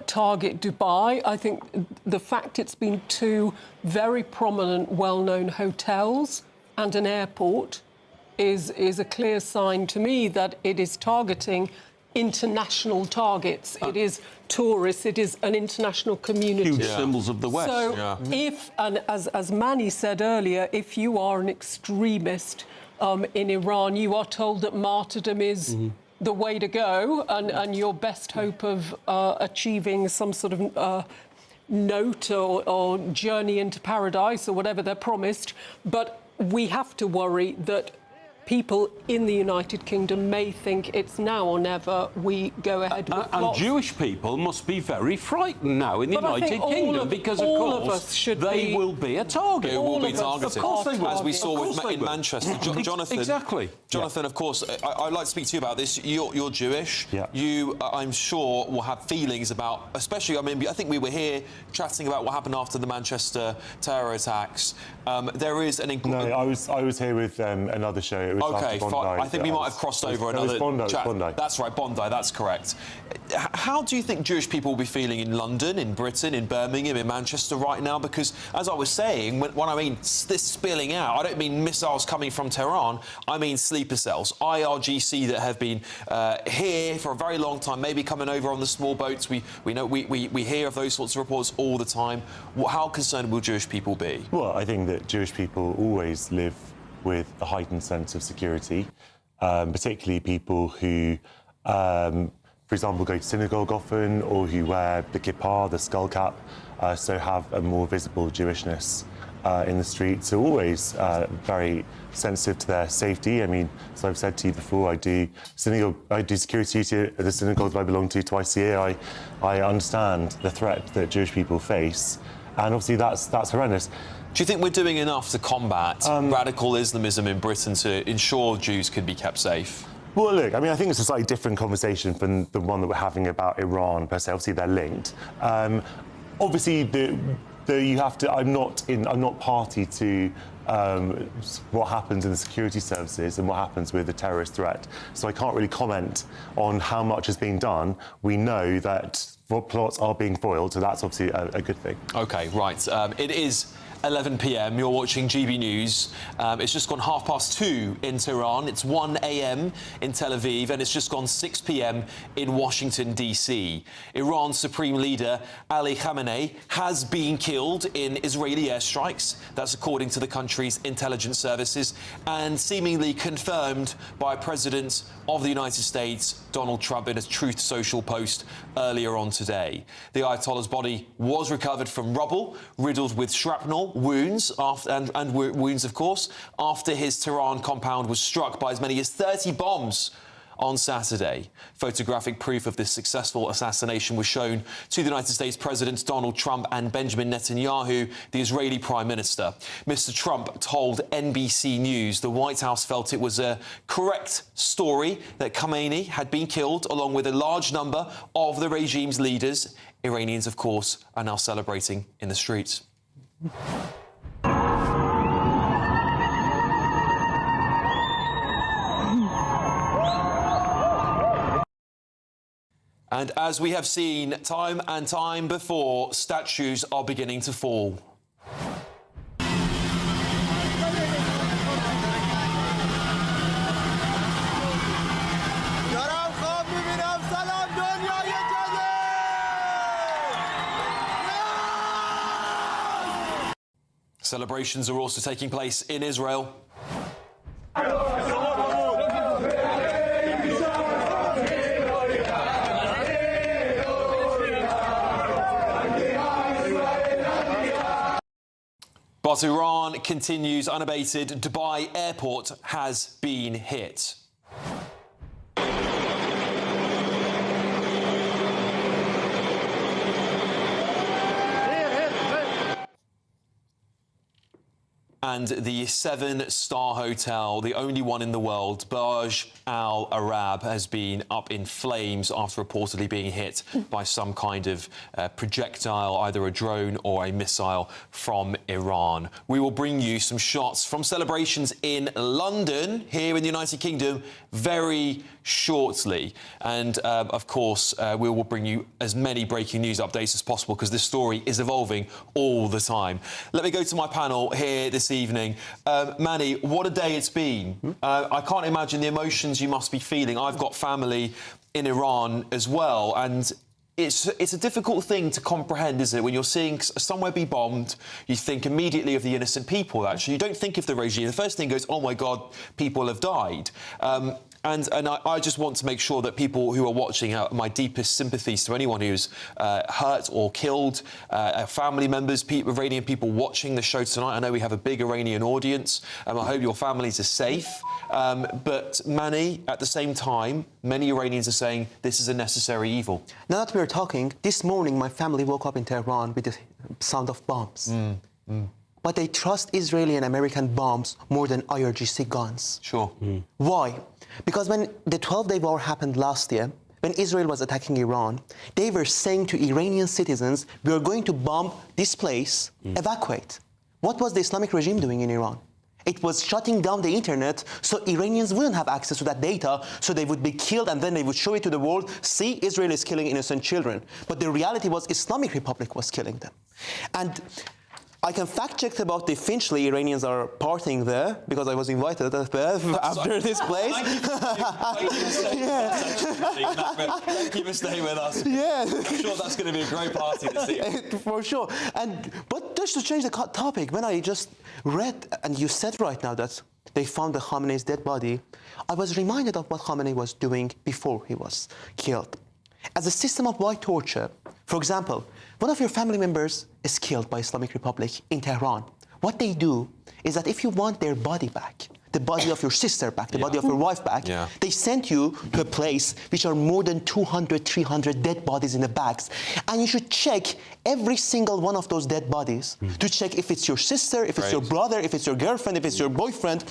target Dubai. I think the fact it's been two very prominent, well-known hotels and an airport is a clear sign to me that it is targeting international targets. It is tourists. It is an international community. Huge symbols of the West. So if, and as Manny said earlier, if you are an extremist in Iran, you are told that martyrdom is the way to go, and your best hope of achieving some sort of note or journey into paradise or whatever they're promised. But we have to worry that people in the United Kingdom may think it's now or never. We go ahead with and Jewish people must be very frightened now in the United Kingdom, because of course they will be a target. They will be targeted. Of course they will. As we saw in Manchester. Jonathan, Jonathan, of course, I'd like to speak to you about this. You're Jewish. You, I'm sure, will have feelings about, especially, I mean, I think we were here chatting about what happened after the Manchester terror attacks. There is an... No, I was here with another show. It was OK, fine. I think we might have crossed over another chat. Bondi. That's right, Bondi, that's correct. How do you think Jewish people will be feeling in London, in Britain, in Birmingham, in Manchester right now? Because, as I was saying, when I mean this spilling out, I don't mean missiles coming from Tehran, I mean sleeper cells, IRGC that have been here for a very long time, maybe coming over on the small boats. We hear of those sorts of reports all the time. How concerned will Jewish people be? Well, I think that Jewish people always live with a heightened sense of security, particularly people who, for example, go to synagogue often, or who wear the kippah, the skull cap, so have a more visible Jewishness. in the streets are always very sensitive to their safety. I mean, as I've said to you before, I do security duty at the synagogue that I belong to twice a year. I understand the threat that Jewish people face, and obviously that's horrendous. Do you think we're doing enough to combat radical Islamism in Britain to ensure Jews can be kept safe? Well, look, I mean, I think it's a slightly different conversation from the one that we're having about Iran per se. Obviously, they're linked. Obviously, you have to. I'm not party to what happens in the security services and what happens with the terrorist threat. So I can't really comment on how much is being done. We know that plots are being foiled, so that's obviously a good thing. OK, right. It is 11 p.m. You're watching GB News. It's just gone 2:30 in Tehran. It's 1 a.m. in Tel Aviv, and it's just gone 6 p.m. in Washington, D.C. Iran's supreme leader, Ali Khamenei, has been killed in Israeli airstrikes. That's according to the country's intelligence services, and seemingly confirmed by President of the United States, Donald Trump, in a Truth Social post earlier on today. The Ayatollah's body was recovered from rubble, riddled with shrapnel wounds, and wounds, of course, after his Tehran compound was struck by as many as 30 bombs on Saturday. Photographic proof of this successful assassination was shown to the United States President Donald Trump and Benjamin Netanyahu, the Israeli Prime Minister. Mr. Trump told NBC News the White House felt it was a correct story that Khamenei had been killed, along with a large number of the regime's leaders. Iranians, of course, are now celebrating in the streets. And as we have seen time and time before, statues are beginning to fall. Celebrations are also taking place in Israel. But Iran continues unabated. Dubai airport has been hit. And the 7-star hotel, the only one in the world, Burj Al Arab, has been up in flames after reportedly being hit by some kind of projectile, either a drone or a missile from Iran. We will bring you some shots from celebrations in London, here in the United Kingdom, very shortly. And, of course, we will bring you as many breaking news updates as possible, because this story is evolving all the time. Let me go to my panel here this evening. Manny, what a day it's been. I can't imagine the emotions you must be feeling. I've got family in Iran as well, and it's a difficult thing to comprehend, isn't it? When you're seeing somewhere be bombed, you think immediately of the innocent people, actually. You don't think of the regime. The first thing goes, oh, my God, people have died. And I just want to make sure that people who are watching have my deepest sympathies to anyone who's hurt or killed, family members, Iranian people watching the show tonight. I know we have a big Iranian audience. I hope your families are safe. But Manny, at the same time, many Iranians are saying this is a necessary evil. Now that we're talking, this morning my family woke up in Tehran with the sound of bombs. But they trust Israeli and American bombs more than IRGC guns. Sure. Why? Because when the 12-day war happened last year, when Israel was attacking Iran, they were saying to Iranian citizens, we are going to bomb this place, evacuate. What was the Islamic regime doing in Iran? It was shutting down the internet so Iranians wouldn't have access to that data, so they would be killed and then they would show it to the world, see, Israel is killing innocent children. But the reality was Islamic Republic was killing them. And I can fact-check about the Finchley. Iranians are partying there, because I was invited after this place. Thank you for staying with us. Yeah. I'm sure that's going to be a great party this evening. For sure. But just to change the topic, when I just read, and you said right now that they found the Khamenei's dead body, I was reminded of what Khamenei was doing before he was killed. As a system of white torture, for example, one of your family members is killed by Islamic Republic in Tehran. What they do is that if you want their body back, the body of your sister back, the body of your wife back, they send you to a place which are more than 200, 300 dead bodies in the bags. And you should check every single one of those dead bodies to check if it's your sister, if it's your brother, if it's your girlfriend, if it's your boyfriend.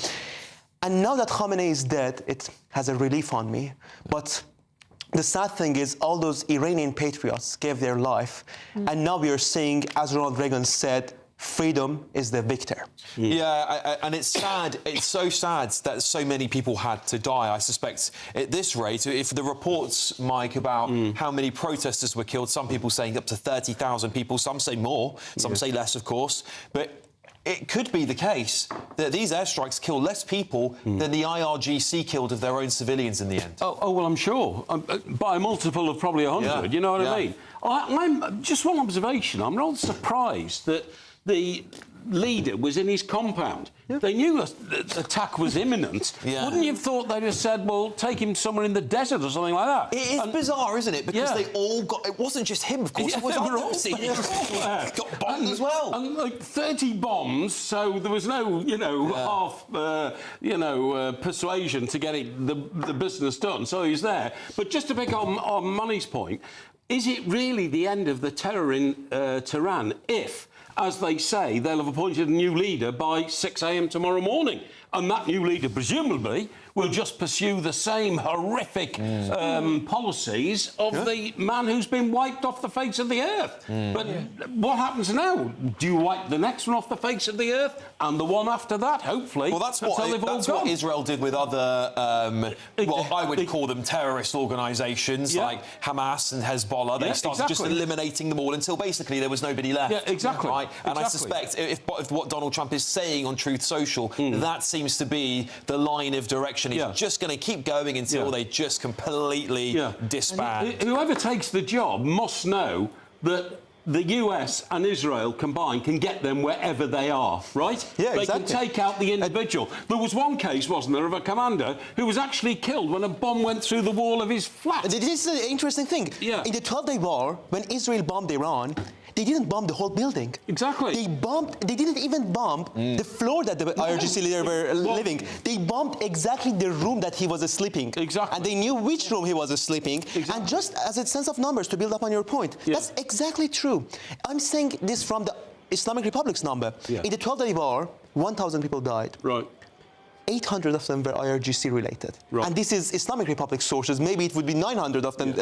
And now that Khamenei is dead, it has a relief on me. But the sad thing is all those Iranian patriots gave their life. And now we are seeing, as Ronald Reagan said, freedom is the victor. Yeah, and it's sad. It's so sad that so many people had to die. I suspect at this rate, if the reports, Mike, about how many protesters were killed, some people saying up to 30,000 people, some say more, some say less, of course. But it could be the case that these airstrikes kill less people than the IRGC killed of their own civilians in the end. Oh well, I'm sure. By a multiple of probably 100, you know what I mean? I'm just one observation. I'm not surprised that the leader was in his compound. They knew the attack was imminent. Wouldn't you have thought they'd have said, well, take him somewhere in the desert or something like that? It is bizarre, isn't it? Because they all got... It wasn't just him, of course. It was others. He got bombed as well. And like 30 bombs, so there was no, persuasion to get the business done. So he's there. But just to pick on Money's point, is it really the end of the terror in Tehran if, as they say, they'll have appointed a new leader by 6 a.m. tomorrow morning? And that new leader, presumably, will just pursue the same horrific policies of the man who's been wiped off the face of the earth. But what happens now? Do you wipe the next one off the face of the earth and the one after that, hopefully? Well, that's what Israel did with other, well, I would call them terrorist organisations like Hamas and Hezbollah. They started just eliminating them all until basically there was nobody left. Yeah, exactly. Right? And I suspect if what Donald Trump is saying on Truth Social, that seems to be the line of direction. He's just going to keep going until they just completely disband. Whoever takes the job must know that the US and Israel combined can get them wherever they are, right? Yeah, they can take out the individual. There was one case, wasn't there, of a commander who was actually killed when a bomb went through the wall of his flat. This is an interesting thing. In the 12-day war, when Israel bombed Iran, they didn't bomb the whole building. Exactly. They didn't even bomb the floor that the IRGC leader were living. They bombed exactly the room that he was sleeping. Exactly. And they knew which room he was sleeping. And just as a sense of numbers to build up on your point, that's exactly true. I'm saying this from the Islamic Republic's number. In the 12-day war, 1,000 people died. Right. 800 of them were IRGC related. And this is Islamic Republic sources. Maybe it would be 900 of them,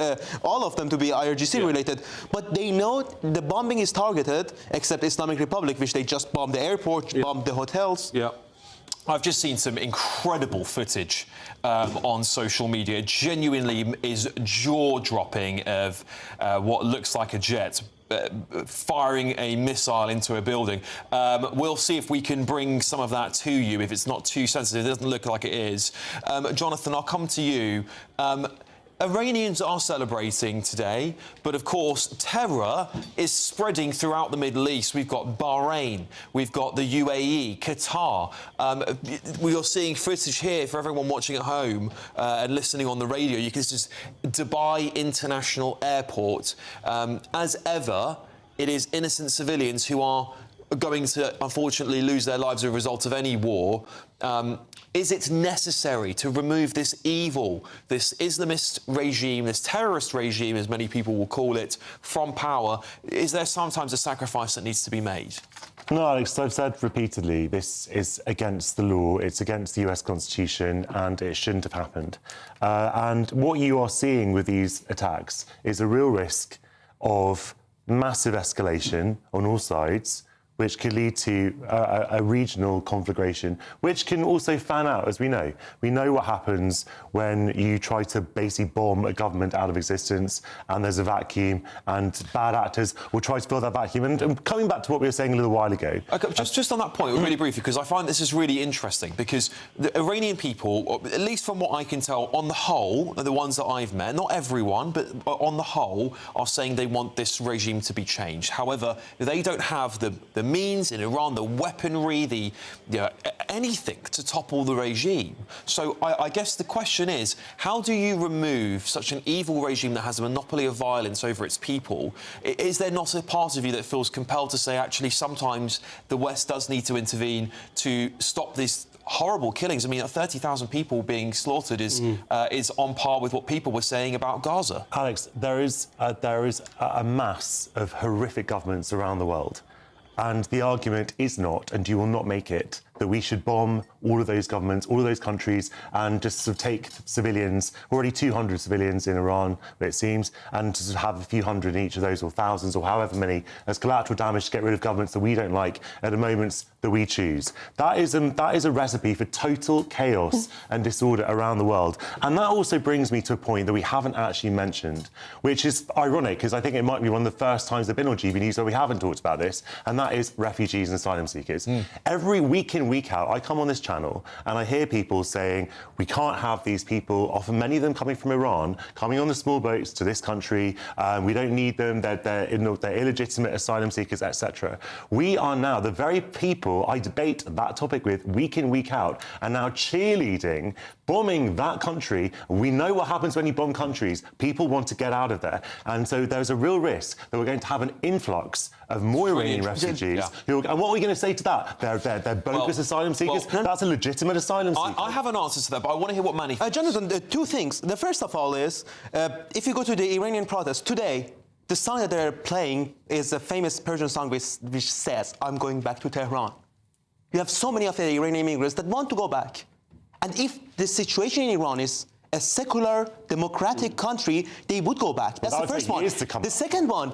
all of them to be IRGC related. But they know the bombing is targeted, except Islamic Republic, which they just bombed the airport, bombed the hotels. I've just seen some incredible footage on social media. It genuinely is jaw-dropping of what looks like a jet firing a missile into a building. We'll see if we can bring some of that to you, if it's not too sensitive. It doesn't look like it is. Jonathan, I'll come to you. Iranians are celebrating today, but of course terror is spreading throughout the Middle East. We've got Bahrain, we've got the UAE, Qatar. We are seeing footage here for everyone watching at home and listening on the radio. You can just Dubai International Airport. As ever, it is innocent civilians who are going to unfortunately lose their lives as a result of any war. Is it necessary to remove this evil, this Islamist regime, this terrorist regime, as many people will call it, from power? Is there sometimes a sacrifice that needs to be made? No, Alex, I've said repeatedly, this is against the law, it's against the US Constitution, and it shouldn't have happened. And what you are seeing with these attacks is a real risk of massive escalation on all sides, which could lead to a regional conflagration, which can also fan out, as we know. We know what happens when you try to basically bomb a government out of existence and there's a vacuum and bad actors will try to fill that vacuum. And coming back to what we were saying a little while ago... Just on that point, really briefly, because I find this is really interesting, because the Iranian people, at least from what I can tell, on the whole, the ones that I've met, not everyone, but on the whole, are saying they want this regime to be changed. However, they don't have the means in Iran, the weaponry, anything to topple the regime. So I guess the question is, how do you remove such an evil regime that has a monopoly of violence over its people? Is there not a part of you that feels compelled to say, actually, sometimes the West does need to intervene to stop these horrible killings? I mean, 30,000 people being slaughtered is on par with what people were saying about Gaza. Alex, there is a mass of horrific governments around the world, and the argument is not, and you will not make it, that we should bomb all of those governments, all of those countries, and just sort of take civilians, already 200 civilians in Iran, it seems, and to have a few hundred in each of those, or thousands, or however many, as collateral damage to get rid of governments that we don't like at the moments that we choose. That is a recipe for total chaos and disorder around the world. And that also brings me to a point that we haven't actually mentioned, which is ironic, because I think it might be one of the first times they've been on GBNews where we haven't talked about this, and that is refugees and asylum seekers. Every week in, week out, I come on this channel and I hear people saying we can't have these people, often many of them coming from Iran, coming on the small boats to this country. We don't need them. They're illegitimate asylum seekers, etc. We are now the very people I debate that topic with week in, week out, and now cheerleading, bombing that country. We know what happens when you bomb countries. People want to get out of there. And so there's a real risk that we're going to have an influx of more Iranian refugees. And what are we going to say to that? They're bogus asylum seekers? That's a legitimate asylum seeker. I have an answer to that, but I want to hear what Manny... Jonathan, two things. The first of all is, if you go to the Iranian protests today, the song that they're playing is a famous Persian song which says, "I'm going back to Tehran." You have so many of the Iranian immigrants that want to go back. And if the situation in Iran is a secular, democratic country, they would go back. That's the first one. The second one,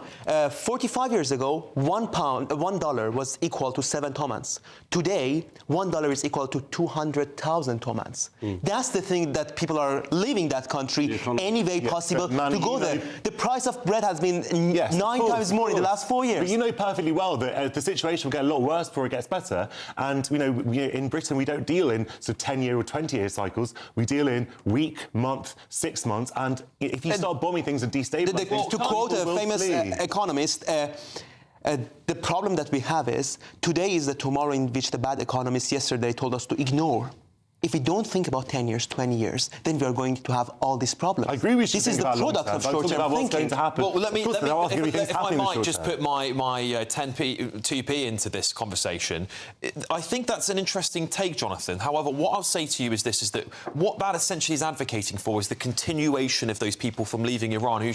45 years ago, $1 was equal to 7 tomans. Today, $1 is equal to 200,000 tomans. That's the thing that people are leaving that country any way possible to go there. The price of bread has been 9 times more in the last 4 years. But you know perfectly well that the situation will get a lot worse before it gets better. And in Britain, we don't deal in 10-year or 20-year cycles. We deal in week, month, 6 months, and if you start bombing things and destabilising... To quote a famous economist, the problem that we have is, today is the tomorrow in which the bad economists yesterday told us to ignore. If we don't think about 10 years, 20 years, then we are going to have all these problems. I agree with you. This is the product of short-term thinking. Going to happen. Well, if I might just put my 2p into this conversation, I think that's an interesting take, Jonathan. However, what I'll say to you is this, is that what that essentially is advocating for is the continuation of those people from leaving Iran, who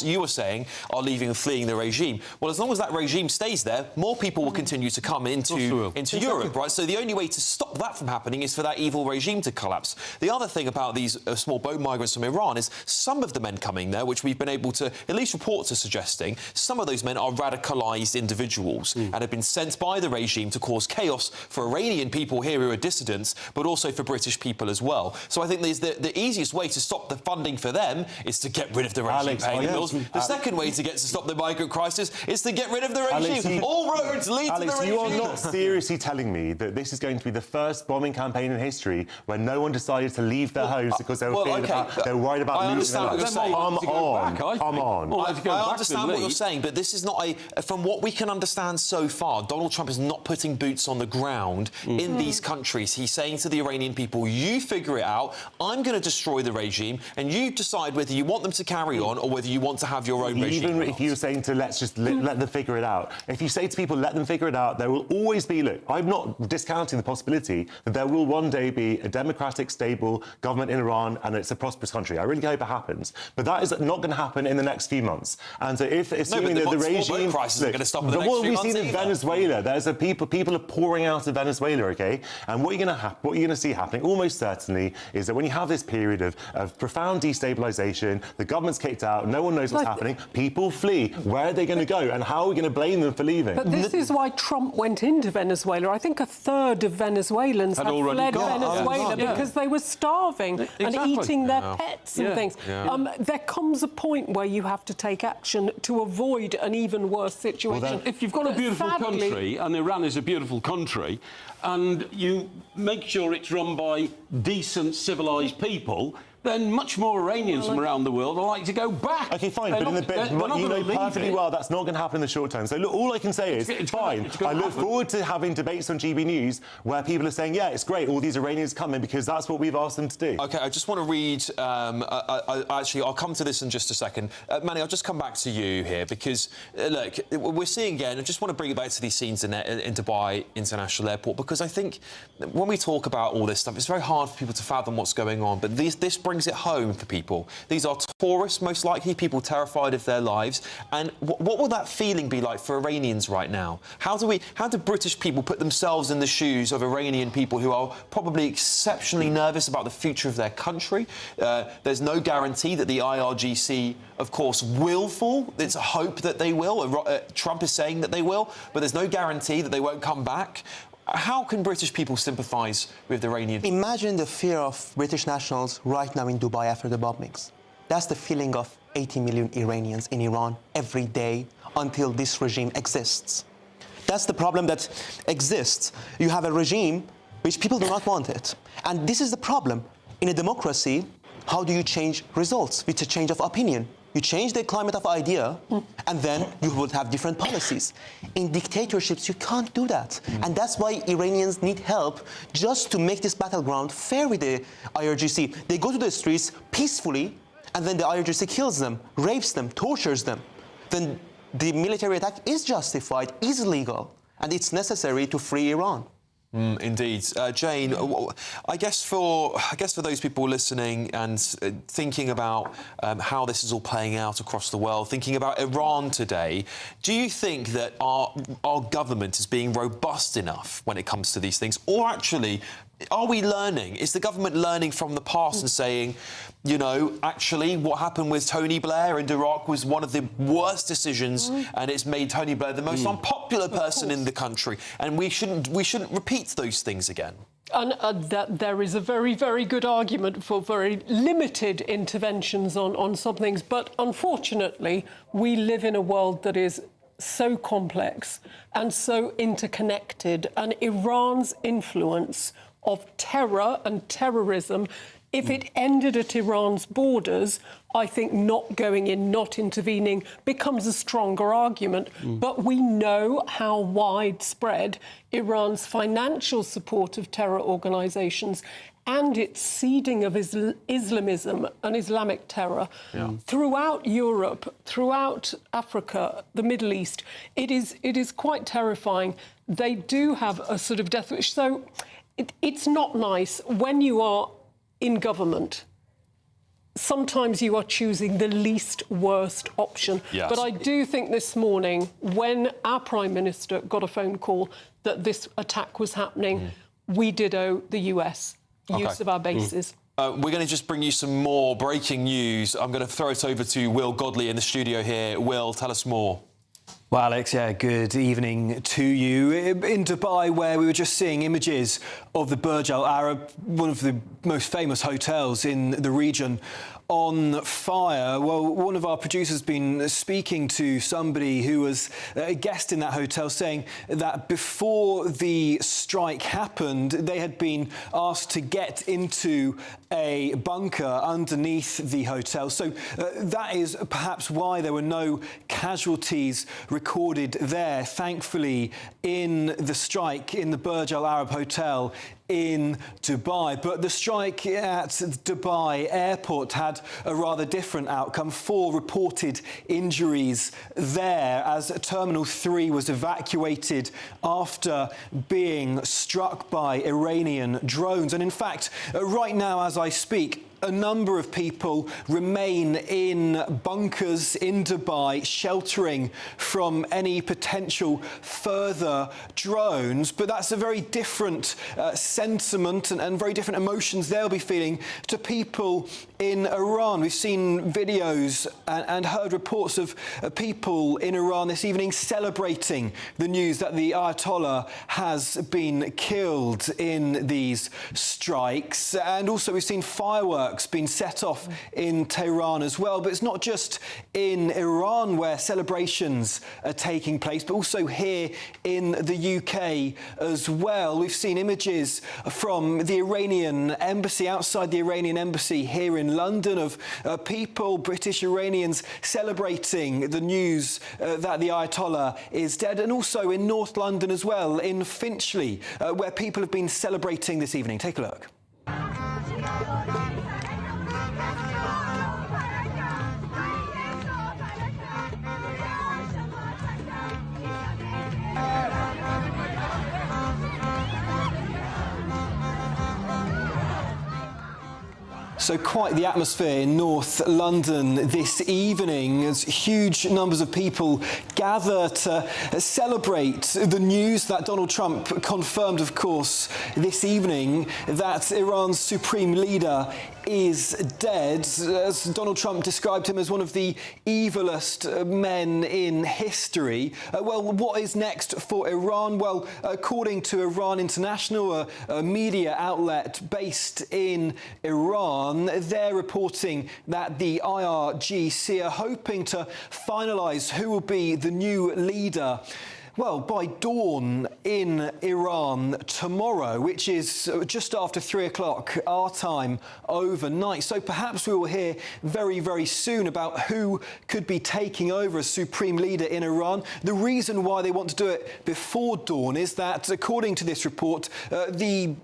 you were saying are leaving and fleeing the regime. Well, as long as that regime stays there, more people will continue to come into Europe, right? So the only way to stop that from happening is for that evil regime to collapse. The other thing about these small boat migrants from Iran is some of the men coming there, which we've been able to, at least reports are suggesting, some of those men are radicalised individuals and have been sent by the regime to cause chaos for Iranian people here who are dissidents, but also for British people as well. So I think the easiest way to stop the funding for them is to get rid of the regime paying bills. The second way to stop the migrant crisis is to get rid of the regime. All roads lead to the regime. You are not seriously telling me that this is going to be the first bombing campaign in history when no one decided to leave their homes because they were worried about losing their lives. Come on. I understand what you're saying, but this is not from what we can understand so far, Donald Trump is not putting boots on the ground in these countries. He's saying to the Iranian people, you figure it out, I'm going to destroy the regime, and you decide whether you want them to carry on or whether you want to have your own regime. Even if you're saying to let's just let them figure it out, if you say to people, let them figure it out, there will always be, look, I'm not discounting the possibility that there will one day be a democratic, stable government in Iran and it's a prosperous country. I really hope it happens. But that is not going to happen in the next few months. And so assuming that the regime... crisis are going to stop in the next what few we've months seen in Venezuela, people are pouring out of Venezuela, OK? And what you're going to see happening, almost certainly, is that when you have this period of profound destabilisation, the government's kicked out, no one knows what's happening, people flee. Where are they going to go? And how are we going to blame them for leaving? But this is why Trump went into Venezuela. I think a third of Venezuelans had fled Venezuela because they were starving and eating their pets and things. There comes a point where you have to take action to avoid an even worse situation. If you've got a beautiful country, and Iran is a beautiful country, and you make sure it's run by decent, civilised people, then much more Iranians from around the world are likely to go back. OK, fine, but in the bit, you know perfectly well that's not going to happen in the short term. So, look, all I can say is, fine, I look forward to having debates on GB News where people are saying, yeah, it's great, all these Iranians come in because that's what we've asked them to do. OK, I just want to read... actually, I'll come to this in just a second. Manny, I'll just come back to you here because, look, we're seeing again, I just want to bring it back to these scenes in Dubai International Airport because I think when we talk about all this stuff, it's very hard for people to fathom what's going on, but this brings it home for people. These are tourists, most likely, people terrified of their lives. And what will that feeling be like for Iranians right now? How do British people put themselves in the shoes of Iranian people who are probably exceptionally nervous about the future of their country? There's no guarantee that the IRGC, of course, will fall. It's a hope that they will. Trump is saying that they will, but there's no guarantee that they won't come back. How can British people sympathise with the Iranian? Imagine the fear of British nationals right now in Dubai after the bombings. That's the feeling of 80 million Iranians in Iran every day until this regime exists. That's the problem that exists. You have a regime which people do not want it. And this is the problem. In a democracy, how do you change results? With a change of opinion. You change the climate of idea, and then you would have different policies. In dictatorships, you can't do that. And that's why Iranians need help just to make this battleground fair with the IRGC. They go to the streets peacefully, and then the IRGC kills them, rapes them, tortures them. Then the military attack is justified, is legal, and it's necessary to free Iran. Indeed. Jane, I guess for those people listening and thinking about how this is all playing out across the world, thinking about Iran today, do you think that our government is being robust enough when it comes to these things? Or actually, are we learning? Is the government learning from the past and saying, you know, actually what happened with Tony Blair in Iraq was one of the worst decisions and it's made Tony Blair the most unpopular person in the country and we shouldn't repeat those things again? And that there is a very, very good argument for very limited interventions on some things. But unfortunately, we live in a world that is so complex and so interconnected, and Iran's influence of terror and terrorism, if it ended at Iran's borders, I think not going in, not intervening, becomes a stronger argument. But we know how widespread Iran's financial support of terror organisations and its seeding of Islamism and Islamic terror throughout Europe, throughout Africa, the Middle East. It is quite terrifying. They do have a sort of death wish. So it's not nice when you are in government. Sometimes you are choosing the least worst option. Yes. But I do think this morning, when our Prime Minister got a phone call that this attack was happening, we did owe the US use of our bases. We're going to just bring you some more breaking news. I'm going to throw it over to Will Godley in the studio here. Will, tell us more. Well, Alex, good evening to you. In Dubai, where we were just seeing images of the Burj Al Arab, one of the most famous hotels in the region, on fire. Well, one of our producers has been speaking to somebody who was a guest in that hotel, saying that before the strike happened, they had been asked to get into a bunker underneath the hotel. So that is perhaps why there were no casualties recorded there, thankfully, in the strike in the Burj Al Arab Hotel in Dubai. But the strike at Dubai airport had a rather different outcome. 4 reported injuries there as Terminal 3 was evacuated after being struck by Iranian drones. And in fact, right now as I speak, a number of people remain in bunkers in Dubai, sheltering from any potential further drones. But that's a very different sentiment and very different emotions they'll be feeling to people in Iran. We've seen videos and heard reports of people in Iran this evening celebrating the news that the Ayatollah has been killed in these strikes. And also we've seen fireworks fireworks being set off in Tehran as well. But it's not just in Iran where celebrations are taking place, but also here in the UK as well. We've seen images from the Iranian embassy, outside the Iranian embassy here in London, of people, British Iranians, celebrating the news that the Ayatollah is dead, and also in North London as well, in Finchley, where people have been celebrating this evening. Take a look. So quite the atmosphere in North London this evening as huge numbers of people gather to celebrate the news that Donald Trump confirmed, of course, this evening, that Iran's supreme leader is dead. As Donald Trump described him as one of the evilest men in history. Well, what is next for Iran? Well, according to Iran International, a media outlet based in Iran, they're reporting that the IRGC are hoping to finalise who will be the new leader, well, by dawn in Iran tomorrow, which is just after 3 o'clock our time overnight. So perhaps we will hear very, very soon about who could be taking over as supreme leader in Iran. The reason why they want to do it before dawn is that, according to this report, the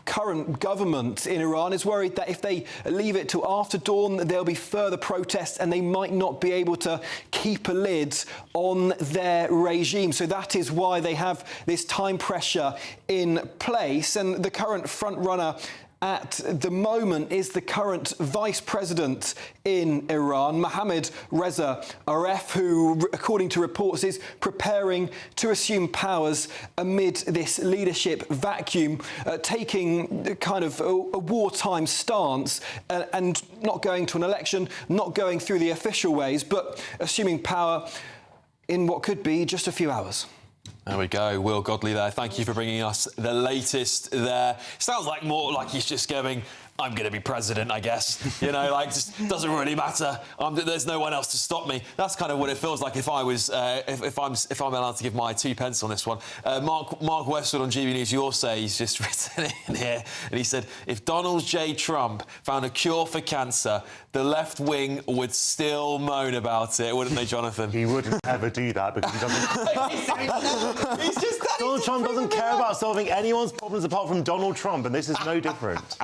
current government in Iran is worried that if they leave it till after dawn, there'll be further protests and they might not be able to keep a lid on their regime. So that is why they have this time pressure in place. And the current front runner at the moment is the current vice president in Iran, Mohammad Reza Aref, who, according to reports, is preparing to assume powers amid this leadership vacuum, taking kind of a wartime stance and not going to an election, not going through the official ways, but assuming power in what could be just a few hours. There we go, Will Godley there. Thank you for bringing us the latest there. Sounds like more like he's just going, I'm going to be president, I guess. You know, like, just doesn't really matter. There's no one else to stop me. That's kind of what it feels like if I was, if I'm allowed to give my 2 pence on this one. Mark Westwood on GBNews USA, he's just written in here, and he said, if Donald J. Trump found a cure for cancer, the left wing would still moan about it, wouldn't they, Jonathan? He wouldn't ever do that because he doesn't. Donald Trump doesn't care about solving anyone's problems apart from Donald Trump, and this is no different.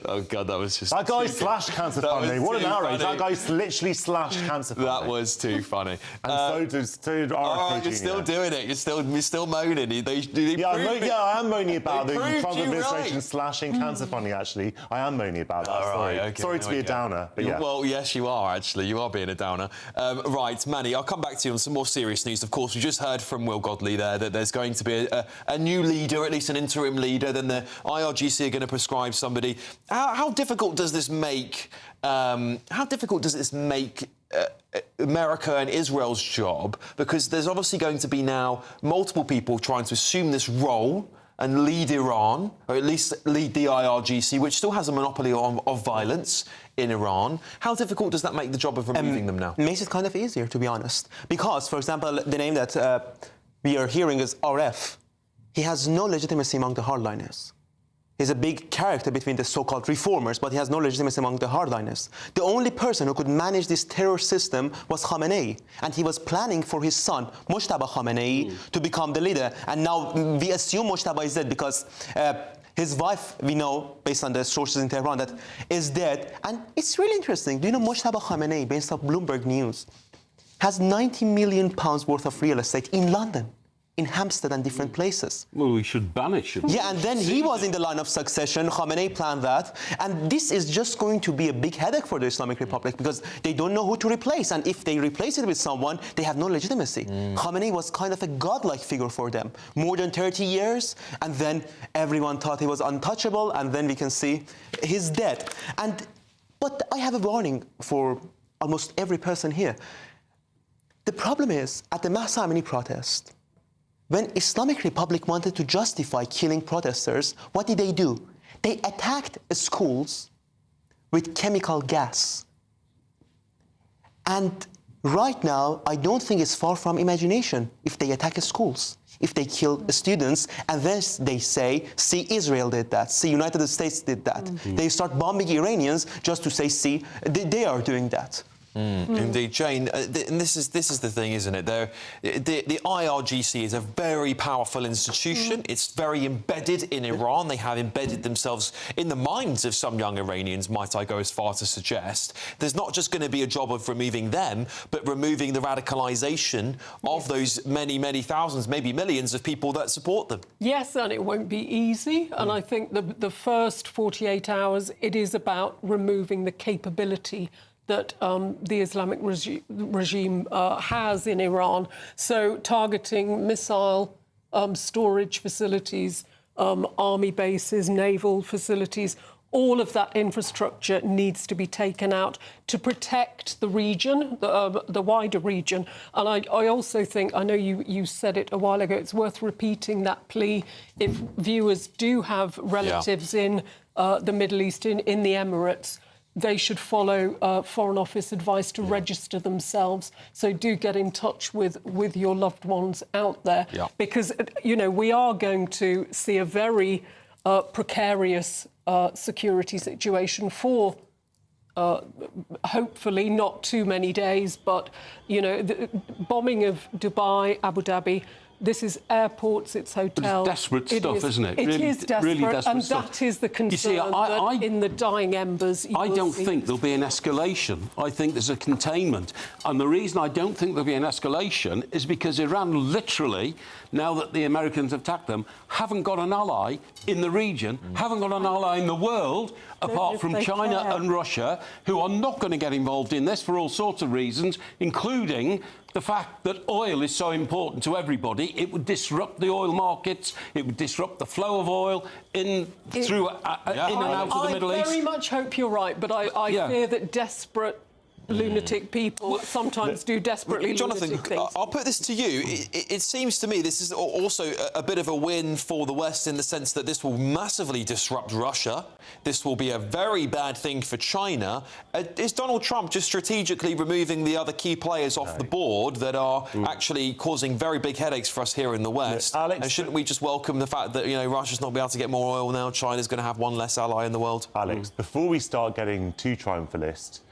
Oh, God, that was just... That guy slashed cancer funding. What an outrage. That guy literally slashed cancer funding. That was too funny. And so did RFK Jr. You're still doing it. You're still moaning. I am moaning about the Trump administration slashing cancer funding, actually. I am moaning about that. Sorry to be a downer, but yeah. Well, yes, you are, actually. You are being a downer. Right, Manny, I'll come back to you on some more serious news. Of course, we just heard from Will Godley there that there's going to be a new leader, at least an interim leader. Then the IRGC are going to prescribe somebody. How difficult does this make? America and Israel's job? Because there's obviously going to be now multiple people trying to assume this role and lead Iran, or at least lead the IRGC, which still has a monopoly of violence in Iran. How difficult does that make the job of removing them now? It makes it kind of easier, to be honest. Because, for example, the name that we are hearing is Aref. He has no legitimacy among the hardliners. He's a big character between the so-called reformers, but he has no legitimacy among the hardliners. The only person who could manage this terror system was Khamenei, and he was planning for his son, Mojtaba Khamenei, to become the leader. And now we assume Mojtaba is dead because his wife, we know, based on the sources in Tehran, that is dead. And it's really interesting. Do you know Mojtaba Khamenei, based on Bloomberg News, has £90 million worth of real estate in London, in Hampstead and different places. Well, we should banish him. Yeah, and then he was in the line of succession. Khamenei planned that. And this is just going to be a big headache for the Islamic Republic because they don't know who to replace. And if they replace it with someone, they have no legitimacy. Khamenei was kind of a godlike figure for them. More than 30 years, and then everyone thought he was untouchable, and then we can see he's dead. But I have a warning for almost every person here. The problem is, at the Mahsa Amini protest, when Islamic Republic wanted to justify killing protesters, what did they do? They attacked schools with chemical gas. And right now, I don't think it's far from imagination if they attack schools, if they kill students, and then they say, see, Israel did that, see, United States did that. They start bombing Iranians just to say, see, they are doing that. Indeed, Jane, and this is the thing, isn't it? The IRGC is a very powerful institution. It's very embedded in Iran. They have embedded themselves in the minds of some young Iranians, might I go as far to suggest. There's not just going to be a job of removing them, but removing the radicalisation of those many, many thousands, maybe millions of people that support them. Yes, and it won't be easy. And I think the first 48 hours, it is about removing the capability that the Islamic regime has in Iran. So targeting missile storage facilities, army bases, naval facilities, all of that infrastructure needs to be taken out to protect the region, the wider region. And I also think, I know you said it a while ago, it's worth repeating that plea. If viewers do have relatives in the Middle East, in the Emirates, they should follow Foreign Office advice to register themselves. So do get in touch with your loved ones out there. Because, you know, we are going to see a very precarious security situation for hopefully not too many days. But, you know, the bombing of Dubai, Abu Dhabi, this is airports, it's hotels. But it's desperate stuff, isn't it? It is desperate, really desperate and stuff. that is the concern. You see, that in the dying embers, I don't think there'll be an escalation. I think there's a containment. And the reason I don't think there'll be an escalation is because Iran literally, now that the Americans have attacked them, haven't got an ally in the region, haven't got an ally in the world, apart from China and Russia, who are not going to get involved in this for all sorts of reasons, including the fact that oil is so important to everybody. It would disrupt the oil markets, it would disrupt the flow of oil in and out of the Middle East. I very much hope you're right, but I fear that desperate lunatic people sometimes do desperately Jonathan, lunatic things. I'll put this to you. It seems to me this is also a bit of a win for the West in the sense that this will massively disrupt Russia. This will be a very bad thing for China. Is Donald Trump just strategically removing the other key players off the board that are actually causing very big headaches for us here in the West? Alex, and shouldn't we just welcome the fact that, you know, Russia's not be able to get more oil now, China's going to have one less ally in the world? Alex, before we start getting too triumphalist,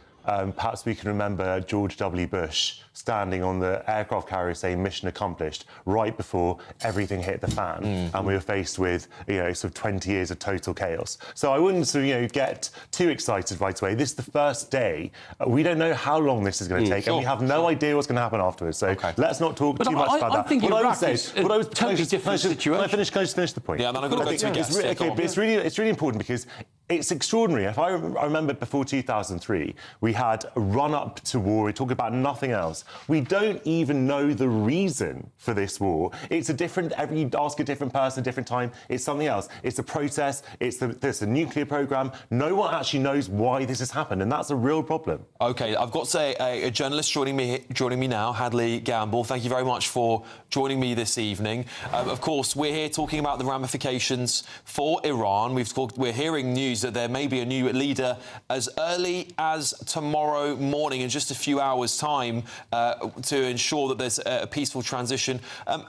perhaps we can remember George W. Bush standing on the aircraft carrier saying mission accomplished right before everything hit the fan and we were faced with, you know, sort of 20 years of total chaos. So I wouldn't sort of, you know, get too excited right away. This is the first day. We don't know how long this is going to take and we have no idea what's going to happen afterwards. So let's not talk too much about that. I think Iraq is a totally different situation. Can I just finish the point? Yeah, then I've got to go to a guest. But it's really important because it's extraordinary. If I remember before 2003, we had a run-up to war. We talk about nothing else. We don't even know the reason for this war. It's a different, you ask a different person, a different time, it's something else. It's a protest, there's a nuclear program. No one actually knows why this has happened, and that's a real problem. OK, I've got a journalist joining me now, Hadley Gamble. Thank you very much for joining me this evening. Of course, we're here talking about the ramifications for Iran. We're hearing news that there may be a new leader as early as tomorrow morning in just a few hours' time to ensure that there's a peaceful transition.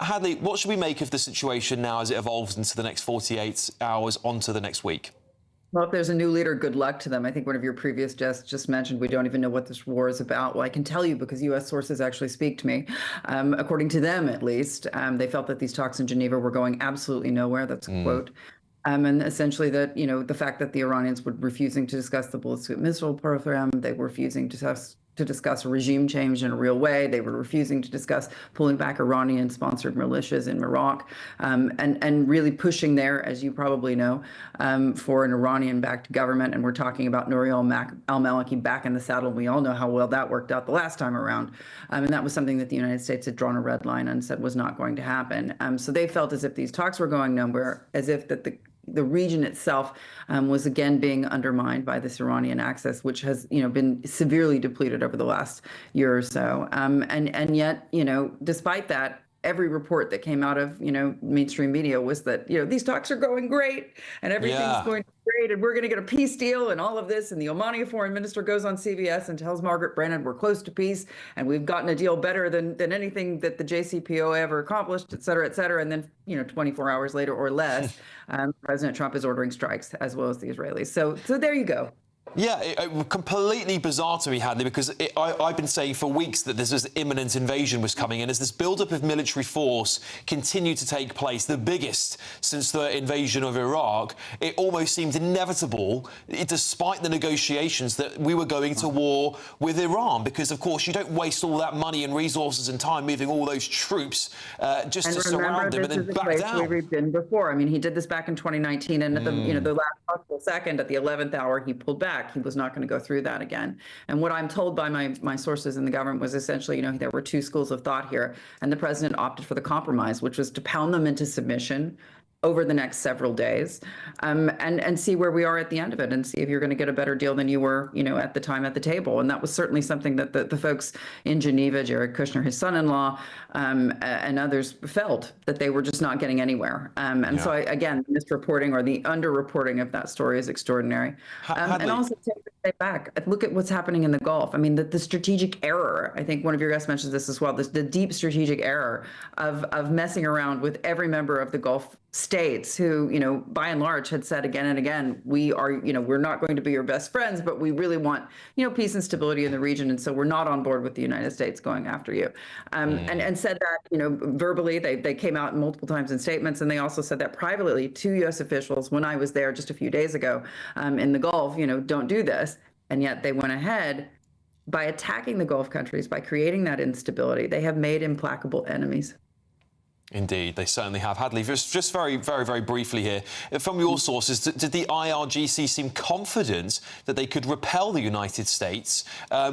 Hadley, what should we make of the situation now as it evolves into the next 48 hours onto the next week? Well, if there's a new leader, good luck to them. I think one of your previous guests just mentioned we don't even know what this war is about. Well, I can tell you because U.S. sources actually speak to me. According to them, at least, they felt that these talks in Geneva were going absolutely nowhere. That's a quote. And essentially that, you know, the fact that the Iranians were refusing to discuss the ballistic missile program, they were refusing to discuss a regime change in a real way. They were refusing to discuss pulling back Iranian-sponsored militias in Iraq, and really pushing there, as you probably know, for an Iranian-backed government. And we're talking about Nouri al-Maliki back in the saddle. We all know how well that worked out the last time around. And that was something that the United States had drawn a red line and said was not going to happen. So they felt as if these talks were going nowhere, as if that the region itself was again being undermined by this Iranian access, which has, you know, been severely depleted over the last year or so. And yet, you know, despite that, every report that came out of, mainstream media was that, these talks are going great and everything's going great and we're going to get a peace deal and all of this. And the Omani foreign minister goes on CBS and tells Margaret Brennan we're close to peace and we've gotten a deal better than anything that the JCPOA ever accomplished, et cetera, et cetera. And then, 24 hours later or less, President Trump is ordering strikes as well as the Israelis. So there you go. Yeah, completely bizarre to me, Hadley, because I've been saying for weeks that this imminent invasion was coming, and as this build-up of military force continued to take place, the biggest since the invasion of Iraq, it almost seemed inevitable, despite the negotiations, that we were going to war with Iran, because, of course, you don't waste all that money and resources and time moving all those troops just to surround them and then back down. Where we've been before. I mean, he did this back in 2019, and at the last possible second, at the 11th hour, he pulled back. He was not going to go through that again. And what I'm told by my sources in the government was essentially, there were two schools of thought here, and the president opted for the compromise, which was to pound them into submission over the next several days, and see where we are at the end of it, and see if you're going to get a better deal than you were, at the time at the table. And that was certainly something that the folks in Geneva, Jared Kushner, his son-in-law, and others felt that they were just not getting anywhere. So, again, the misreporting or the underreporting of that story is extraordinary. And also take a step back, look at what's happening in the Gulf. I mean, the strategic error, I think one of your guests mentioned this as well, the deep strategic error of messing around with every member of the Gulf states who, by and large had said again and again, we are, we're not going to be your best friends, but we really want, peace and stability in the region. And so we're not on board with the United States going after you. And said that, verbally, they came out multiple times in statements. And they also said that privately to U.S. officials when I was there just a few days ago in the Gulf, don't do this. And yet they went ahead by attacking the Gulf countries, by creating that instability. They have made implacable enemies. Indeed, they certainly have. Hadley, just very, very, very briefly here, from your sources, did the IRGC seem confident that they could repel the United States?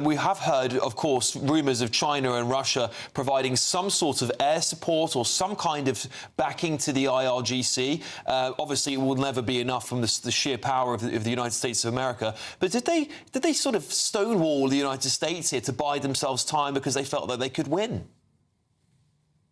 We have heard, of course, rumours of China and Russia providing some sort of air support or some kind of backing to the IRGC. Obviously, it will never be enough from the sheer power of the United States of America. But did they sort of stonewall the United States here to buy themselves time because they felt that they could win?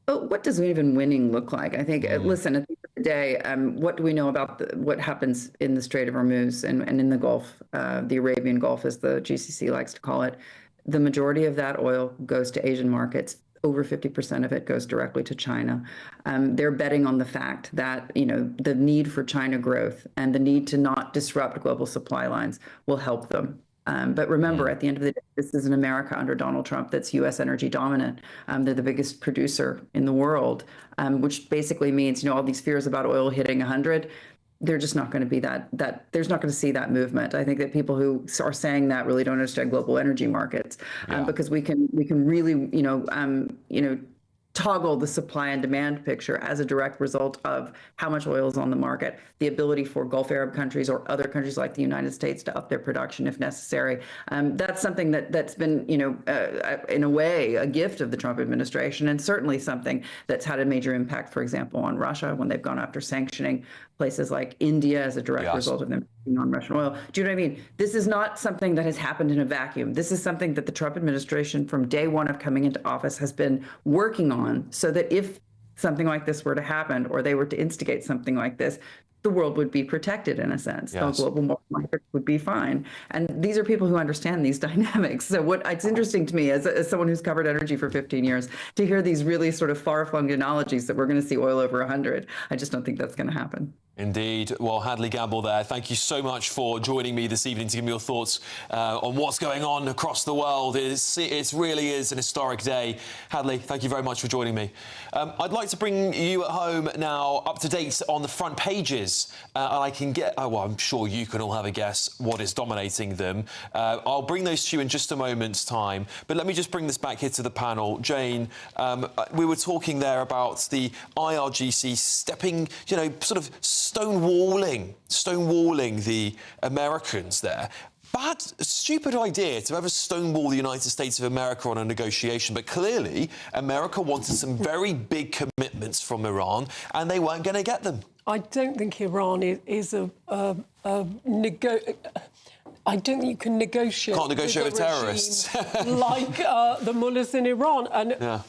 But what does even winning look like? I think, listen, at the end of the day, what do we know about what happens in the Strait of Hormuz and in the Gulf, the Arabian Gulf, as the GCC likes to call it? The majority of that oil goes to Asian markets. Over 50% of it goes directly to China. They're betting on the fact that, the need for China growth and the need to not disrupt global supply lines will help them. But remember, at the end of the day, this is an America under Donald Trump that's U.S. energy dominant. They're the biggest producer in the world, which basically means, all these fears about oil hitting 100, they're just not going to be that there's not going to see that movement. I think that people who are saying that really don't understand global energy markets, because we can really, toggle the supply and demand picture as a direct result of how much oil is on the market, the ability for Gulf Arab countries or other countries like the United States to up their production if necessary. That's something that's been, in a way, a gift of the Trump administration, and certainly something that's had a major impact, for example, on Russia when they've gone after sanctioning places like India as a direct result of them being on Russian oil. Do you know what I mean? This is not something that has happened in a vacuum. This is something that the Trump administration from day one of coming into office has been working on, so that if something like this were to happen or they were to instigate something like this, the world would be protected in a sense. Yes. The global market would be fine. And these are people who understand these dynamics. So it's interesting to me as someone who's covered energy for 15 years to hear these really sort of far-flung analogies that we're going to see oil over 100. I just don't think that's going to happen. Indeed. Well, Hadley Gamble there, thank you so much for joining me this evening to give me your thoughts on what's going on across the world. It really is an historic day. Hadley, thank you very much for joining me. I'd like to bring you at home now up to date on the front pages. And I can I'm sure you can all have a guess what is dominating them. I'll bring those to you in just a moment's time. But let me just bring this back here to the panel. Jane, we were talking there about the IRGC stepping, sort of stonewalling the Americans there. Bad, stupid idea to ever stonewall the United States of America on a negotiation, but clearly America wanted some very big commitments from Iran, and they weren't going to get them. I don't think Iran is I don't think you can negotiate. Can't negotiate with a terrorists. regime like the mullahs in Iran,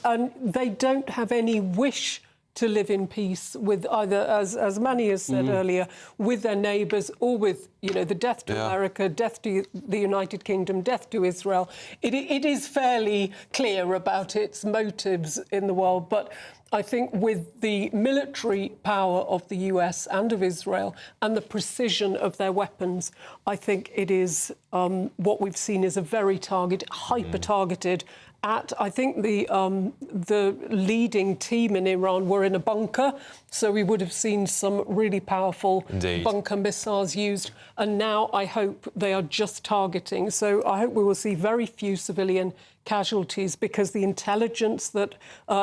and they don't have any wish to live in peace with either, as Manny has said earlier, with their neighbours or with, the death to America, death to the United Kingdom, death to Israel. It is fairly clear about its motives in the world, but I think with the military power of the US and of Israel and the precision of their weapons, I think it is what we've seen is a very hyper-targeted at. I think the leading team in Iran were in a bunker, so we would have seen some really powerful bunker missiles used. And now I hope they are just targeting. So I hope we will see very few civilian casualties, because the intelligence that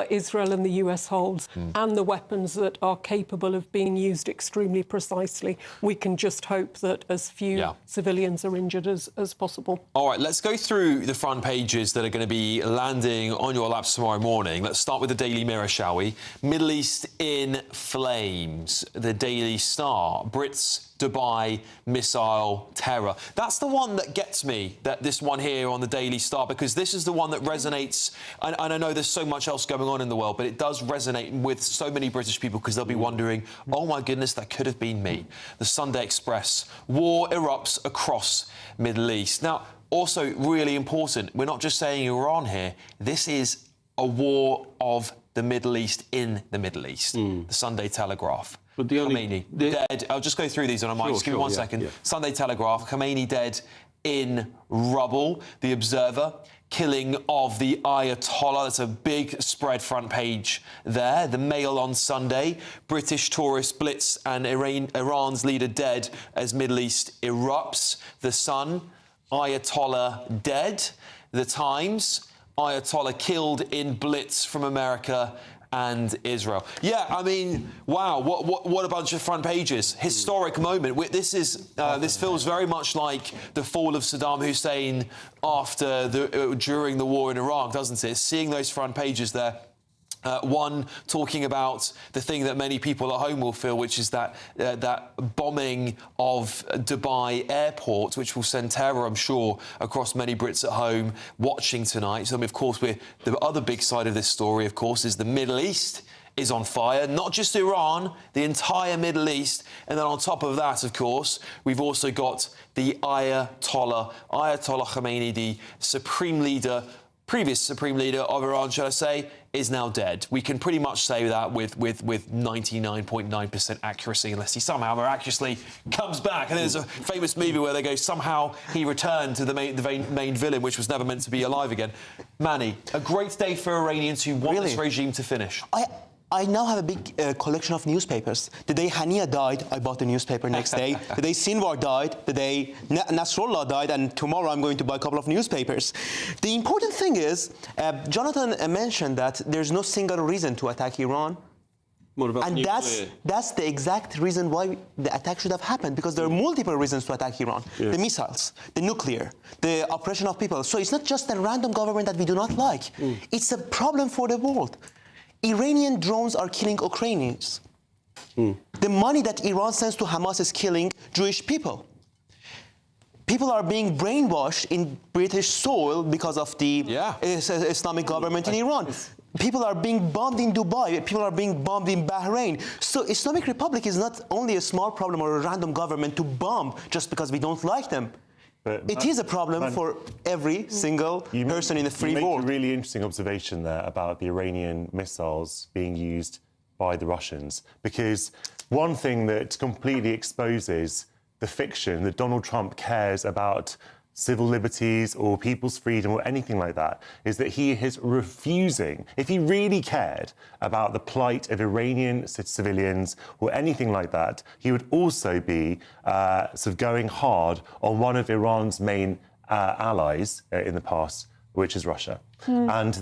Israel and the US holds and the weapons that are capable of being used extremely precisely, we can just hope that as few civilians are injured as possible. All right, let's go through the front pages that are going to be landing on your laps tomorrow morning. Let's start with the Daily Mirror, shall we? Middle East in flames. The Daily Star. Brits Dubai missile terror. That's the one that gets me, this one here on the Daily Star, because this is the one that resonates, and I know there's so much else going on in the world, but it does resonate with so many British people, because they'll be wondering, oh my goodness, that could have been me. The Sunday Express. War erupts across Middle East. Now, also really important, we're not just saying Iran here, this is a war of the Middle East in the Middle East. The Sunday Telegraph. But Khomeini dead. I'll just go through these on a mic. Just give me 1 second. Sunday Telegraph. Khomeini dead in rubble. The Observer. Killing of the Ayatollah. That's a big spread front page there. The Mail on Sunday. British tourist blitz and Iran's leader dead as Middle East erupts. The Sun. Ayatollah dead. The Times. Ayatollah killed in blitz from America and Israel. Yeah, I mean, wow, what a bunch of front pages. Historic moment. This feels very much like the fall of Saddam Hussein during the war in Iraq, doesn't it? Seeing those front pages there. One talking about the thing that many people at home will feel, which is that bombing of Dubai airport, which will send terror, I'm sure, across many Brits at home watching tonight. So, I mean, of course, the other big side of this story, of course, is the Middle East is on fire. Not just Iran, the entire Middle East. And then on top of that, of course, we've also got the Ayatollah Khomeini, the previous supreme leader of Iran, shall I say, is now dead. We can pretty much say that with 99.9% accuracy, unless he somehow miraculously comes back. And there's a famous movie where they go, somehow he returned to the main villain, which was never meant to be alive again. Manny, a great day for Iranians who want this regime to finish. I now have a big collection of newspapers. The day Hania died, I bought the newspaper next day. The day Sinwar died, the day Nasrallah died, and tomorrow I'm going to buy a couple of newspapers. The important thing is, Jonathan mentioned that there's no single reason to attack Iran. What about nuclear? That's the exact reason why the attack should have happened, because there are multiple reasons to attack Iran. The missiles, the nuclear, the oppression of people. So it's not just a random government that we do not like. It's a problem for the world. Iranian drones are killing Ukrainians. The money that Iran sends to Hamas is killing Jewish people. People are being brainwashed in British soil because of the Islamic government in Iran. People are being bombed in Dubai. People are being bombed in Bahrain. So Islamic Republic is not only a small problem or a random government to bomb just because we don't like them. But it is a problem for every single person in the free world. You make a really interesting observation there about the Iranian missiles being used by the Russians, because one thing that completely exposes the fiction that Donald Trump cares about civil liberties or people's freedom or anything like that is that he is refusing. If he really cared about the plight of Iranian civilians or anything like that, he would also be sort of going hard on one of Iran's main allies in the past, which is Russia. And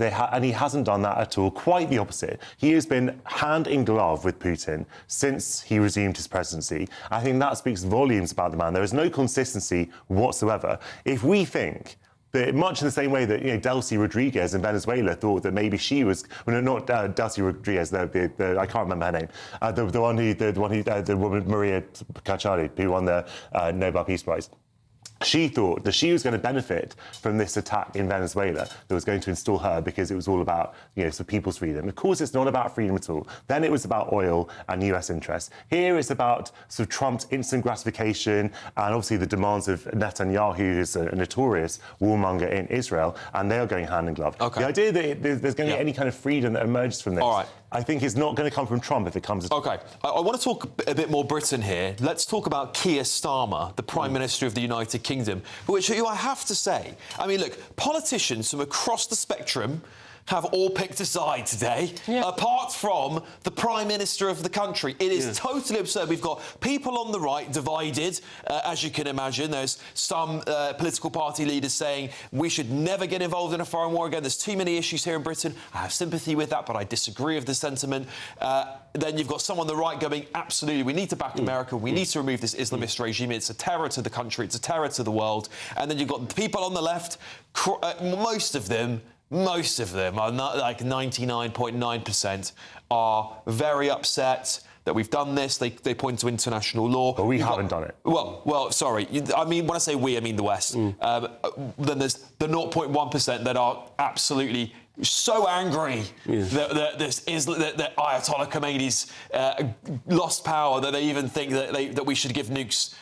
he hasn't done that at all. Quite the opposite. He has been hand in glove with Putin since he resumed his presidency. I think that speaks volumes about the man. There is no consistency whatsoever. If we think that, much in the same way that Delcy Rodriguez in Venezuela thought that maybe she was, well, not Delcy Rodriguez, I can't remember her name, the woman Maria Kachari, who won the Nobel Peace Prize. she thought that she was going to benefit from this attack in Venezuela that was going to install her because it was all about, sort of people's freedom. Of course, it's not about freedom at all. Then it was about oil and US interests. Here it's about sort of Trump's instant gratification and obviously the demands of Netanyahu, who's a notorious warmonger in Israel, and they are going hand in glove. Okay. The idea that there's going to be any kind of freedom that emerges from this, All right. I think is not going to come from Trump if it comes... OK. I want to talk a bit more Britain here. Let's talk about Keir Starmer, the Prime Minister of the United Kingdom, which I have to say, I mean, look, politicians from across the spectrum have all picked a side today, apart from the Prime Minister of the country. It is totally absurd. We've got people on the right divided, as you can imagine. There's some political party leaders saying we should never get involved in a foreign war again. There's too many issues here in Britain. I have sympathy with that, but I disagree with the sentiment. Then you've got some on the right going, absolutely, we need to back America. We need to remove this Islamist regime. It's a terror to the country. It's a terror to the world. And then you've got the people on the left, most of them are not, like 99.9% are very upset that we've done this. They point to international law. But we haven't done it. Well, sorry. I mean, when I say we, I mean the West. Then there's the 0.1% that are absolutely so angry that Ayatollah Khomeini's lost power that they even think that we should give nukes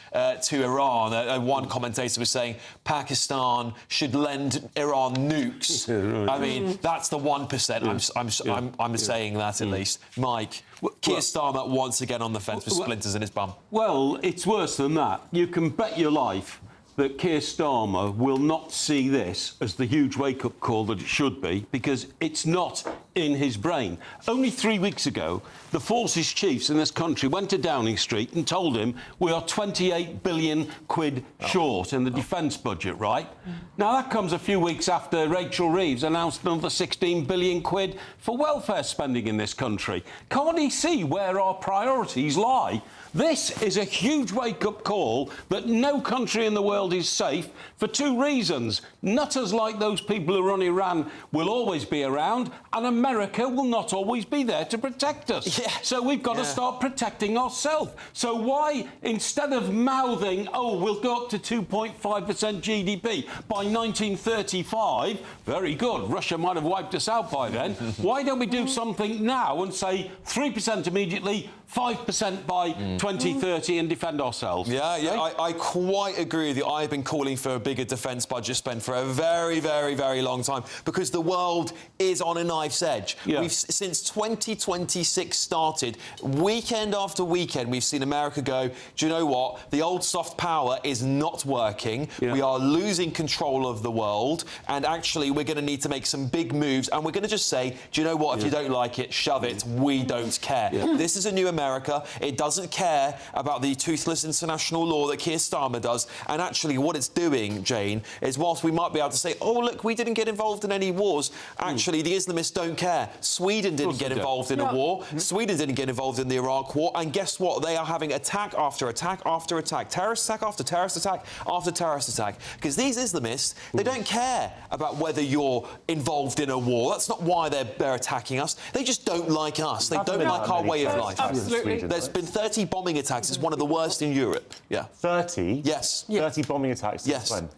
to Iran. One commentator was saying Pakistan should lend Iran nukes. I mean, that's the 1%. I'm saying that at least. Mike, Keir Starmer once again on the fence with splinters in his bum. Well, it's worse than that. You can bet your life that Keir Starmer will not see this as the huge wake-up call that it should be, because it's not in his brain. Only 3 weeks ago, the forces chiefs in this country went to Downing Street and told him we are 28 billion quid short in the defence budget, right? Now, that comes a few weeks after Rachel Reeves announced another 16 billion quid for welfare spending in this country. Can't he see where our priorities lie? This is a huge wake-up call that no country in the world is safe for two reasons. Nutters like those people who run Iran will always be around, and America will not always be there to protect us. So we've got to start protecting ourselves. So why, instead of mouthing, oh, we'll go up to 2.5% GDP by 1935, very good, Russia might have wiped us out by then, why don't we do something now and say 3% immediately, 5% by 2030 and defend ourselves? I quite agree with you. I've been calling for a bigger defence budget spend for a very, very, very long time because the world is on a knife's edge. Since 2026 started, weekend after weekend, we've seen America go, do you know what? The old soft power is not working. We are losing control of the world, and actually we're going to need to make some big moves, and we're going to just say, do you know what? If you don't like it, shove it. We don't care. This is a new America. It doesn't care about the toothless international law that Keir Starmer does. And actually what it's doing, Jane, is whilst we might be able to say, oh, look, we didn't get involved in any wars, actually the Islamists don't care. Sweden didn't get involved in a war. Sweden didn't get involved in the Iraq war. And guess what? They are having attack after attack after attack, terrorist attack after terrorist attack after terrorist attack. Because these Islamists, they don't care about whether you're involved in a war. That's not why they're attacking us. They just don't like us. They don't like our way of life. Absolutely. There's been 30 bombing attacks. It's one of the worst in Europe. 30? Yes. 30 bombing attacks since when?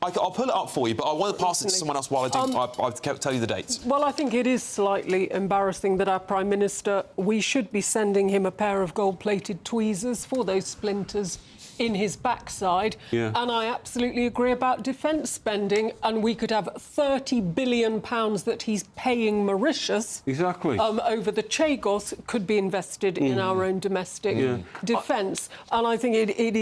I'll pull it up for you, but I want to pass it to someone else while I do. I'll tell you the dates. Well, I think it is slightly embarrassing that our Prime Minister, we should be sending him a pair of gold-plated tweezers for those splinters in his backside. And I absolutely agree about defence spending, and we could have £30 billion that he's paying Mauritius over the Chagos could be invested in our own domestic defence. And I think it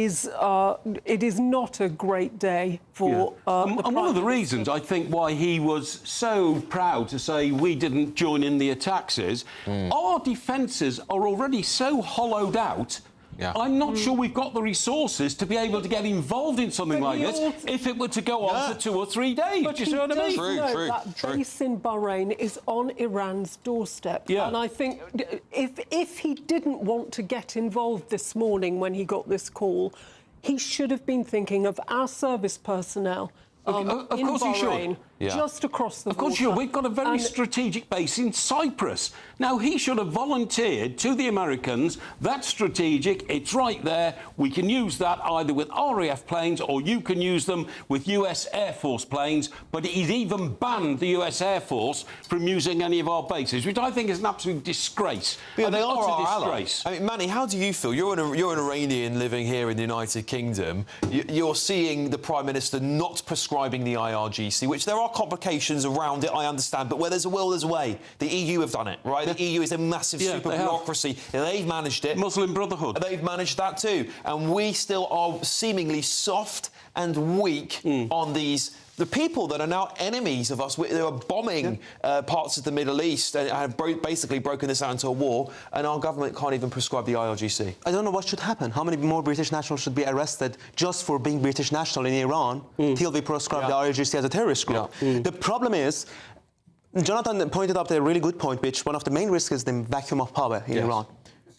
is not a great day for and one of the reasons I think why he was so proud to say we didn't join in the attacks is our defences are already so hollowed out. I'm not sure we've got the resources to be able to get involved in something like this if it were to go on for 2 or 3 days. But do you see what I mean? That base in Bahrain is on Iran's doorstep. And I think if he didn't want to get involved this morning when he got this call, he should have been thinking of our service personnel in Bahrain. just across the Of course, water. we've got a very And strategic base in Cyprus. Now, he should have volunteered to the Americans. That's strategic. It's right there. We can use that either with RAF planes or you can use them with US Air Force planes. But he's even banned the US Air Force from using any of our bases, which I think is an absolute disgrace. Yeah, they are our disgrace. allies. I mean, Manny, how do you feel? You're an Iranian living here in the United Kingdom. You're seeing the Prime Minister not prescribing the IRGC, which there are complications around it, I understand, but where there's a will, there's a way. The EU have done it, right? The EU is a massive super bureaucracy. They've managed it. Muslim Brotherhood. They've managed that too. And we still are seemingly soft and weak on the people that are now enemies of us. They are bombing parts of the Middle East and have basically broken this out into a war, and our government can't even prescribe the IRGC. I don't know what should happen. How many more British nationals should be arrested just for being British national in Iran till we prescribe the IRGC as a terrorist group? The problem is, Jonathan pointed out a really good point, which one of the main risks is the vacuum of power in Iran.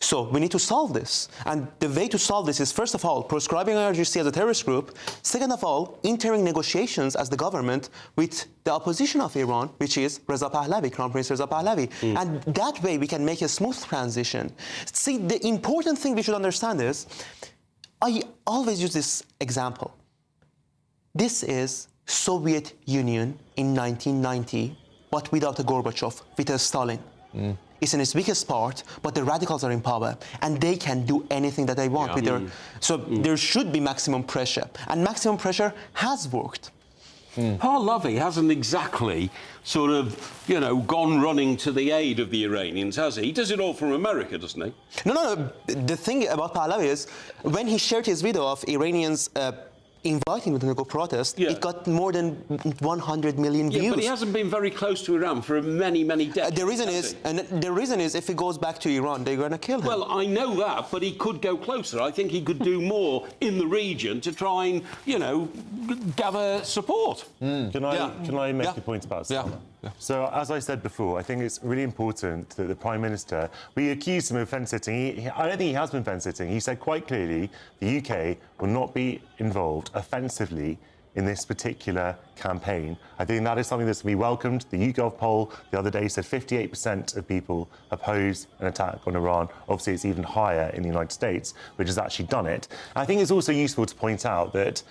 So we need to solve this. And the way to solve this is, first of all, prescribing IRGC as a terrorist group. Second of all, entering negotiations as the government with the opposition of Iran, which is Reza Pahlavi, Crown Prince Reza Pahlavi. And that way we can make a smooth transition. See, the important thing we should understand is, I always use this example. This is Soviet Union in 1990, but without a Gorbachev, with a Stalin. It's in its weakest part, but the radicals are in power, and they can do anything that they want with their... So there should be maximum pressure, and maximum pressure has worked. Pahlavi hasn't exactly sort of, gone running to the aid of the Iranians, has he? He does it all from America, doesn't he? No. The thing about Pahlavi is, when he shared his video of Iranians inviting them to go protest, it got more than 100 million views. But he hasn't been very close to Iran for many, many decades. The reason is, if he goes back to Iran, they're going to kill him. Well, I know that, but he could go closer. I think he could do more in the region to try and, gather support. Can I make a point about that? So, as I said before, I think it's really important that the Prime Minister, we accused him of fence-sitting. I don't think he has been fence-sitting. He said quite clearly the UK will not be involved offensively in this particular campaign. I think that is something that's to be welcomed. The YouGov poll the other day said 58% of people oppose an attack on Iran. Obviously, it's even higher in the United States, which has actually done it. I think it's also useful to point out that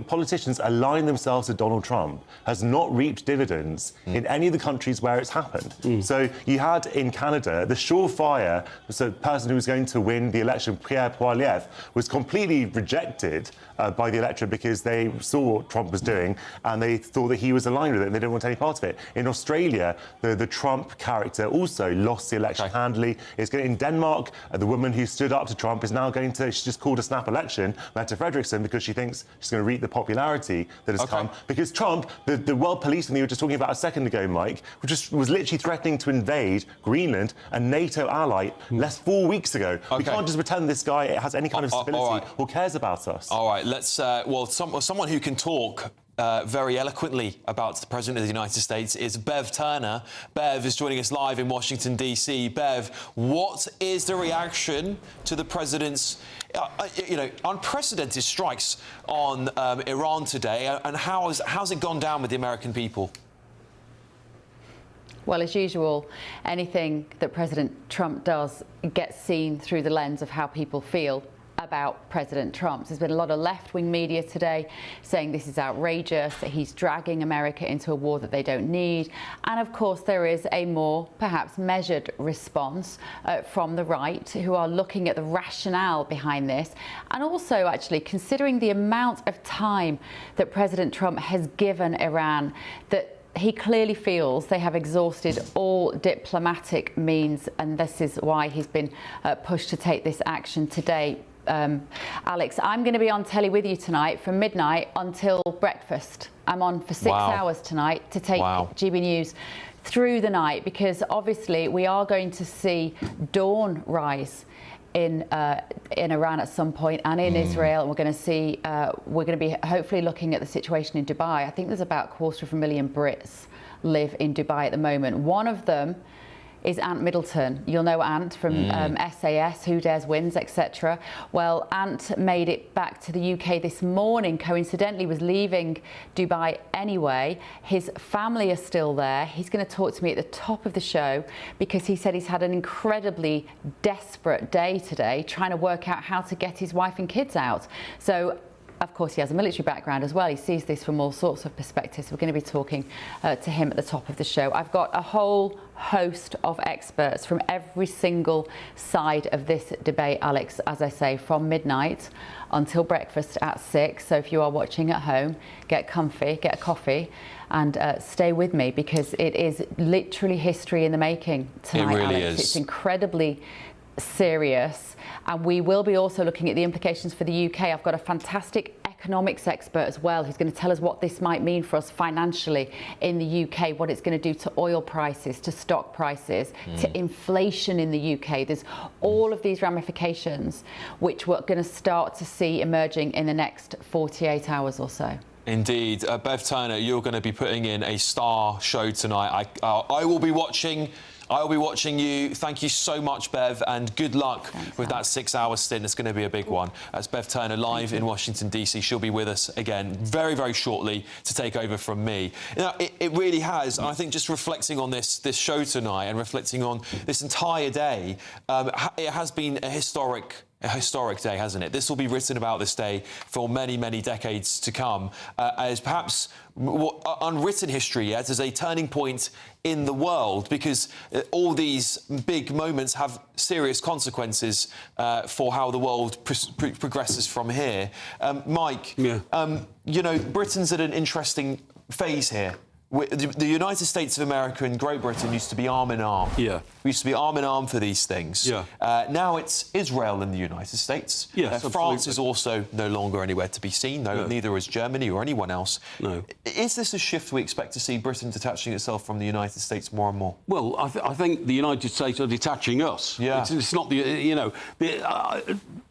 politicians aligning themselves with Donald Trump has not reaped dividends in any of the countries where it's happened. So you had in Canada, the surefire, so the person who was going to win the election, Pierre Poilievre, was completely rejected by the electorate because they saw what Trump was doing and they thought that he was aligned with it and they didn't want any part of it. In Australia, the Trump character also lost the election handily. In Denmark, the woman who stood up to Trump is now she just called a snap election, Mette Frederiksen, because she thinks she's going to reap the popularity that has come. Because Trump, the world policing that you were just talking about a second ago, Mike, was literally threatening to invade Greenland, a NATO ally, less 4 weeks ago. We can't just pretend this guy has any kind of stability or cares about us. All right, let's... someone who can talk very eloquently about the President of the United States is Bev Turner. Bev is joining us live in Washington, D.C. Bev, what is the reaction to the President's unprecedented strikes on Iran today, and how's it gone down with the American people? Well, as usual, anything that President Trump does gets seen through the lens of how people feel about President Trump. There's been a lot of left-wing media today saying this is outrageous, that he's dragging America into a war that they don't need. And of course, there is a more perhaps measured response from the right, who are looking at the rationale behind this, and also actually considering the amount of time that President Trump has given Iran, that he clearly feels they have exhausted all diplomatic means, and this is why he's been pushed to take this action today. Alex, I'm going to be on telly with you tonight from midnight until breakfast. I'm on for 6 hours tonight to take GBNews through the night, because obviously we are going to see dawn rise in Iran at some point, and in Israel, and we're going to be hopefully looking at the situation in Dubai. I think there's about 250,000 Brits live in Dubai at the moment. One of them is Ant Middleton. You'll know Ant from SAS, Who Dares Wins, etc. Well, Ant made it back to the UK this morning, coincidentally was leaving Dubai anyway. His family are still there. He's going to talk to me at the top of the show because he said he's had an incredibly desperate day today trying to work out how to get his wife and kids out. So of course, he has a military background as well. He sees this from all sorts of perspectives. We're going to be talking to him at the top of the show. I've got a whole host of experts from every single side of this debate, Alex, as I say, from midnight until breakfast at 6. So if you are watching at home, get comfy, get a coffee, and stay with me because it is literally history in the making tonight, it really Alex. is. It's incredibly serious, and we will be also looking at the implications for the UK. I've got a fantastic economics expert as well who's going to tell us what this might mean for us financially in the UK, what it's going to do to oil prices, to stock prices, to inflation in the UK. There's all of these ramifications which we're going to start to see emerging in the next 48 hours or so. Indeed. Bev Turner, you're going to be putting in a star show tonight. I will be watching. I'll be watching you. Thank you so much, Bev, and good luck with that 6-hour stint. It's going to be a big one. That's Bev Turner live in Washington, D.C. She'll be with us again very, very shortly to take over from me. Now, it really has, and I think just reflecting on this show tonight and reflecting on this entire day, it has been a historic day, hasn't it? This will be written about this day for many, many decades to come, as perhaps unwritten history yet, as a turning point in the world, because all these big moments have serious consequences for how the world progresses from here. Mike, you know, Britain's at an interesting phase here. The United States of America and Great Britain used to be arm in arm. Yeah. We used to be arm in arm for these things. Yeah. Now it's Israel and the United States. Yes, France is also no longer anywhere to be seen. No, neither is Germany or anyone else. No. Is this a shift we expect to see Britain detaching itself from the United States more and more? Well, I think the United States are detaching us. Yeah. It's not the, you know...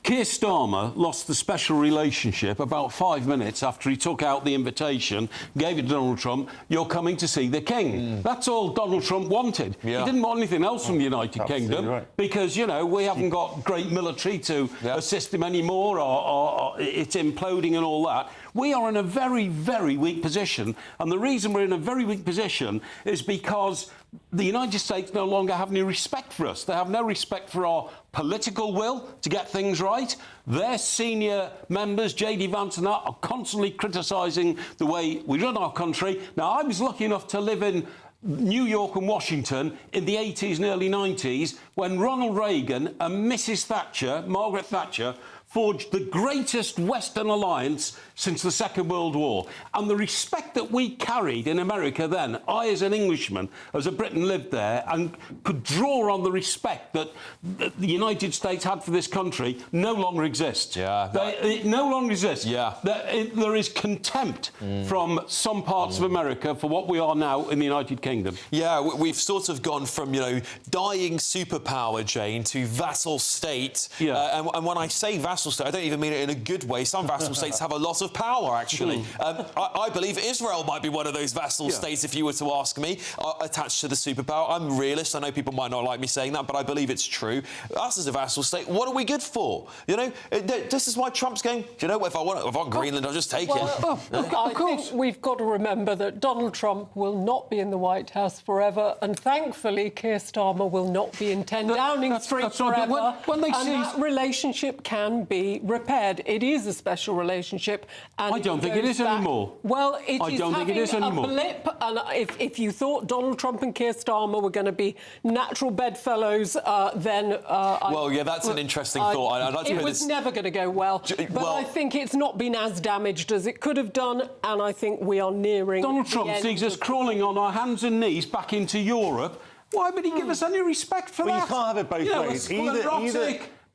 Keir Starmer lost the special relationship about 5 minutes after he took out the invitation, gave it to Donald Trump, you're coming to see the King. That's all Donald Trump wanted. Yeah. He didn't want anything else from the United Kingdom because, you know, we haven't got great military to assist him anymore or it's imploding and all that. We are in a very, very weak position. And the reason we're in a very weak position is because the United States no longer have any respect for us. They have no respect for our political will to get things right. Their senior members, J.D. Vance and that, are constantly criticising the way we run our country. Now, I was lucky enough to live in New York and Washington in the 80s and early 90s when Ronald Reagan and Mrs. Thatcher, Margaret Thatcher, forged the greatest Western alliance since the Second World War. And the respect that we carried in America then, I as an Englishman, as a Briton lived there, and could draw on the respect that the United States had for this country, no longer exists. Yeah. It no longer exists. Yeah. There is contempt from some parts of America for what we are now in the United Kingdom. Yeah, we've sort of gone from, you know, dying superpower, Jane, to vassal state. Yeah. And when I say vassal state, I don't even mean it in a good way. Some vassal states have a lot of power, actually. I believe Israel might be one of those vassal states, if you were to ask me, attached to the superpower. I'm a realist. I know people might not like me saying that, but I believe it's true. Us as a vassal state, what are we good for? You know, this is why Trump's going, do you know, if I want Greenland, I'll just take it. I think we've got to remember that Donald Trump will not be in the White House forever, and thankfully Keir Starmer will not be in 10 Downing Street forever. That relationship can be repaired. It is a special relationship. And I don't think it is anymore. Well, I don't think it is anymore. A blip, and if you thought Donald Trump and Keir Starmer were going to be natural bedfellows, then... well, yeah, that's an interesting thought. I'd like to it was never going to go well. But I think it's not been as damaged as it could have done, and I think we are nearing Donald Trump sees us crawling on our hands and knees back into Europe. Why would he give us any respect for that? Well, you can't have it both ways.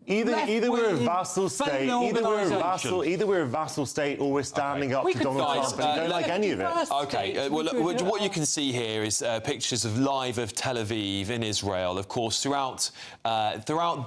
Either we're a vassal state, either we're a vassal state, or we're standing up to Donald Trump, and you don't like any of it. OK, well, look, what you can see here is pictures of Tel Aviv in Israel. Of course, throughout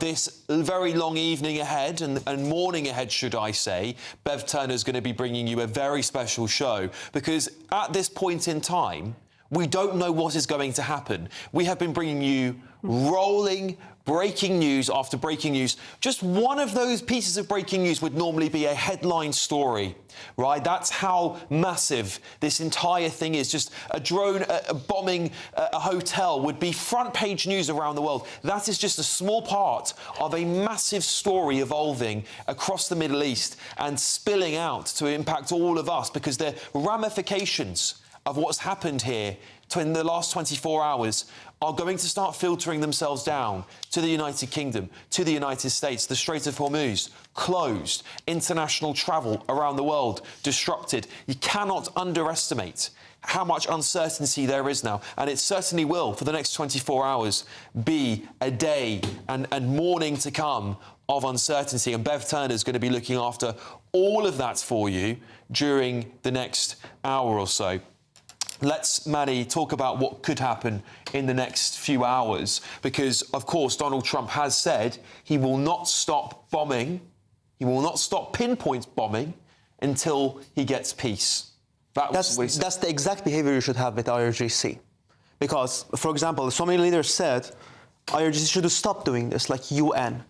this very long evening ahead and morning ahead, should I say, Bev Turner's going to be bringing you a very special show, because at this point in time, we don't know what is going to happen. We have been bringing you rolling breaking news after breaking news. Just one of those pieces of breaking news would normally be a headline story, right? That's how massive this entire thing is. Just a drone bombing a hotel would be front page news around the world. That is just a small part of a massive story evolving across the Middle East and spilling out to impact all of us, because the ramifications of what's happened here in the last 24 hours are going to start filtering themselves down to the United Kingdom, to the United States. The Strait of Hormuz closed, international travel around the world disrupted. You cannot underestimate how much uncertainty there is now, and it certainly will, for the next 24 hours, be a day and morning to come of uncertainty. And Bev Turner is going to be looking after all of that for you during the next hour or so. Let's, Maddie, talk about what could happen in the next few hours, because, of course, Donald Trump has said he will not stop bombing, he will not stop pinpoint bombing until he gets peace. That's the exact behavior you should have with IRGC. Because, for example, so many leaders said IRGC should stop doing this, like UN.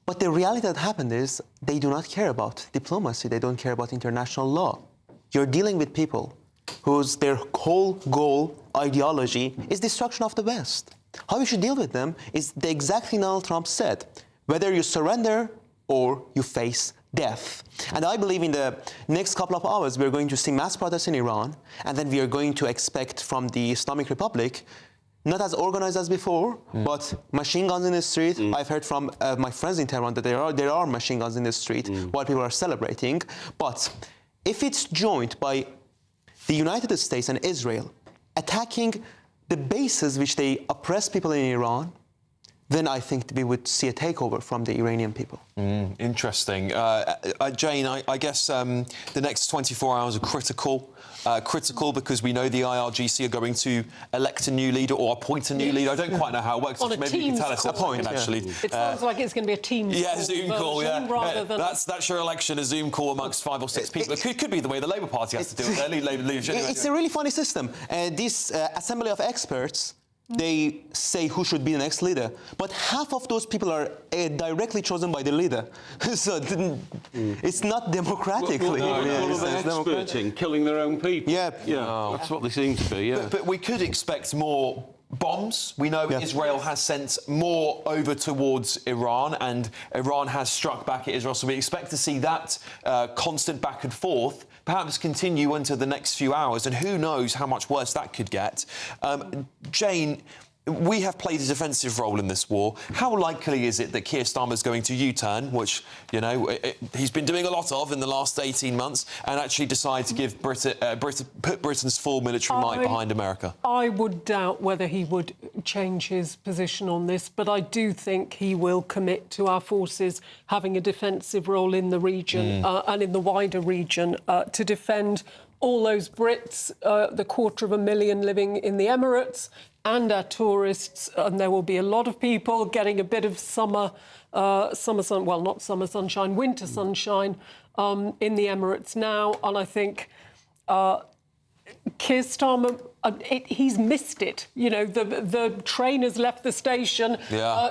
But the reality that happened is they do not care about diplomacy, they don't care about international law. You're dealing with people whose their whole goal, ideology, is destruction of the West. How you should deal with them is the exact thing Donald Trump said. Whether you surrender or you face death. And I believe in the next couple of hours we're going to see mass protests in Iran, and then we are going to expect from the Islamic Republic, not as organized as before, but machine guns in the street. I've heard from my friends in Tehran that there are machine guns in the street while people are celebrating. But if it's joined by the United States and Israel attacking the bases which they oppress people in Iran, then I think we would see a takeover from the Iranian people. Interesting. Jane, I guess the next 24 hours are critical. Critical because we know the IRGC are going to elect a new leader or appoint a new leader. I don't quite know how it works. Maybe you can tell us. Appoint, actually. It sounds like it's going to be a Teams call. Zoom call, That's your election, a Zoom call amongst 5 or 6 people. It could be the way the Labour Party has to do it. Their leadership. It's a really funny system. This assembly of experts, they say who should be the next leader, but half of those people are directly chosen by the leader. So it's not democratically. Experting, killing their own people. That's what they seem to be. But we could expect more bombs. We know Israel has sent more over towards Iran, and Iran has struck back at Israel. So we expect to see that constant back and forth perhaps continue into the next few hours, and who knows how much worse that could get. Jane, we have played a defensive role in this war. How likely is it that Keir Starmer's going to U-turn, which, you know, he's been doing a lot of in the last 18 months, and actually decide to give put Britain's full military might behind America? I would doubt whether he would change his position on this, but I do think he will commit to our forces having a defensive role in the region and in the wider region to defend all those Brits, the 250,000 living in the Emirates, and our tourists, and there will be a lot of people getting a bit of winter sunshine in the Emirates now. And I think Keir Starmer, he's missed it. You know, the train has left the station.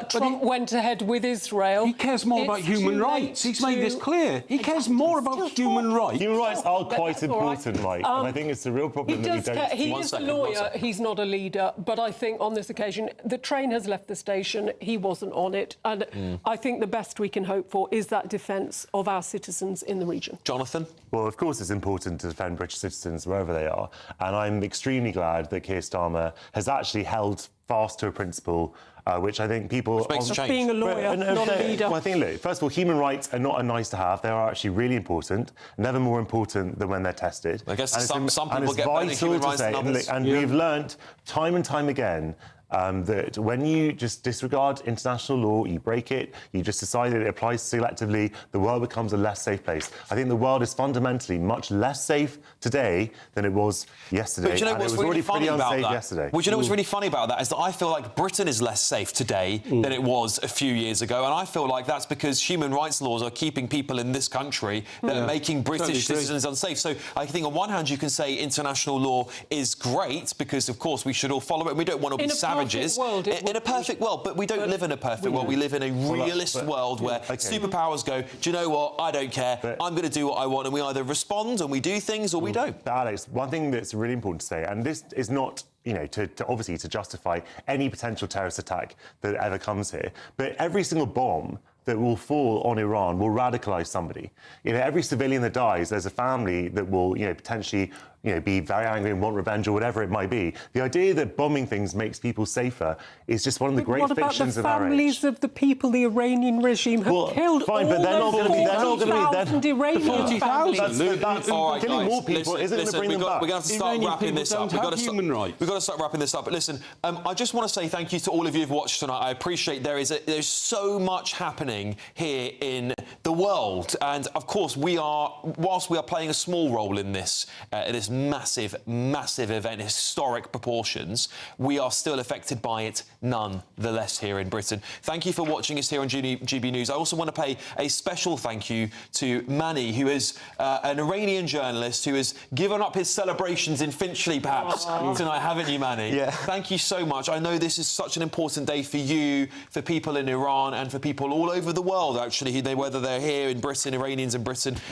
Trump went ahead with Israel. He cares more about human rights. He's made this clear. He cares more about human rights. Human rights are quite important, Mike. And I think it's a real problem that we don't... He is a lawyer. He's not a leader. But I think on this occasion, the train has left the station. He wasn't on it. And I think the best we can hope for is that defence of our citizens in the region. Jonathan? Well, of course it's important to defend British citizens wherever they are. And I'm extremely glad that Keir Starmer has actually held fast to a principle which I think people... Which makes a change. Being a lawyer, not a leader. Well, I think, look, first of all, human rights are not a nice to have. They are actually really important, never more important than when they're tested. I guess some people get better human rights than others. And we've learnt time and time again that when you just disregard international law, you break it, you just decide that it applies selectively, the world becomes a less safe place. I think the world is fundamentally much less safe today than it was yesterday. But you know what's really funny about that? Yesterday. Well, you know what's really funny about that is that I feel like Britain is less safe today than it was a few years ago, and I feel like that's because human rights laws are keeping people in this country that are making British citizens unsafe. So I think on one hand you can say international law is great because, of course, we should all follow it. We don't want to be savage marriages. In a perfect world, but we don't live in a perfect world. We live in a realist world where superpowers go, do you know what, I don't care, I'm going to do what I want, and we either respond and we do things or we don't. But Alex, one thing that's really important to say, and this is not to obviously to justify any potential terrorist attack that ever comes here, but every single bomb that will fall on Iran will radicalise somebody. Every civilian that dies, there's a family that will, potentially, be very angry and want revenge or whatever it might be. The idea that bombing things makes people safer is just one of the great fictions of our age. What about the families of the people the Iranian regime have killed? Fine, but they're not going to be. They're not going to be. Iranian families. That's all right, killing guys, more people isn't going to bring them back. We're going to have to start wrapping this up. We've got to start wrapping this up. But listen, I just want to say thank you to all of you who've watched tonight. I appreciate there's so much happening here in the world, and of course whilst we are playing a small role in this massive event, historic proportions, we are still affected by it nonetheless here in Britain. Thank you for watching us here on GB News. I also want to pay a special thank you to Mani, who is an Iranian journalist who has given up his celebrations in Finchley, perhaps, tonight, haven't you, Mani? Yeah. Thank you so much. I know this is such an important day for you, for people in Iran, and for people all over the world, actually, whether they're here in Britain, Iranians in Britain